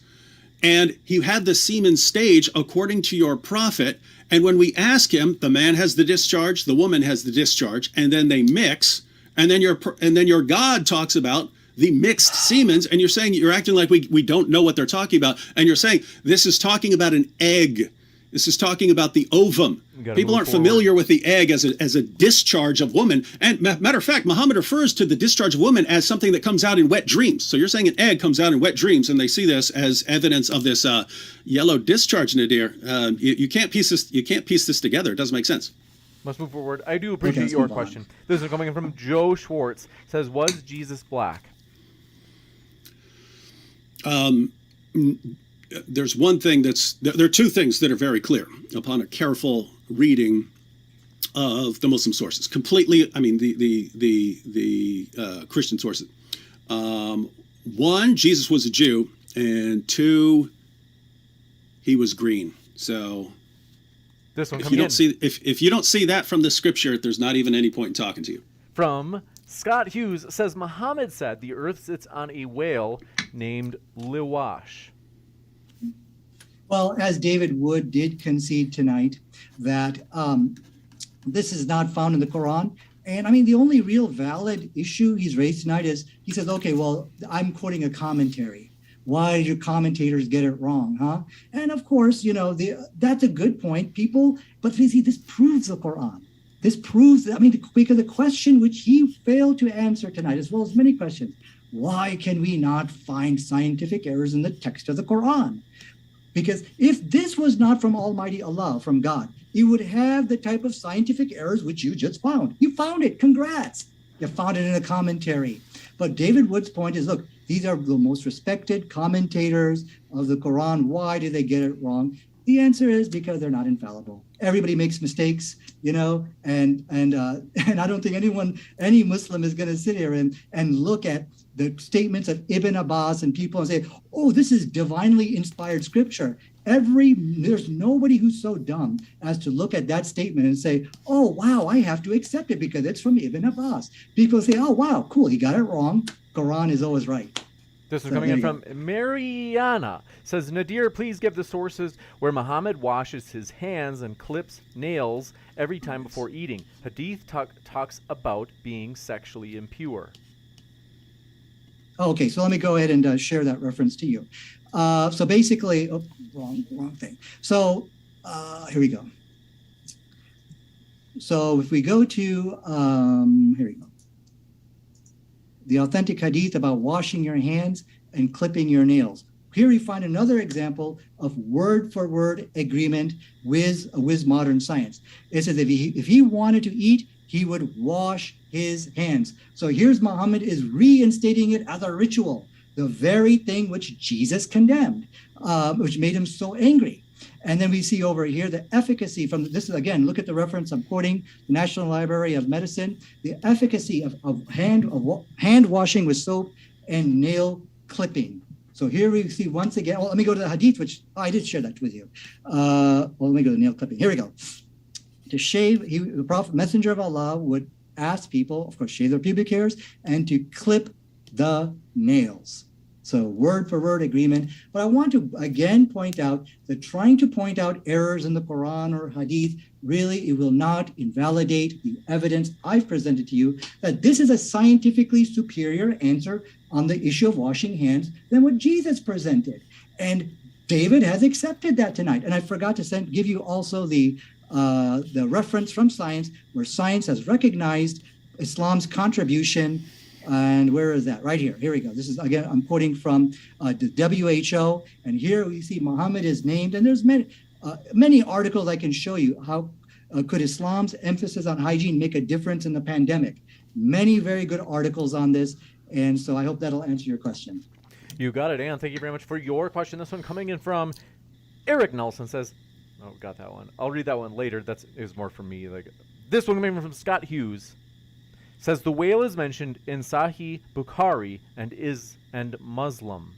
And he had the semen stage according to your prophet. And when we ask him, the man has the discharge, the woman has the discharge, and then they mix. And then your God talks about the mixed semens, and you're saying, you're acting like we don't know what they're talking about. And you're saying this is talking about an egg. This is talking about the ovum. People aren't familiar with the egg as a discharge of woman. And matter of fact, Muhammad refers to the discharge of woman as something that comes out in wet dreams. So you're saying an egg comes out in wet dreams, and they see this as evidence of this yellow discharge, Nadir. You can't piece this. You can't piece this together. It doesn't make sense. Let's move forward. I do appreciate your question. This is coming in from Joe Schwartz. It says, was Jesus black? There's one thing there are two things that are very clear upon a careful reading of the Muslim sources. Completely, I mean the Christian sources. One, Jesus was a Jew, and two, he was green. So this one if you don't see that from the scripture, there's not even any point in talking to you. From Scott Hughes says, Muhammad said the earth sits on a whale named Liwash. Well, as David Wood did concede tonight, that this is not found in the Quran. And I mean, the only real valid issue he's raised tonight is he says, okay, well, I'm quoting a commentary. Why did your commentators get it wrong, huh? And of course, that's a good point, people. But you see, this proves the Quran. This proves, because the question which he failed to answer tonight, as well as many questions, why can we not find scientific errors in the text of the Quran? Because if this was not from Almighty Allah, from God, you would have the type of scientific errors which you just found. You found it. Congrats. You found it in a commentary. But David Wood's point is, look, these are the most respected commentators of the Quran. Why did they get it wrong? The answer is because they're not infallible. Everybody makes mistakes, and I don't think any Muslim is going to sit here and look at the statements of Ibn Abbas and people and say, oh, this is divinely inspired scripture. There's nobody who's so dumb as to look at that statement and say, oh, wow, I have to accept it because it's from Ibn Abbas. People say, oh, wow, cool, he got it wrong. Quran is always right. This is coming in from Mariana. Says, Nadir, please give the sources where Muhammad washes his hands and clips nails every time before eating. Hadith talks about being sexually impure. Okay, so let me go ahead and share that reference to you. So basically, wrong thing. So here we go. So if we go to, here we go. The authentic hadith about washing your hands and clipping your nails. Here we find another example of word-for-word agreement with modern science. It says if he wanted to eat, he would wash his hands. So here's Muhammad is reinstating it as a ritual, the very thing which Jesus condemned, which made him so angry. And then we see over here the efficacy from this is again, look at the reference I'm quoting, the National Library of Medicine, the efficacy of hand washing with soap and nail clipping. So here we see once again, well, let me go to the hadith, which I did share that with you. Let me go to nail clipping. Here we go. To shave, the Prophet, Messenger of Allah would ask people, of course, shave their pubic hairs and to clip the nails. So word for word agreement. But I want to again point out that trying to point out errors in the Quran or Hadith, really, it will not invalidate the evidence I've presented to you that this is a scientifically superior answer on the issue of washing hands than what Jesus presented. And David has accepted that tonight. And I forgot to give you also the reference from science where science has recognized Islam's contribution. And where is that? Right here. Here we go. This is, again, I'm quoting from the WHO. And here we see Muhammad is named. And there's many articles I can show you. How could Islam's emphasis on hygiene make a difference in the pandemic? Many very good articles on this. And so I hope that'll answer your question. You got it, Ann. Thank you very much for your question. This one coming in from Eric Nelson says, oh, got that one. I'll read that one later. It was more from me. Like this one coming from Scott Hughes. Says the whale is mentioned in Sahih Bukhari and Muslim.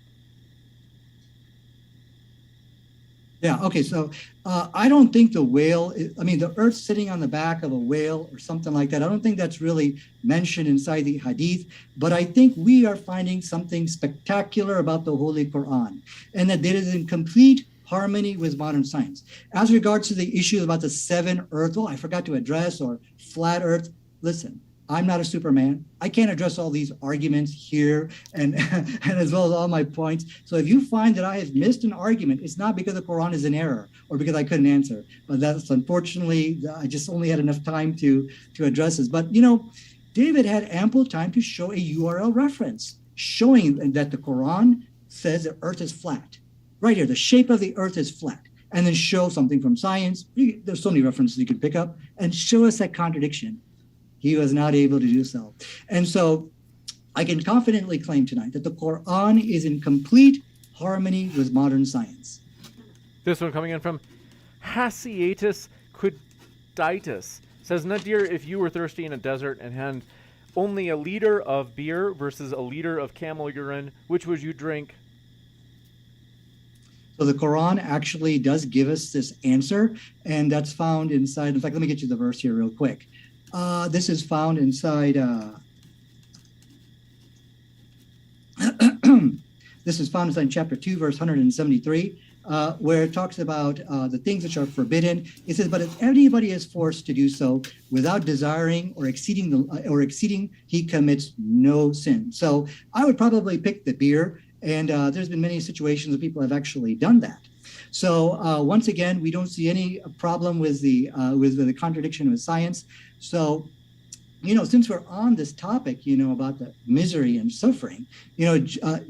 Yeah. Okay. So I don't think the whale, I mean, the earth sitting on the back of a whale or something like that. I don't think that's really mentioned inside the hadith, but I think we are finding something spectacular about the Holy Quran and that it is in complete harmony with modern science. As regards to the issue about the seven earth, I forgot to address, or flat earth, listen. I'm not a Superman. I can't address all these arguments here and, and as well as all my points. So if you find that I have missed an argument, it's not because the Quran is in error or because I couldn't answer. But that's unfortunately, I just only had enough time to address this. But, David had ample time to show a URL reference showing that the Quran says the earth is flat. Right here, the shape of the earth is flat. And then show something from science. There's so many references you could pick up and show us that contradiction. He was not able to do so. And so I can confidently claim tonight that the Quran is in complete harmony with modern science. This one coming in from Hasiatus Quiditis says, Nadir, if you were thirsty in a desert and had only a liter of beer versus a liter of camel urine, which would you drink? So the Quran actually does give us this answer, and that's found inside. In fact, let me get you the verse here real quick. This is found inside. This is found inside chapter 2, verse 173, where it talks about the things which are forbidden. It says, "But if anybody is forced to do so without desiring or exceeding, he commits no sin." So I would probably pick the beer, and there's been many situations where people have actually done that. So once again, we don't see any problem with the contradiction with science. So, since we're on this topic, about the misery and suffering,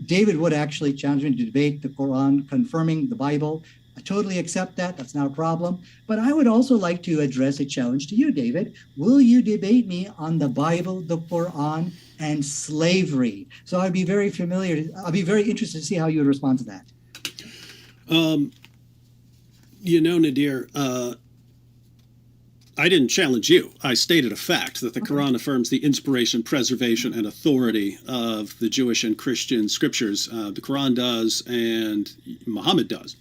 David would actually challenge me to debate the Quran confirming the Bible. I totally accept that. That's not a problem. But I would also like to address a challenge to you, David. Will you debate me on the Bible, the Quran, and slavery? So I'd be very interested to see how you would respond to that. Nadir, I didn't challenge you. I stated a fact that the Quran affirms the inspiration, preservation, and authority of the Jewish and Christian scriptures. The Quran does, and Muhammad does.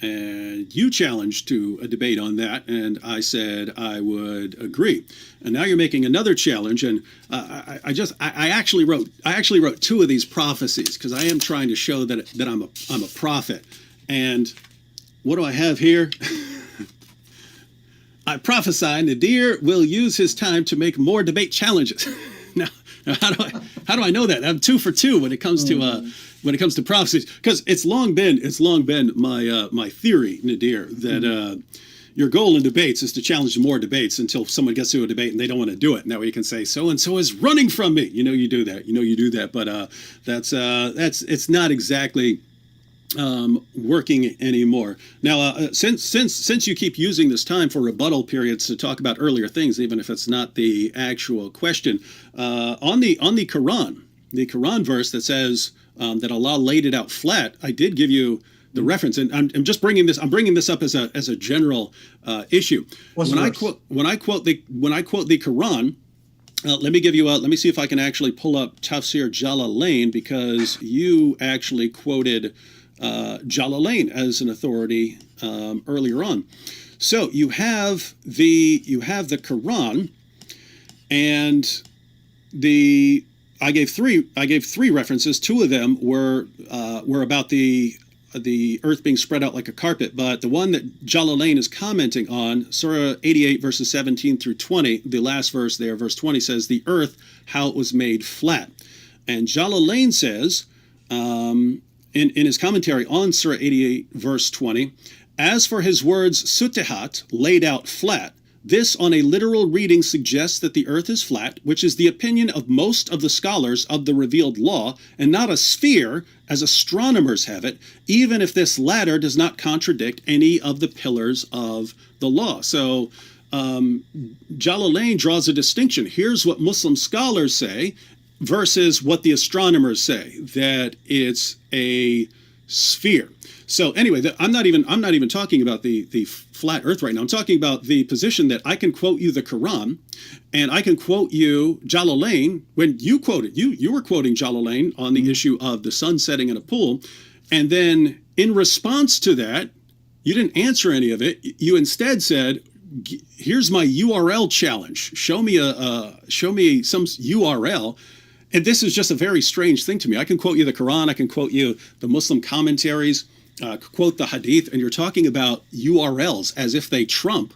And you challenged to a debate on that, and I said I would agree. And now you're making another challenge, and I actually wrote two of these prophecies because I am trying to show that I'm a prophet. And what do I have here? I prophesy Nadir will use his time to make more debate challenges. now how do I know that? I'm 2 for 2 when it comes to prophecies, because it's long been my theory, Nadir, that your goal in debates is to challenge more debates until someone gets to a debate and they don't want to do it. Now we can say so and so is running from me. You do that, but it's not exactly working anymore. Now, since you keep using this time for rebuttal periods to talk about earlier things, even if it's not the actual question, on the Quran verse that says that Allah laid it out flat, I did give you the reference, and I'm just bringing this up as a general issue. When I quote the Quran. Let me see if I can actually pull up Tafsir Jalalain, because you actually quoted Jalalain as an authority earlier on. So you have the Quran, and I gave three references. 2 of them were about the earth being spread out like a carpet, but the one that Jalalain is commenting on, Surah 88 verses 17 through 20, the last verse there, verse 20, says the earth, how it was made flat. And Jalalain says in his commentary on Surah 88 verse 20, as for his words sutihat, laid out flat, this on a literal reading suggests that the earth is flat, which is the opinion of most of the scholars of the revealed law, and not a sphere, as astronomers have it, even if this latter does not contradict any of the pillars of the law. So Jalalain draws a distinction. Here's what Muslim scholars say versus what the astronomers say, that it's a sphere. So anyway, I'm not even talking about the flat earth right now. I'm talking about the position that I can quote you the Quran, and I can quote you Jalalain. When you quoted, you were quoting Jalalain on the issue of the sun setting in a pool, and then in response to that, You didn't answer any of it. You instead said, "Here's my URL challenge. Show me some URL." And this is just a very strange thing to me. I can quote you the Quran, I can quote you the Muslim commentaries, quote the Hadith, and you're talking about URLs as if they trump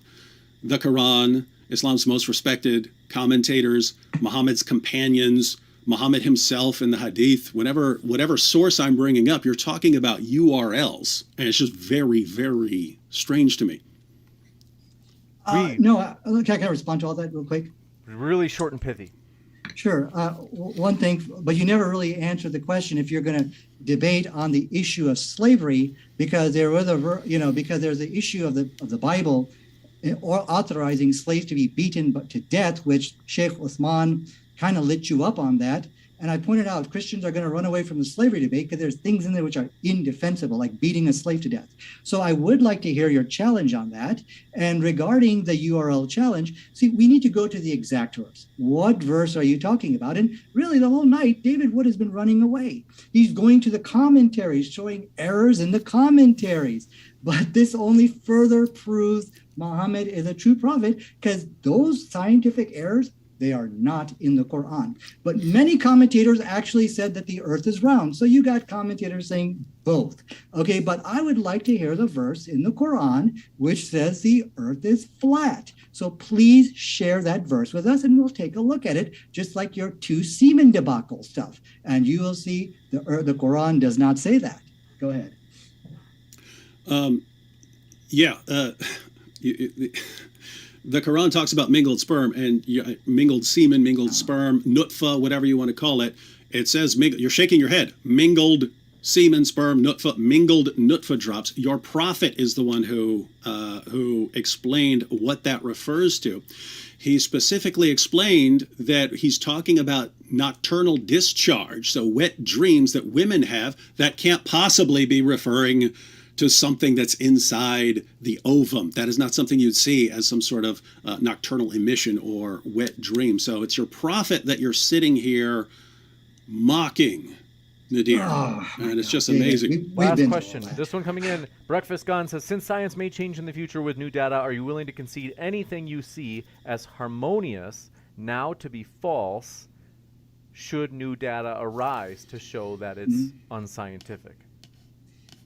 the Quran, Islam's most respected commentators, Muhammad's companions, Muhammad himself in the Hadith. Whatever source I'm bringing up, you're talking about URLs, and it's just very, very strange to me. No, can I respond to all that real quick? Really short and pithy. Sure. One thing, but you never really answered the question if you're going to debate on the issue of slavery, because because there's the issue of the Bible or authorizing slaves to be beaten to death, which Sheikh Uthman kind of lit you up on that. And I pointed out Christians are going to run away from the slavery debate because there's things in there which are indefensible, like beating a slave to death. So I would like to hear your challenge on that. And regarding the URL challenge, see, we need to go to the exact verse. What verse are you talking about? And really, the whole night, David Wood has been running away. He's going to the commentaries, showing errors in the commentaries. But this only further proves Muhammad is a true prophet, because those scientific errors, they are not in the Quran. But many commentators actually said that the earth is round. So you got commentators saying both. Okay, but I would like to hear the verse in the Quran which says the earth is flat. So please share that verse with us and we'll take a look at it, just like your two semen debacle stuff. And you will see the Quran does not say that. Go ahead. The Quran talks about mingled sperm and mingled semen, mingled sperm, nutfa, whatever you want to call it. It says, you're shaking your head, mingled semen, sperm, nutfa, mingled nutfa drops. Your prophet is the one who explained what that refers to. He specifically explained that he's talking about nocturnal discharge, so wet dreams that women have that can't possibly be referring to something that's inside the ovum. That is not something you'd see as some sort of nocturnal emission or wet dream. So it's your prophet that you're sitting here mocking, Nadir. And it's just amazing. Last question. This one coming in. Breakfast Gun says, since science may change in the future with new data, are you willing to concede anything you see as harmonious now to be false should new data arise to show that it's unscientific?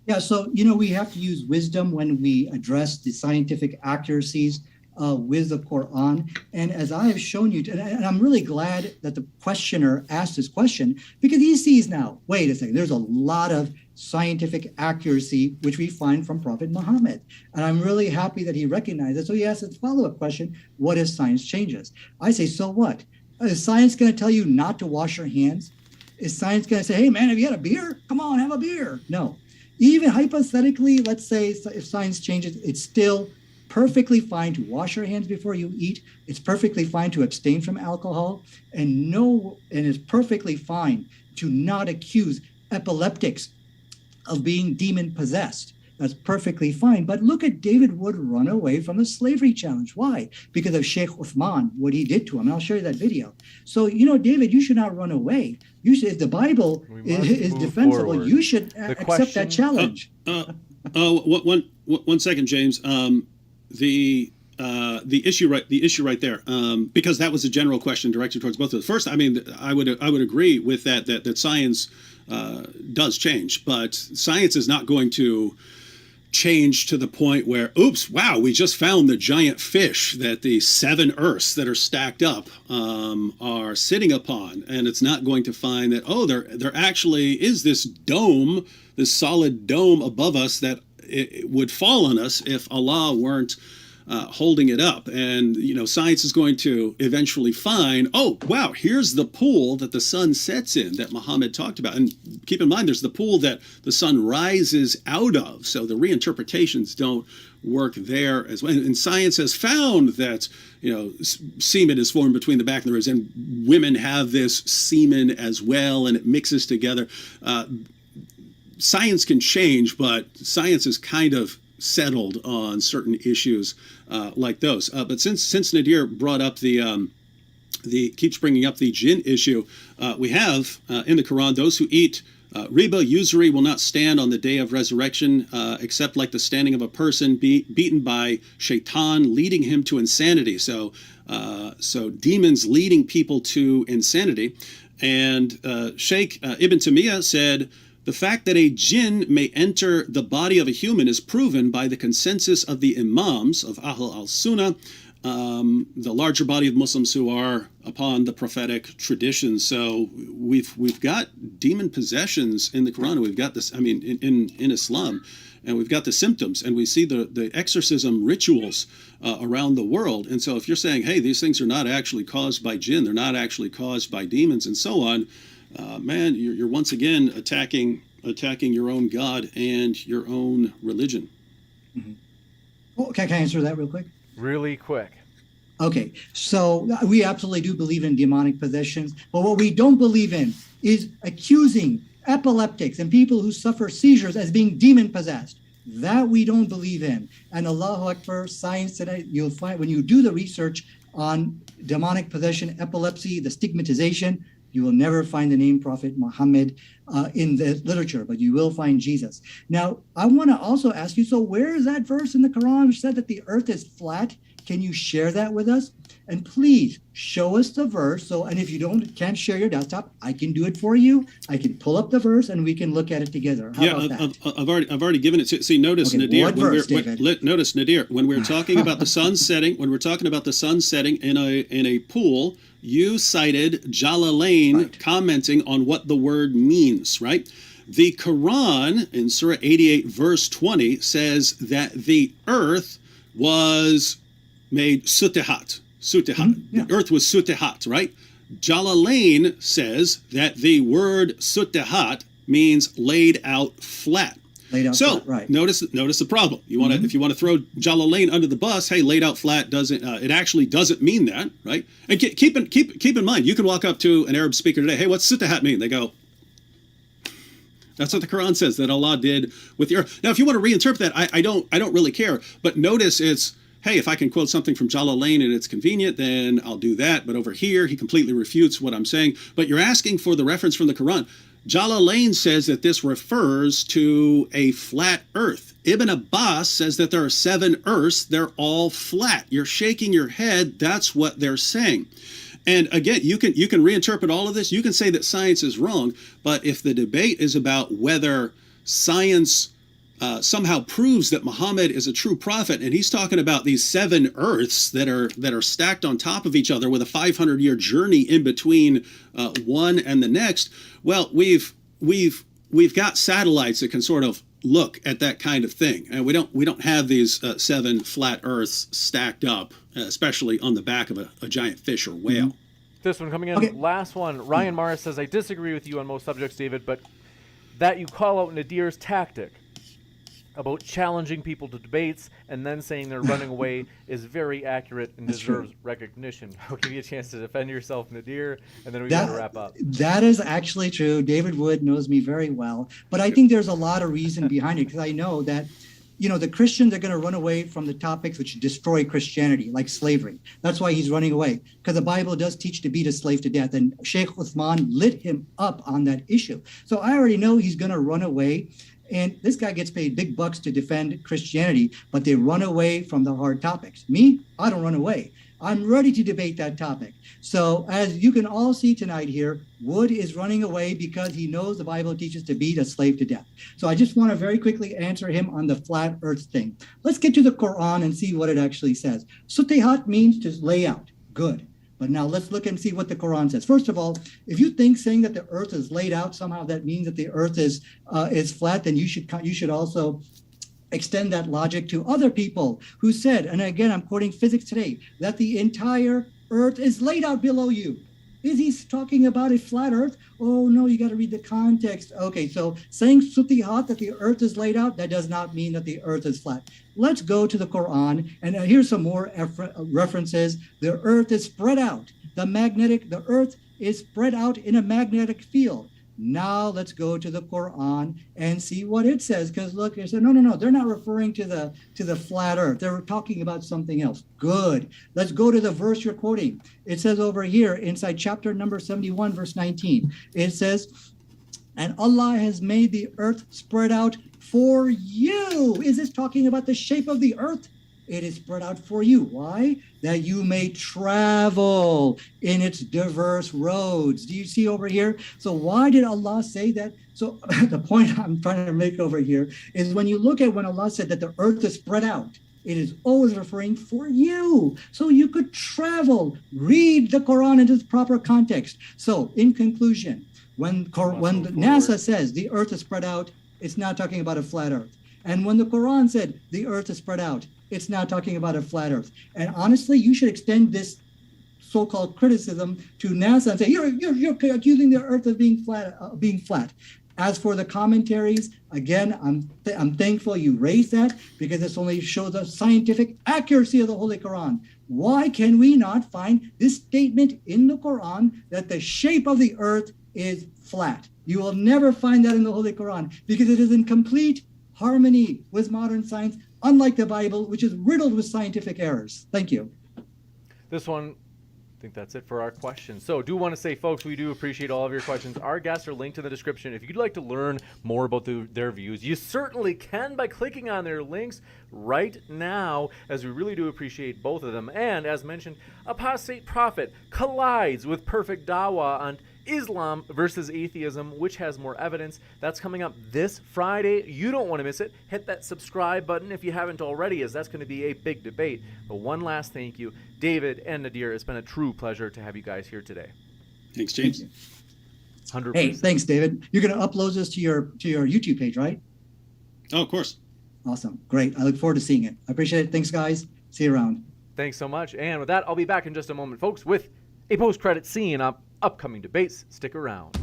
Yeah, so, we have to use wisdom when we address the scientific accuracies with the Quran. And as I have shown you, and I'm really glad that the questioner asked this question, because he sees now, wait a second, there's a lot of scientific accuracy which we find from Prophet Muhammad. And I'm really happy that he recognized it. So he asked a follow-up question, what if science changes? I say, so what? Is science going to tell you not to wash your hands? Is science going to say, hey, man, have you had a beer? Come on, have a beer. No. Even hypothetically, let's say if science changes, it's still perfectly fine to wash your hands before you eat. It's perfectly fine to abstain from alcohol, and it's perfectly fine to not accuse epileptics of being demon possessed. That's perfectly fine. But look at David Wood run away from the slavery challenge. Why? Because of Sheikh Uthman, what he did to him. And I'll show you that video. So, David, you should not run away. You should, if the Bible is defensible, forward. You should accept that challenge. One second, James. The issue right there, because that was a general question directed towards both of us. First, I mean, I would agree with that science does change, but science is not going to change to the point where, oops, wow, we just found the giant fish that the 7 Earths that are stacked up are sitting upon, and it's not going to find that, oh, there actually is this dome, this solid dome above us that it would fall on us if Allah weren't holding it up. And science is going to eventually find, oh wow, here's the pool that the sun sets in that Muhammad talked about. And keep in mind, there's the pool that the sun rises out of, so the reinterpretations don't work there as well. And science has found that semen is formed between the back and the ribs, and women have this semen as well, and it mixes together. Science can change, but science is kind of settled on certain issues like those. But since Nadir brought up keeps bringing up the jinn issue, we have in the Quran those who eat Riba, usury will not stand on the day of resurrection, except like the standing of a person beaten by shaitan, leading him to insanity. So demons leading people to insanity. And Sheikh Ibn Taymiyyah said, the fact that a jinn may enter the body of a human is proven by the consensus of the imams of Ahl al-Sunnah, the larger body of Muslims who are upon the prophetic tradition. So we've got demon possessions in the Quran. We've got this, in Islam, and we've got the symptoms, and we see the exorcism rituals around the world. And so if you're saying, hey, these things are not actually caused by jinn, they're not actually caused by demons and so on, man, you're once again attacking your own God and your own religion. Mm-hmm. Well, can I answer that real quick? Really quick. Okay, so we absolutely do believe in demonic possessions, but what we don't believe in is accusing epileptics and people who suffer seizures as being demon possessed. That we don't believe in. And Allahu Akbar, science today, you'll find when you do the research on demonic possession, epilepsy, the stigmatization, you will never find the name Prophet Muhammad in the literature, but you will find Jesus. Now, I want to also ask you, so where is that verse in the Quran which said that the earth is flat? Can you share that with us? And please show us the verse. And if you can't share your desktop, I can do it for you. I can pull up the verse and we can look at it together. How about that? I've already given it to. See, notice, okay, Nadir. What verse, David? Notice, Nadir. When we're talking about the sun setting, in a pool, you cited Jalalain commenting on what the word means, right? The Quran in Surah 88, verse 20, says that the earth was made sutihat. Mm-hmm. Yeah. The earth was sutihat, right? Jalalain says that the word sutihat means laid out flat. Laid out flat, right. Notice the problem. You want to, if you want to throw Jalalain under the bus, hey, laid out flat doesn't. It actually doesn't mean that, right? And keep in mind, you can walk up to an Arab speaker today. Hey, what's sutihat mean? They go, that's what the Quran says that Allah did with the earth. Now, if you want to reinterpret that, I don't really care. But notice it's, hey, if I can quote something from Jalalain and it's convenient, then I'll do that. But over here, he completely refutes what I'm saying. But you're asking for the reference from the Quran. Jalalain says that this refers to a flat earth. Ibn Abbas says that there are 7 earths. They're all flat. You're shaking your head. That's what they're saying. And again, you can reinterpret all of this. You can say that science is wrong. But if the debate is about whether science somehow proves that Muhammad is a true prophet, and he's talking about these 7 earths that are stacked on top of each other with a 500-year journey in between one and the next. Well, we've got satellites that can sort of look at that kind of thing, and we don't have these 7 flat earths stacked up, especially on the back of a giant fish or whale. Mm-hmm. This one coming in, okay. Last one. Ryan Morris says, I disagree with you on most subjects, David, but that you call out Nadir's tactic about challenging people to debates and then saying they're running away is very accurate and deserves recognition. I'll give you a chance to defend yourself, Nadir, and then we got to wrap up. That is actually true. David Wood knows me very well, but I think there's a lot of reason behind it, because I know that the Christians are going to run away from the topics which destroy Christianity, like slavery. That's why he's running away, because the Bible does teach to beat a slave to death, and Sheikh Uthman lit him up on that issue. So I already know he's going to run away. And this guy gets paid big bucks to defend Christianity, but they run away from the hard topics. Me, I don't run away. I'm ready to debate that topic. So as you can all see tonight here, Wood is running away because he knows the Bible teaches to beat a slave to death. So I just want to very quickly answer him on the flat earth thing. Let's get to the Quran and see what it actually says. Sutihat means to lay out. Good. But now let's look and see what the Quran says. First of all, if you think saying that the earth is laid out somehow that means that the earth is flat, then you should also extend that logic to other people who said, and again, I'm quoting Physics Today, that the entire earth is laid out below you. Is he talking about a flat earth? Oh, no, you got to read the context. Okay, so saying sutihat, that the earth is laid out, that does not mean that the earth is flat. Let's go to the Quran, and here's some more references. The earth is spread out. The earth is spread out in a magnetic field. Now let's go to the Quran and see what it says. Because look, they said, no, they're not referring to the flat earth. They're talking about something else. Good. Let's go to the verse you're quoting. It says over here inside chapter number 71, verse 19. It says, And Allah has made the earth spread out for you. Is this talking about the shape of the earth? It is spread out for you. Why? That you may travel in its diverse roads. Do you see over here? So why did Allah say that? So the point I'm trying to make over here is when you look at when Allah said that the earth is spread out, it is always referring for you. So you could travel, read the Quran in its proper context. So in conclusion, when NASA says the earth is spread out, it's not talking about a flat earth. And when the Quran said the earth is spread out, it's not talking about a flat earth. And honestly, you should extend this so-called criticism to NASA and say, you're accusing the earth of being flat. As for the commentaries, again, I'm thankful you raised that because this only shows the scientific accuracy of the Holy Quran. Why can we not find this statement in the Quran that the shape of the earth is flat? You will never find that in the Holy Quran because it is in complete harmony with modern science, unlike the Bible, which is riddled with scientific errors. Thank you. This one, I think that's it for our questions. So do want to say, folks, we do appreciate all of your questions. Our guests are linked in the description. If you'd like to learn more about their views, you certainly can by clicking on their links right now, as we really do appreciate both of them. And as mentioned, Apostate Prophet collides with perfect dawah on Islam versus atheism, which has more evidence. That's coming up this Friday. You don't want to miss it. Hit that subscribe button if you haven't already, as that's going to be a big debate. But one last thank you, David and Nadir. It's been a true pleasure to have you guys here today. Thanks, James. 100%. Hey, thanks, David. You're going to upload this to your YouTube page, right? Oh, of course. Awesome. Great. I look forward to seeing it. I appreciate it. Thanks, guys. See you around. Thanks so much. And with that, I'll be back in just a moment, folks, with a post-credit scene of upcoming debates. Stick around.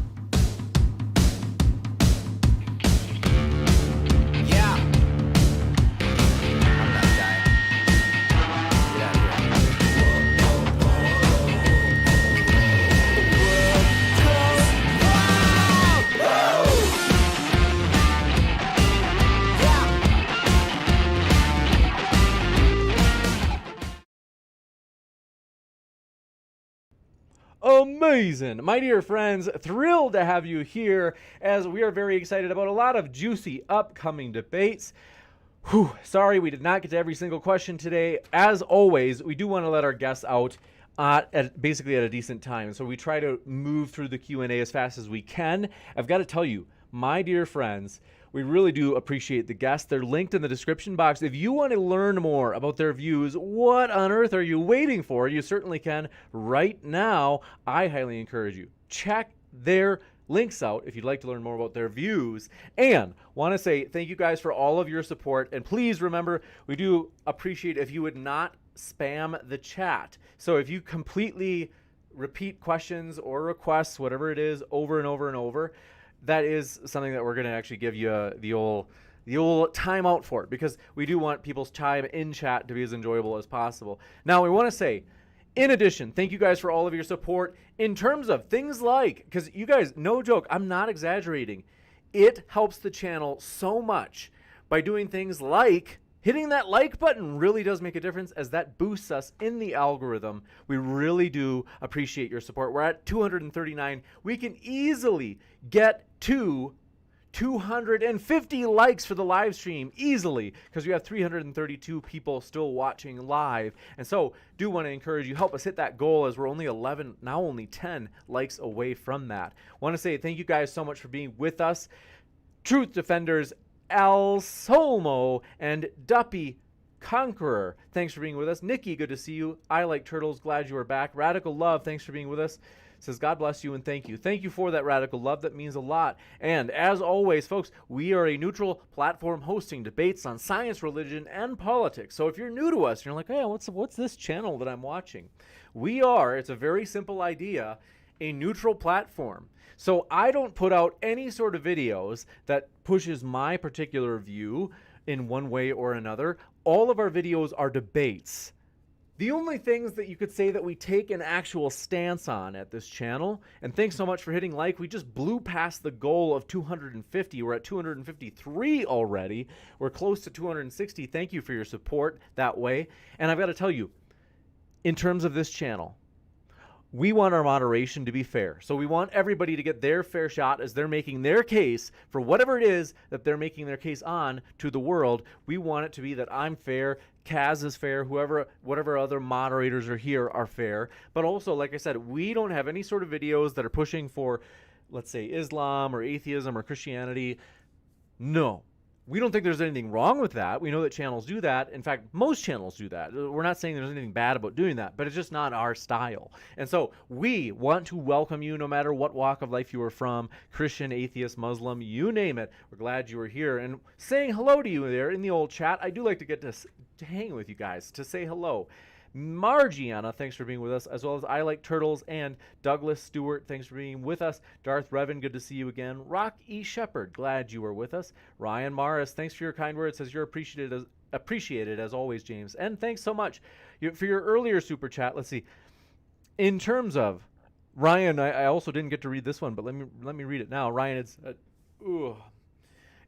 Amazing. My dear friends, thrilled to have you here as we are very excited about a lot of juicy upcoming debates. Sorry we did not get to every single question today. As always, we do want to let our guests out basically at a decent time. So we try to move through the Q&A as fast as we can. I've got to tell you, my dear friends, we really do appreciate the guests. They're linked in the description box. If you want to learn more about their views, what on earth are you waiting for? You certainly can right now. I highly encourage you. Check their links out if you'd like to learn more about their views. And want to say thank you guys for all of your support. And please remember, we do appreciate if you would not spam the chat. So if you completely repeat questions or requests, whatever it is, over and over and over, that is something that we're going to actually give you the old timeout for it, because we do want people's time in chat to be as enjoyable as possible. Now, we want to say, in addition, thank you guys for all of your support in terms of things like, because you guys, no joke, I'm not exaggerating, it helps the channel so much by doing things like hitting that like button. Really does make a difference, as that boosts us in the algorithm. We really do appreciate your support. We're at 239. We can easily get to 250 likes for the live stream easily, because we have 332 people still watching live. And so do want to encourage you, help us hit that goal, as we're only 11, now only 10 likes away from that. Want to say thank you guys so much for being with us. Truth Defenders, Al Solmo, and Duppy Conqueror, thanks for being with us. Nikki, good to see you. I Like Turtles, glad you are back. Radical Love, thanks for being with us. Says God bless you and thank you. Thank you for that, Radical Love. That means a lot. And as always, folks, we are a neutral platform hosting debates on science, religion, and politics. So if you're new to us, you're like, hey, what's this channel that I'm watching? We are, it's a very simple idea, a neutral platform. So I don't put out any sort of videos that pushes my particular view in one way or another. All of our videos are debates. The only things that you could say that we take an actual stance on at this channel, and thanks so much for hitting like, we just blew past the goal of 250. We're at 253 already. We're close to 260. Thank you for your support that way. And I've got to tell you, in terms of this channel, we want our moderation to be fair. So we want everybody to get their fair shot as they're making their case for whatever it is that they're making their case on to the world. We want it to be that I'm fair, Kaz is fair, whatever other moderators are here are fair. But also, like I said, we don't have any sort of videos that are pushing for, let's say, Islam or atheism or Christianity. No. We don't think there's anything wrong with that. We know that channels do that. In fact, most channels do that. We're not saying there's anything bad about doing that, but it's just not our style. And so we want to welcome you no matter what walk of life you are from, Christian, atheist, Muslim, you name it. We're glad you are here. And saying hello to you there in the old chat, I do like to get to hang with you guys, to say hello. Margiana, thanks for being with us, as well as I Like Turtles and Douglas Stewart, thanks for being with us. Darth Revan, good to see you again. Rock E. Shepherd, glad you were with us. Ryan Morris, thanks for your kind words, says you're appreciated as always, James. And thanks so much for your earlier super chat. Let's see. In terms of Ryan, I also didn't get to read this one, but let me read it now. Ryan,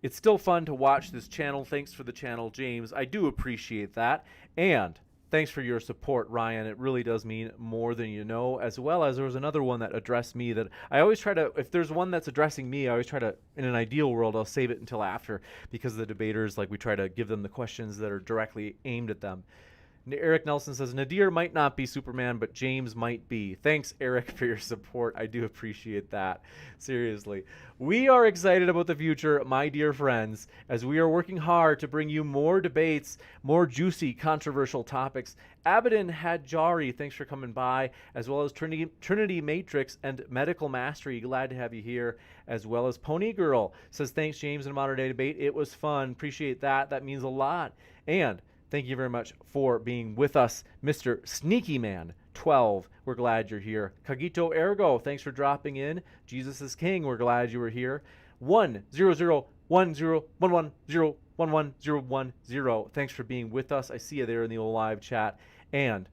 it's still fun to watch this channel. Thanks for the channel, James. I do appreciate that. And thanks for your support, Ryan. It really does mean more than you know, as well as there was another one that addressed me that I always try to, if there's one that's addressing me, I always try to, in an ideal world, I'll save it until after, because the debaters, like, we try to give them the questions that are directly aimed at them. Eric Nelson says, Nadir might not be Superman, but James might be. Thanks, Eric, for your support. I do appreciate that. Seriously. We are excited about the future, my dear friends, as we are working hard to bring you more debates, more juicy, controversial topics. Abedin Hadjari, thanks for coming by, as well as Trinity Matrix and Medical Mastery. Glad to have you here, as well as Pony Girl says, thanks, James, and Modern Day Debate. It was fun. Appreciate that. That means a lot. And thank you very much for being with us, Mr. Sneaky Man 12. We're glad you're here. Kagito Ergo, thanks for dropping in. Jesus is King, we're glad you were here. 1001011011010. Thanks for being with us. I see you there in the old live chat. And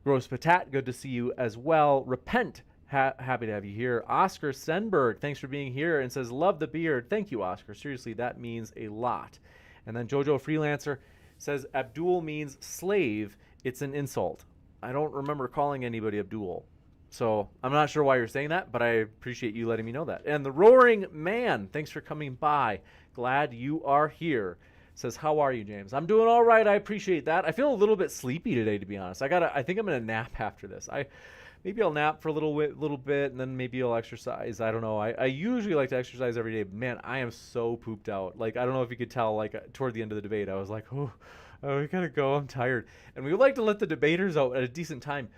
Gross Patat, good to see you as well. Repent, happy to have you here. Oscar Senberg, thanks for being here and says, love the beard. Thank you, Oscar. Seriously, that means a lot. And then Jojo Freelancer says Abdul means slave. It's an insult. I don't remember calling anybody Abdul. So I'm not sure why you're saying that, but I appreciate you letting me know that. And the Roaring Man, thanks for coming by. Glad you are here. Says, how are you, James? I'm doing all right. I appreciate that. I feel a little bit sleepy today, to be honest. I think I'm going to nap after this. Maybe I'll nap for a little bit, and then maybe I'll exercise. I don't know. I usually like to exercise every day. But man, I am so pooped out. Like, I don't know if you could tell, like, toward the end of the debate, I was like, oh, we gotta go. I'm tired. And we would like to let the debaters out at a decent time.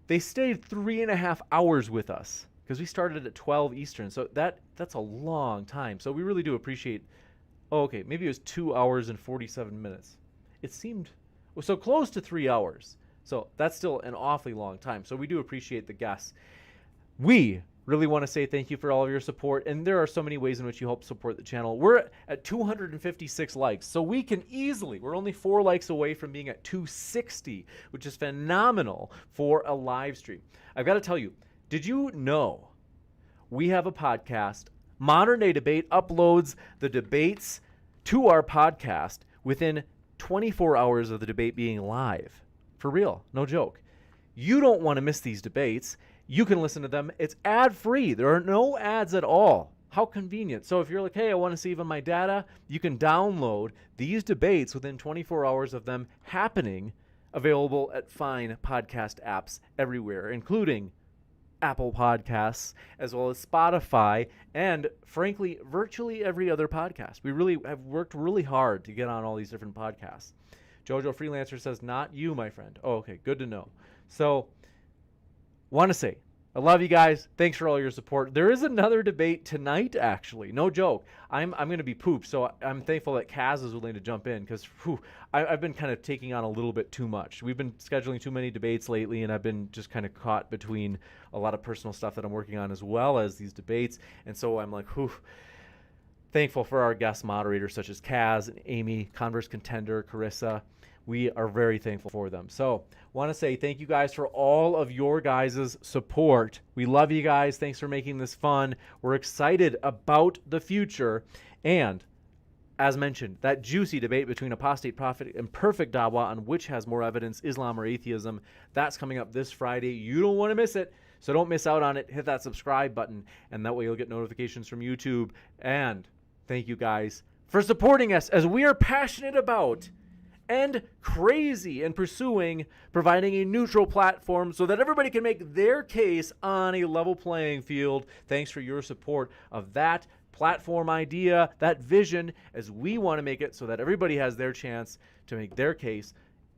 They stayed 3.5 hours with us because we started at 12 Eastern. So that's a long time. So we really do appreciate. Oh, okay, maybe it was 2 hours and 47 minutes. It seemed so close to 3 hours. So that's still an awfully long time. So we do appreciate the guests. We really want to say thank you for all of your support. And there are so many ways in which you help support the channel. We're at 256 likes. So we can easily, we're only 4 likes away from being at 260, which is phenomenal for a live stream. I've got to tell you, did you know we have a podcast? Modern Day Debate uploads the debates to our podcast within 24 hours of the debate being live. For real, no joke. You don't want to miss these debates. You can listen to them. It's ad-free. There are no ads at all. How convenient. So if you're like, hey, I want to save on my data, you can download these debates within 24 hours of them happening, available at fine podcast apps everywhere, including Apple Podcasts, as well as Spotify, and frankly, virtually every other podcast. We really have worked really hard to get on all these different podcasts. Jojo Freelancer says, not you, my friend. Oh, okay, good to know. So, want to say, I love you guys. Thanks for all your support. There is another debate tonight, actually. No joke. I'm going to be pooped, so I'm thankful that Kaz is willing to jump in because I've been kind of taking on a little bit too much. We've been scheduling too many debates lately, and I've been just kind of caught between a lot of personal stuff that I'm working on as well as these debates. And so I'm like, thankful for our guest moderators such as Kaz, Amy, Converse Contender, Carissa. We are very thankful for them. So want to say thank you guys for all of your guys' support. We love you guys. Thanks for making this fun. We're excited about the future. And as mentioned, that juicy debate between apostate prophet and perfect Dawa on which has more evidence, Islam or atheism, that's coming up this Friday. You don't want to miss it. So don't miss out on it. Hit that subscribe button, and that way you'll get notifications from YouTube. And thank you guys for supporting us as we are passionate about and crazy in pursuing providing a neutral platform so that everybody can make their case on a level playing field. Thanks for your support of that platform idea, that vision, as we want to make it so that everybody has their chance to make their case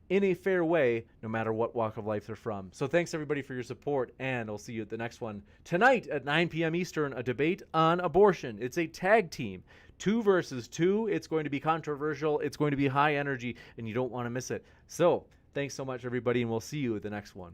in a fair way, no matter what walk of life they're from. So thanks everybody for your support, and I'll see you at the next one. Tonight at 9 p.m. Eastern, a debate on abortion. It's a tag team, 2 versus 2. It's going to be controversial. It's going to be high energy, and you don't want to miss it. So thanks so much, everybody, and we'll see you at the next one.